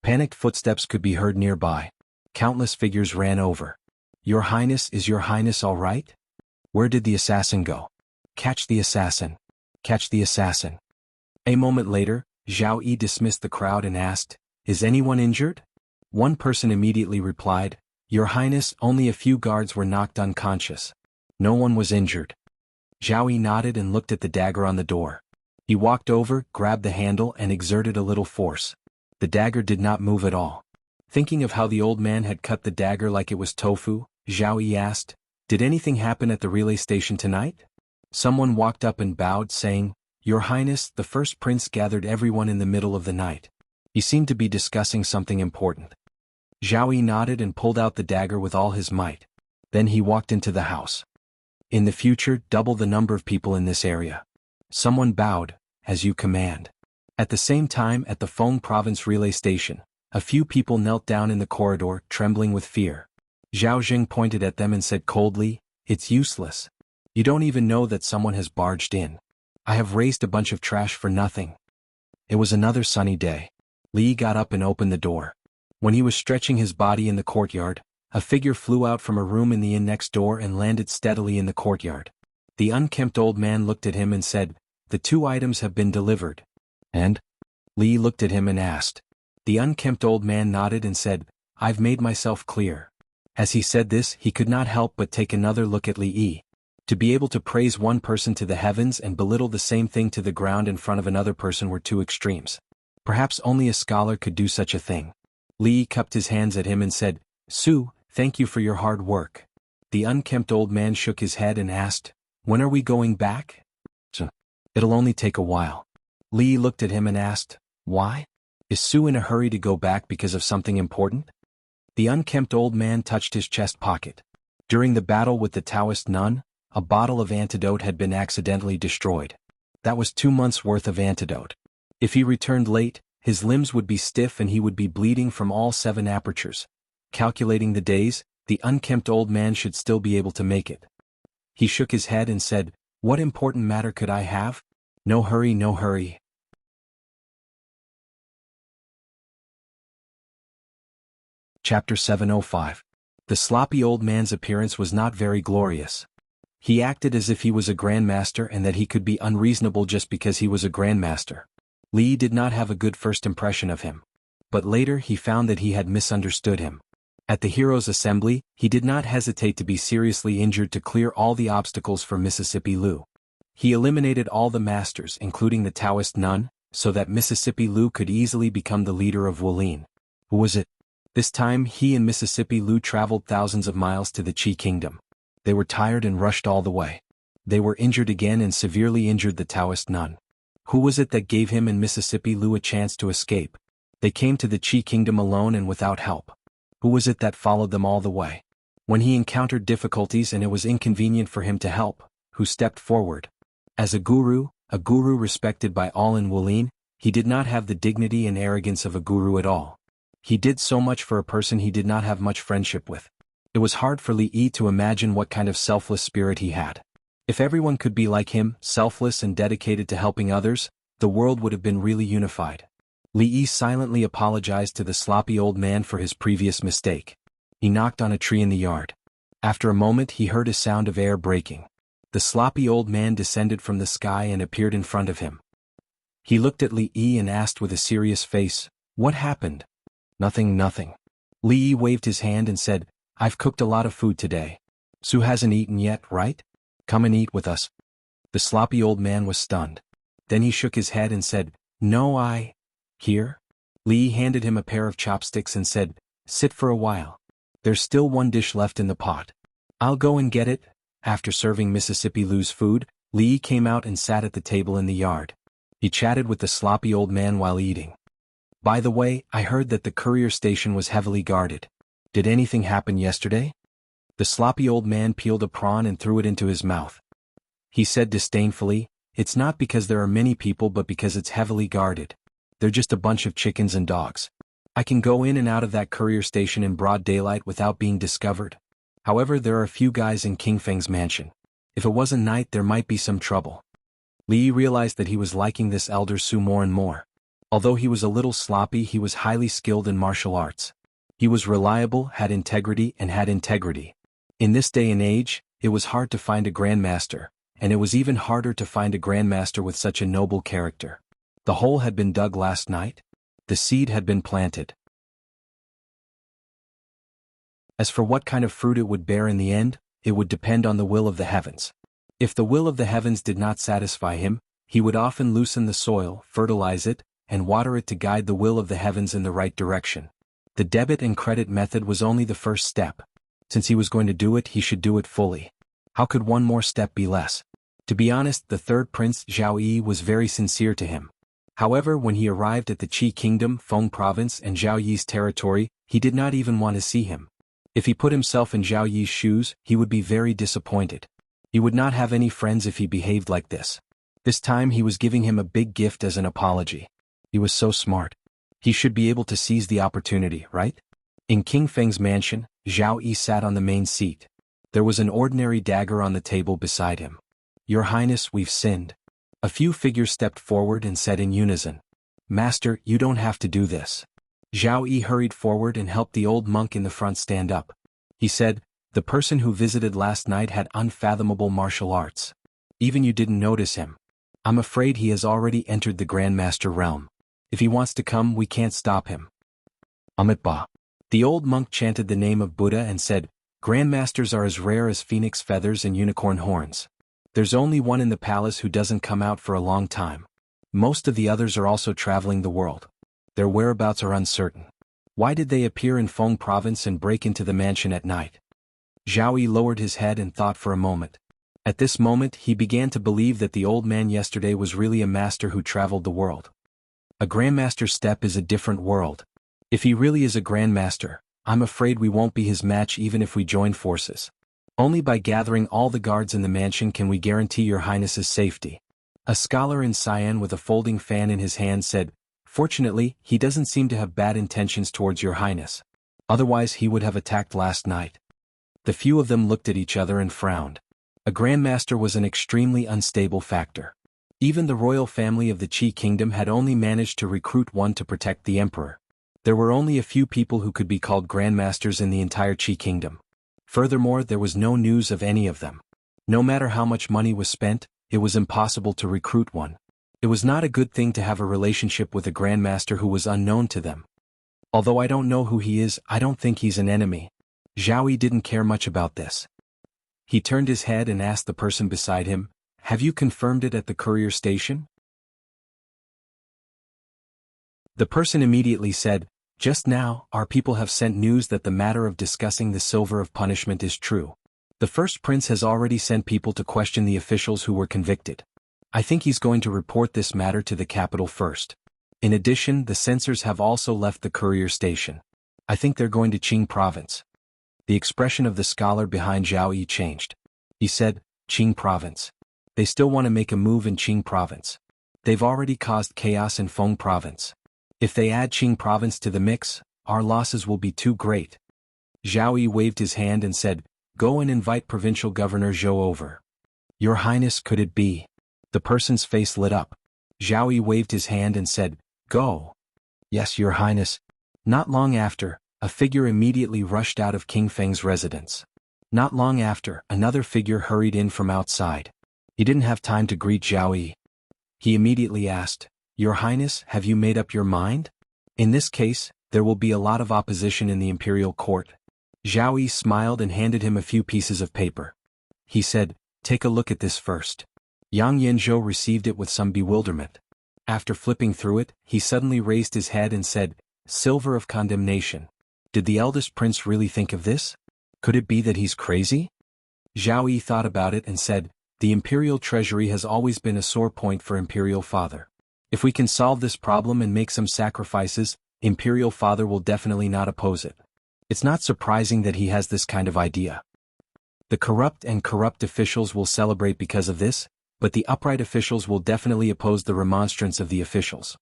Speaker 1: Panicked footsteps could be heard nearby. Countless figures ran over. "Your Highness, is Your Highness all right? Where did the assassin go? Catch the assassin. Catch the assassin." A moment later, Zhao Yi dismissed the crowd and asked, "Is anyone injured?" One person immediately replied, "Your Highness, only a few guards were knocked unconscious. No one was injured." Zhao Yi nodded and looked at the dagger on the door. He walked over, grabbed the handle and exerted a little force. The dagger did not move at all. Thinking of how the old man had cut the dagger like it was tofu, Zhao Yi asked, "Did anything happen at the relay station tonight?" Someone walked up and bowed, saying, "Your Highness, the first prince gathered everyone in the middle of the night. He seemed to be discussing something important." Zhao Yi nodded and pulled out the dagger with all his might. Then he walked into the house. "In the future, double the number of people in this area." Someone bowed, "As you command." At the same time, at the Feng Province relay station, a few people knelt down in the corridor, trembling with fear. Zhao Jing pointed at them and said coldly, "It's useless. You don't even know that someone has barged in. I have raised a bunch of trash for nothing." It was another sunny day. Li got up and opened the door. When he was stretching his body in the courtyard, a figure flew out from a room in the inn next door and landed steadily in the courtyard. The unkempt old man looked at him and said, "The 2 items have been delivered." "And?" Li looked at him and asked. The unkempt old man nodded and said, "I've made myself clear." As he said this, he could not help but take another look at Li Yi. To be able to praise one person to the heavens and belittle the same thing to the ground in front of another person were 2 extremes. Perhaps only a scholar could do such a thing. Li cupped his hands at him and said, "Su, thank you for your hard work." The unkempt old man shook his head and asked, "When are we going back?" "It'll only take a while." Li looked at him and asked, "Why? Is Su in a hurry to go back because of something important?" The unkempt old man touched his chest pocket. During the battle with the Taoist nun, a bottle of antidote had been accidentally destroyed. That was 2 months' worth of antidote. If he returned late, his limbs would be stiff and he would be bleeding from all 7 apertures. Calculating the days, the unkempt old man should still be able to make it. He shook his head and said, "What important matter could I have? No hurry, no hurry." Chapter 705. The sloppy old man's appearance was not very glorious. He acted as if he was a grandmaster and that he could be unreasonable just because he was a grandmaster. Li did not have a good first impression of him. But later he found that he had misunderstood him. At the Heroes' Assembly, he did not hesitate to be seriously injured to clear all the obstacles for Mississippi Lu. He eliminated all the masters, including the Taoist nun, so that Mississippi Lu could easily become the leader of Wulin. Who was it? This time he and Mississippi Lu traveled thousands of miles to the Qi Kingdom. They were tired and rushed all the way. They were injured again and severely injured the Taoist nun. Who was it that gave him and Mississippi Lu a chance to escape? They came to the Qi Kingdom alone and without help. Who was it that followed them all the way? When he encountered difficulties and it was inconvenient for him to help, who stepped forward? As a guru respected by all in Wulin, he did not have the dignity and arrogance of a guru at all. He did so much for a person he did not have much friendship with. It was hard for Li Yi to imagine what kind of selfless spirit he had. If everyone could be like him, selfless and dedicated to helping others, the world would have been really unified. Li Yi silently apologized to the sloppy old man for his previous mistake. He knocked on a tree in the yard. After a moment he heard a sound of air breaking. The sloppy old man descended from the sky and appeared in front of him. He looked at Li Yi and asked with a serious face, "What happened?" Nothing. Li Yi waved his hand and said, "I've cooked a lot of food today. Su hasn't eaten yet, right? Come and eat with us." The sloppy old man was stunned. Then he shook his head and said, "No, Here?" Li Yi handed him a pair of chopsticks and said, "Sit for a while. There's still 1 dish left in the pot. I'll go and get it." After serving Mississippi Lu's food, Li Yi came out and sat at the table in the yard. He chatted with the sloppy old man while eating. "By the way, I heard that the courier station was heavily guarded. Did anything happen yesterday?" The sloppy old man peeled a prawn and threw it into his mouth. He said disdainfully, "It's not because there are many people but because it's heavily guarded. They're just a bunch of chickens and dogs. I can go in and out of that courier station in broad daylight without being discovered. However, there are a few guys in King Feng's mansion. If it wasn't night there might be some trouble." Li realized that he was liking this elder Su more and more. Although he was a little sloppy, he was highly skilled in martial arts. He was reliable, had integrity. In this day and age, it was hard to find a grandmaster, and it was even harder to find a grandmaster with such a noble character. The hole had been dug last night. The seed had been planted. As for what kind of fruit it would bear in the end, it would depend on the will of the heavens. If the will of the heavens did not satisfy him, he would often loosen the soil, fertilize it, and water it to guide the will of the heavens in the right direction. The debit and credit method was only the first step. Since he was going to do it, he should do it fully. How could one more step be less? To be honest, the third prince, Zhao Yi, was very sincere to him. However, when he arrived at the Qi Kingdom, Feng Province and Zhao Yi's territory, he did not even want to see him. If he put himself in Zhao Yi's shoes, he would be very disappointed. He would not have any friends if he behaved like this. This time he was giving him a big gift as an apology. He was so smart. He should be able to seize the opportunity, right? In King Feng's mansion, Zhao Yi sat on the main seat. There was an ordinary dagger on the table beside him. "Your Highness, we've sinned." A few figures stepped forward and said in unison, "Master, you don't have to do this." Zhao Yi hurried forward and helped the old monk in the front stand up. He said, "The person who visited last night had unfathomable martial arts. Even you didn't notice him. I'm afraid he has already entered the Grandmaster realm. If he wants to come, we can't stop him." Amitabha. The old monk chanted the name of Buddha and said, "Grandmasters are as rare as phoenix feathers and unicorn horns. There's only one in the palace who doesn't come out for a long time. Most of the others are also traveling the world. Their whereabouts are uncertain. Why did they appear in Feng Province and break into the mansion at night?" Zhao Yi lowered his head and thought for a moment. At this moment he began to believe that the old man yesterday was really a master who traveled the world. A grandmaster's step is a different world. If he really is a grandmaster, I'm afraid we won't be his match even if we join forces. Only by gathering all the guards in the mansion can we guarantee your highness's safety. A scholar in cyan with a folding fan in his hand said, "Fortunately, he doesn't seem to have bad intentions towards your highness. Otherwise he would have attacked last night." The few of them looked at each other and frowned. A grandmaster was an extremely unstable factor. Even the royal family of the Qi Kingdom had only managed to recruit one to protect the emperor. There were only a few people who could be called grandmasters in the entire Qi Kingdom. Furthermore, there was no news of any of them. No matter how much money was spent, it was impossible to recruit one. It was not a good thing to have a relationship with a grandmaster who was unknown to them. Although I don't know who he is, I don't think he's an enemy. Zhao Yi didn't care much about this. He turned his head and asked the person beside him, "Have you confirmed it at the courier station?" The person immediately said, "Just now, our people have sent news that the matter of discussing the silver of punishment is true. The first prince has already sent people to question the officials who were convicted. I think he's going to report this matter to the capital first. In addition, the censors have also left the courier station. I think they're going to Qing province." The expression of the scholar behind Zhao Yi changed. He said, "Qing province. They still want to make a move in Qing province. They've already caused chaos in Feng province. If they add Qing province to the mix, our losses will be too great." Zhao Yi waved his hand and said, "Go and invite Provincial Governor Zhou over." "Your Highness, could it be?" The person's face lit up. Zhao Yi waved his hand and said, "Go." "Yes, Your Highness." Not long after, a figure immediately rushed out of King Feng's residence. Not long after, another figure hurried in from outside. He didn't have time to greet Zhao Yi. He immediately asked, "Your Highness, have you made up your mind? In this case, there will be a lot of opposition in the imperial court." Zhao Yi smiled and handed him a few pieces of paper. He said, "Take a look at this first." Yang Yanzhou received it with some bewilderment. After flipping through it, he suddenly raised his head and said, "Silver of condemnation. Did the eldest prince really think of this? Could it be that he's crazy?" Zhao Yi thought about it and said, "The imperial treasury has always been a sore point for imperial father. If we can solve this problem and make some sacrifices, imperial father will definitely not oppose it. It's not surprising that he has this kind of idea. The corrupt officials will celebrate because of this, but the upright officials will definitely oppose the remonstrance of the officials.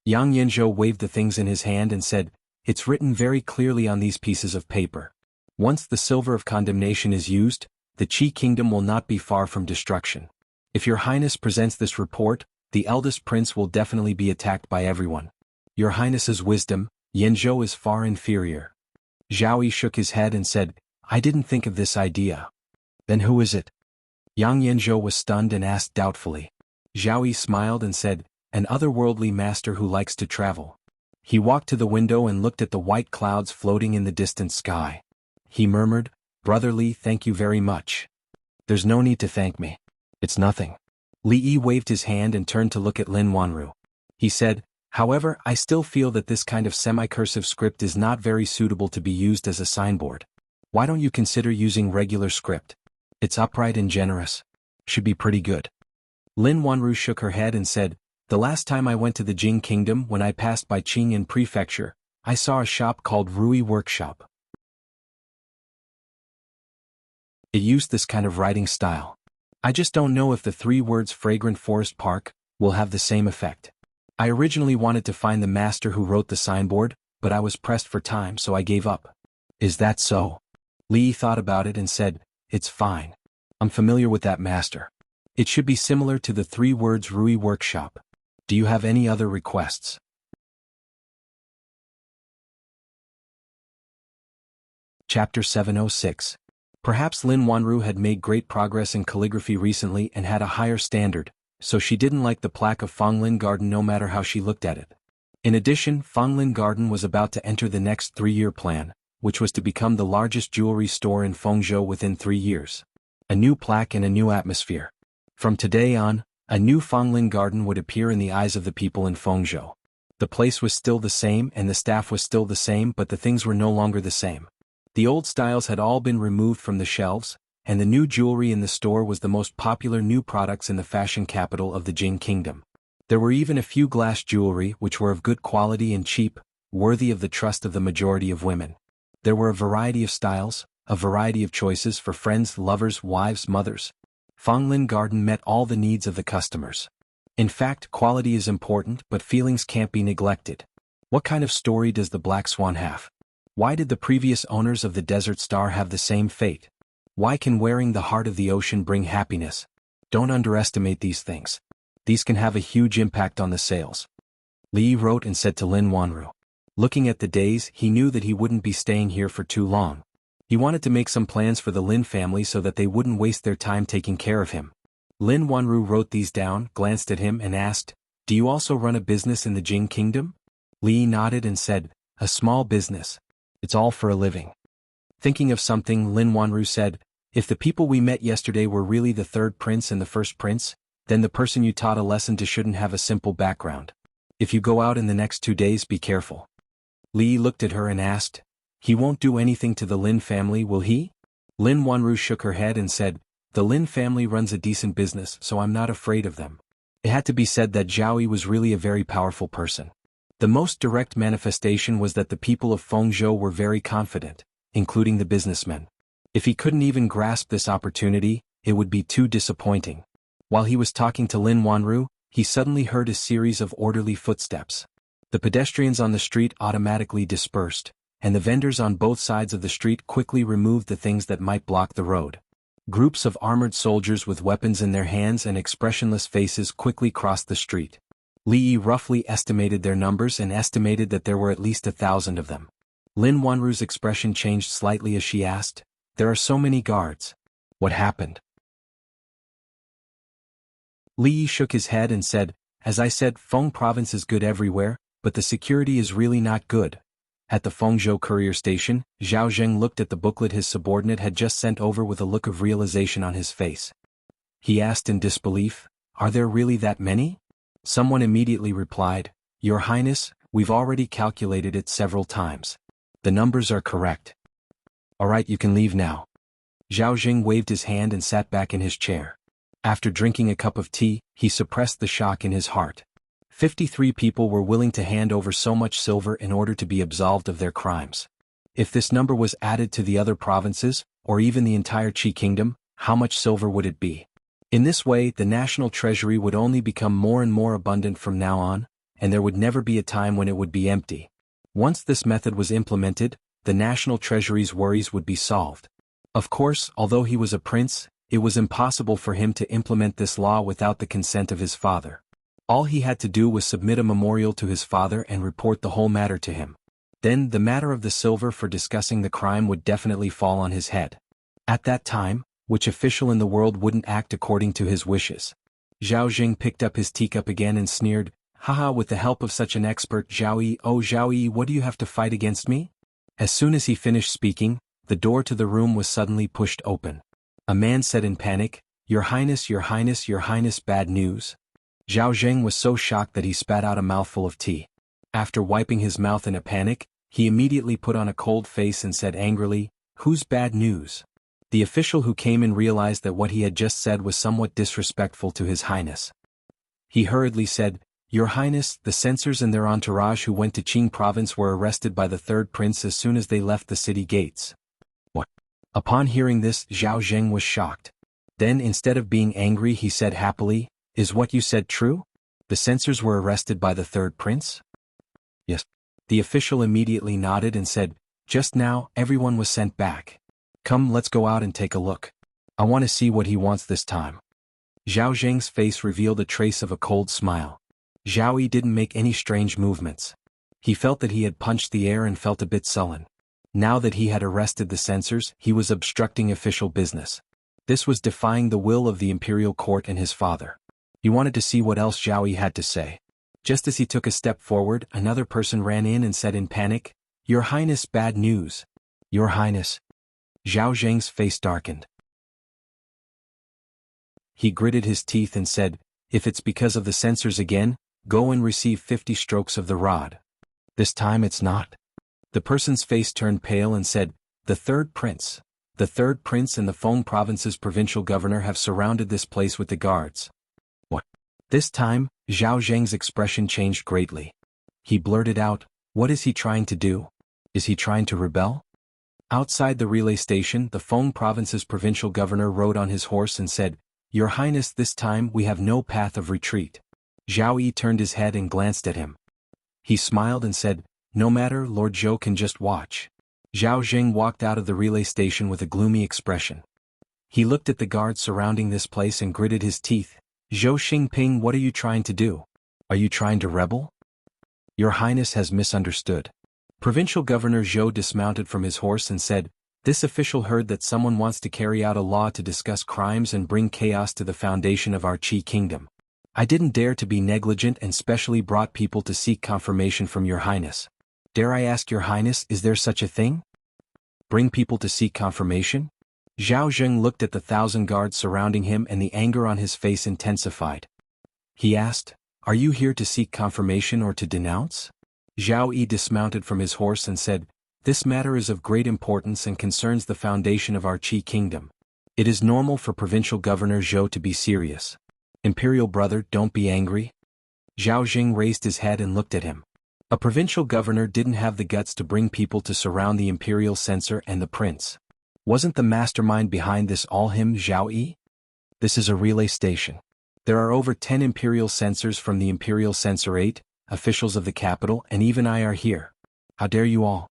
Speaker 1: Yang Yanzhou waved the things in his hand and said, "It's written very clearly on these pieces of paper. Once the silver of condemnation is used, the Qi kingdom will not be far from destruction. If your highness presents this report, the eldest prince will definitely be attacked by everyone. Your highness's wisdom, Yanzhou, is far inferior." Zhao Yi shook his head and said, "I didn't think of this idea." "Then who is it?" Yang Yanzhou was stunned and asked doubtfully. Zhao Yi smiled and said, "An otherworldly master who likes to travel." He walked to the window and looked at the white clouds floating in the distant sky. He murmured, "Brother Li, thank you very much." "There's no need to thank me. It's nothing." Li Yi waved his hand and turned to look at Lin Wanru. He said, "However, I still feel that this kind of semi-cursive script is not very suitable to be used as a signboard. Why don't you consider using regular script? It's upright and generous. Should be pretty good." Lin Wanru shook her head and said, "The last time I went to the Jing Kingdom, when I passed by Qingyan Prefecture, I saw a shop called Rui Workshop. It used this kind of writing style. I just don't know if the 3 words Fragrant Forest Park will have the same effect. I originally wanted to find the master who wrote the signboard, but I was pressed for time, so I gave up." "Is that so?" Li thought about it and said, "It's fine. I'm familiar with that master. It should be similar to the 3 words Rui Workshop. Do you have any other requests?" Chapter 706. Perhaps Lin Wanru had made great progress in calligraphy recently and had a higher standard, so she didn't like the plaque of Fenglin Garden no matter how she looked at it. In addition, Fenglin Garden was about to enter the next 3-year plan, which was to become the largest jewelry store in Fengzhou within 3 years. A new plaque and a new atmosphere. From today on, a new Fenglin Garden would appear in the eyes of the people in Fengzhou. The place was still the same and the staff was still the same, but the things were no longer the same. The old styles had all been removed from the shelves, and the new jewelry in the store was the most popular new products in the fashion capital of the Jing Kingdom. There were even a few glass jewelry which were of good quality and cheap, worthy of the trust of the majority of women. There were a variety of styles, a variety of choices for friends, lovers, wives, mothers. Fenglin Garden met all the needs of the customers. In fact, quality is important, but feelings can't be neglected. What kind of story does the Black Swan have? Why did the previous owners of the Desert Star have the same fate? Why can wearing the heart of the ocean bring happiness? Don't underestimate these things. These can have a huge impact on the sales." Li wrote and said to Lin Wanru. Looking at the days, he knew that he wouldn't be staying here for too long. He wanted to make some plans for the Lin family so that they wouldn't waste their time taking care of him. Lin Wanru wrote these down, glanced at him and asked, "Do you also run a business in the Jing Kingdom?" Li nodded and said, "A small business. It's all for a living." Thinking of something, Lin Wanru said, "If the people we met yesterday were really the 3rd prince and the 1st prince, then the person you taught a lesson to shouldn't have a simple background. If you go out in the next 2 days, be careful." Li looked at her and asked, "He won't do anything to the Lin family, will he?" Lin Wanru shook her head and said, "The Lin family runs a decent business, so I'm not afraid of them." It had to be said that Zhao Yi was really a very powerful person. The most direct manifestation was that the people of Fengzhou were very confident, including the businessmen. If he couldn't even grasp this opportunity, it would be too disappointing. While he was talking to Lin Wanru, he suddenly heard a series of orderly footsteps. The pedestrians on the street automatically dispersed, and the vendors on both sides of the street quickly removed the things that might block the road. Groups of armored soldiers with weapons in their hands and expressionless faces quickly crossed the street. Li Yi roughly estimated their numbers and estimated that there were at least 1,000 of them. Lin Wanru's expression changed slightly as she asked, "There are so many guards. What happened?" Li Yi shook his head and said, "As I said, Feng province is good everywhere, but the security is really not good." At the Fengzhou courier station, Zhao Zheng looked at the booklet his subordinate had just sent over with a look of realization on his face. He asked in disbelief, "Are there really that many?" Someone immediately replied, "Your Highness, we've already calculated it several times. The numbers are correct. All right, you can leave now." Zhao Jing waved his hand and sat back in his chair. After drinking a cup of tea, he suppressed the shock in his heart. 53 people were willing to hand over so much silver in order to be absolved of their crimes. If this number was added to the other provinces, or even the entire Qi kingdom, how much silver would it be? In this way, the national treasury would only become more and more abundant from now on, and there would never be a time when it would be empty. Once this method was implemented, the national treasury's worries would be solved. Of course, although he was a prince, it was impossible for him to implement this law without the consent of his father. All he had to do was submit a memorial to his father and report the whole matter to him. Then the matter of the silver for discussing the crime would definitely fall on his head. At that time, which official in the world wouldn't act according to his wishes? Zhao Jing picked up his teacup again and sneered, "Haha, with the help of such an expert, Zhao Yi, oh Zhao Yi, what do you have to fight against me?" As soon as he finished speaking, the door to the room was suddenly pushed open. A man said in panic, "Your Highness, Your Highness, Your Highness, bad news." Zhao Zheng was so shocked that he spat out a mouthful of tea. After wiping his mouth in a panic, he immediately put on a cold face and said angrily, "Whose bad news?" The official who came in realized that what he had just said was somewhat disrespectful to His Highness. He hurriedly said, "Your Highness, the censors and their entourage who went to Qing province were arrested by the third prince as soon as they left the city gates." What? Upon hearing this, Zhao Zheng was shocked. Then instead of being angry he said happily, "Is what you said true? The censors were arrested by the third prince?" "Yes." The official immediately nodded and said, "Just now, everyone was sent back. Come, let's go out and take a look. I want to see what he wants this time." Zhao Zheng's face revealed a trace of a cold smile. Zhao Yi didn't make any strange movements. He felt that he had punched the air and felt a bit sullen. Now that he had arrested the censors, he was obstructing official business. This was defying the will of the imperial court and his father. He wanted to see what else Zhao Yi had to say. Just as he took a step forward, another person ran in and said in panic, "Your Highness, bad news." "Your Highness." Zhao Zheng's face darkened. He gritted his teeth and said, "If it's because of the censors again, go and receive 50 strokes of the rod." "This time it's not." The person's face turned pale and said, "The third prince. The third prince and the Feng province's provincial governor have surrounded this place with the guards." "What?" This time, Zhao Zheng's expression changed greatly. He blurted out, "What is he trying to do? Is he trying to rebel?" Outside the relay station, the Feng province's provincial governor rode on his horse and said, "Your Highness, this time we have no path of retreat." Zhao Yi turned his head and glanced at him. He smiled and said, "No matter, Lord Zhou can just watch." Zhao Zheng walked out of the relay station with a gloomy expression. He looked at the guards surrounding this place and gritted his teeth. "Zhou Xingping, what are you trying to do? Are you trying to rebel?" "Your Highness has misunderstood." Provincial Governor Zhou dismounted from his horse and said, "This official heard that someone wants to carry out a law to discuss crimes and bring chaos to the foundation of our Qi kingdom. I didn't dare to be negligent and specially brought people to seek confirmation from Your Highness. Dare I ask Your Highness, is there such a thing? Bring people to seek confirmation?" Zhao Zheng looked at the 1,000 guards surrounding him and the anger on his face intensified. He asked, "Are you here to seek confirmation or to denounce?" Zhao Yi dismounted from his horse and said, "This matter is of great importance and concerns the foundation of our Qi kingdom. It is normal for Provincial Governor Zhou to be serious. Imperial brother, don't be angry." Zhao Jing raised his head and looked at him. A provincial governor didn't have the guts to bring people to surround the imperial censor and the prince. Wasn't the mastermind behind this all him, Zhao Yi? This is a relay station. There are over 10 imperial censors from the imperial censorate, officials of the capital, and even I are here. How dare you all?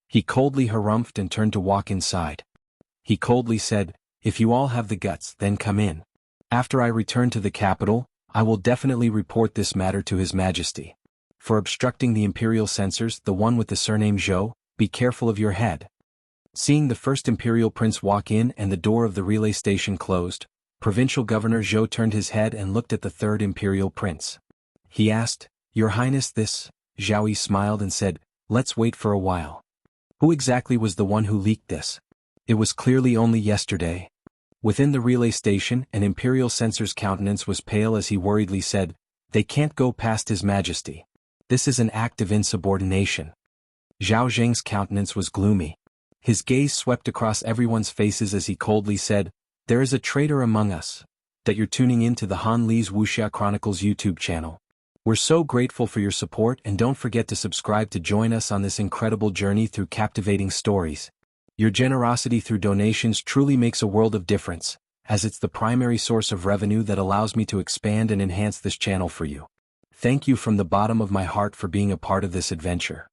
Speaker 1: He coldly harumphed and turned to walk inside. He coldly said, "If you all have the guts, then come in. After I return to the capital, I will definitely report this matter to His Majesty. For obstructing the imperial censors, the one with the surname Zhou, be careful of your head." Seeing the first imperial prince walk in and the door of the relay station closed, Provincial Governor Zhou turned his head and looked at the third imperial prince. He asked, "Your Highness, this?" Zhao Yi smiled and said, "Let's wait for a while. Who exactly was the one who leaked this?" It was clearly only yesterday. Within the relay station, an imperial censor's countenance was pale as he worriedly said, "They can't go past His Majesty. This is an act of insubordination." Zhao Zheng's countenance was gloomy. His gaze swept across everyone's faces as he coldly said, "There is a traitor among us. That you're tuning in to the Han Li's Wuxia Chronicles YouTube channel. We're so grateful for your support, and don't forget to subscribe to join us on this incredible journey through captivating stories. Your generosity through donations truly makes a world of difference, as it's the primary source of revenue that allows me to expand and enhance this channel for you. Thank you from the bottom of my heart for being a part of this adventure.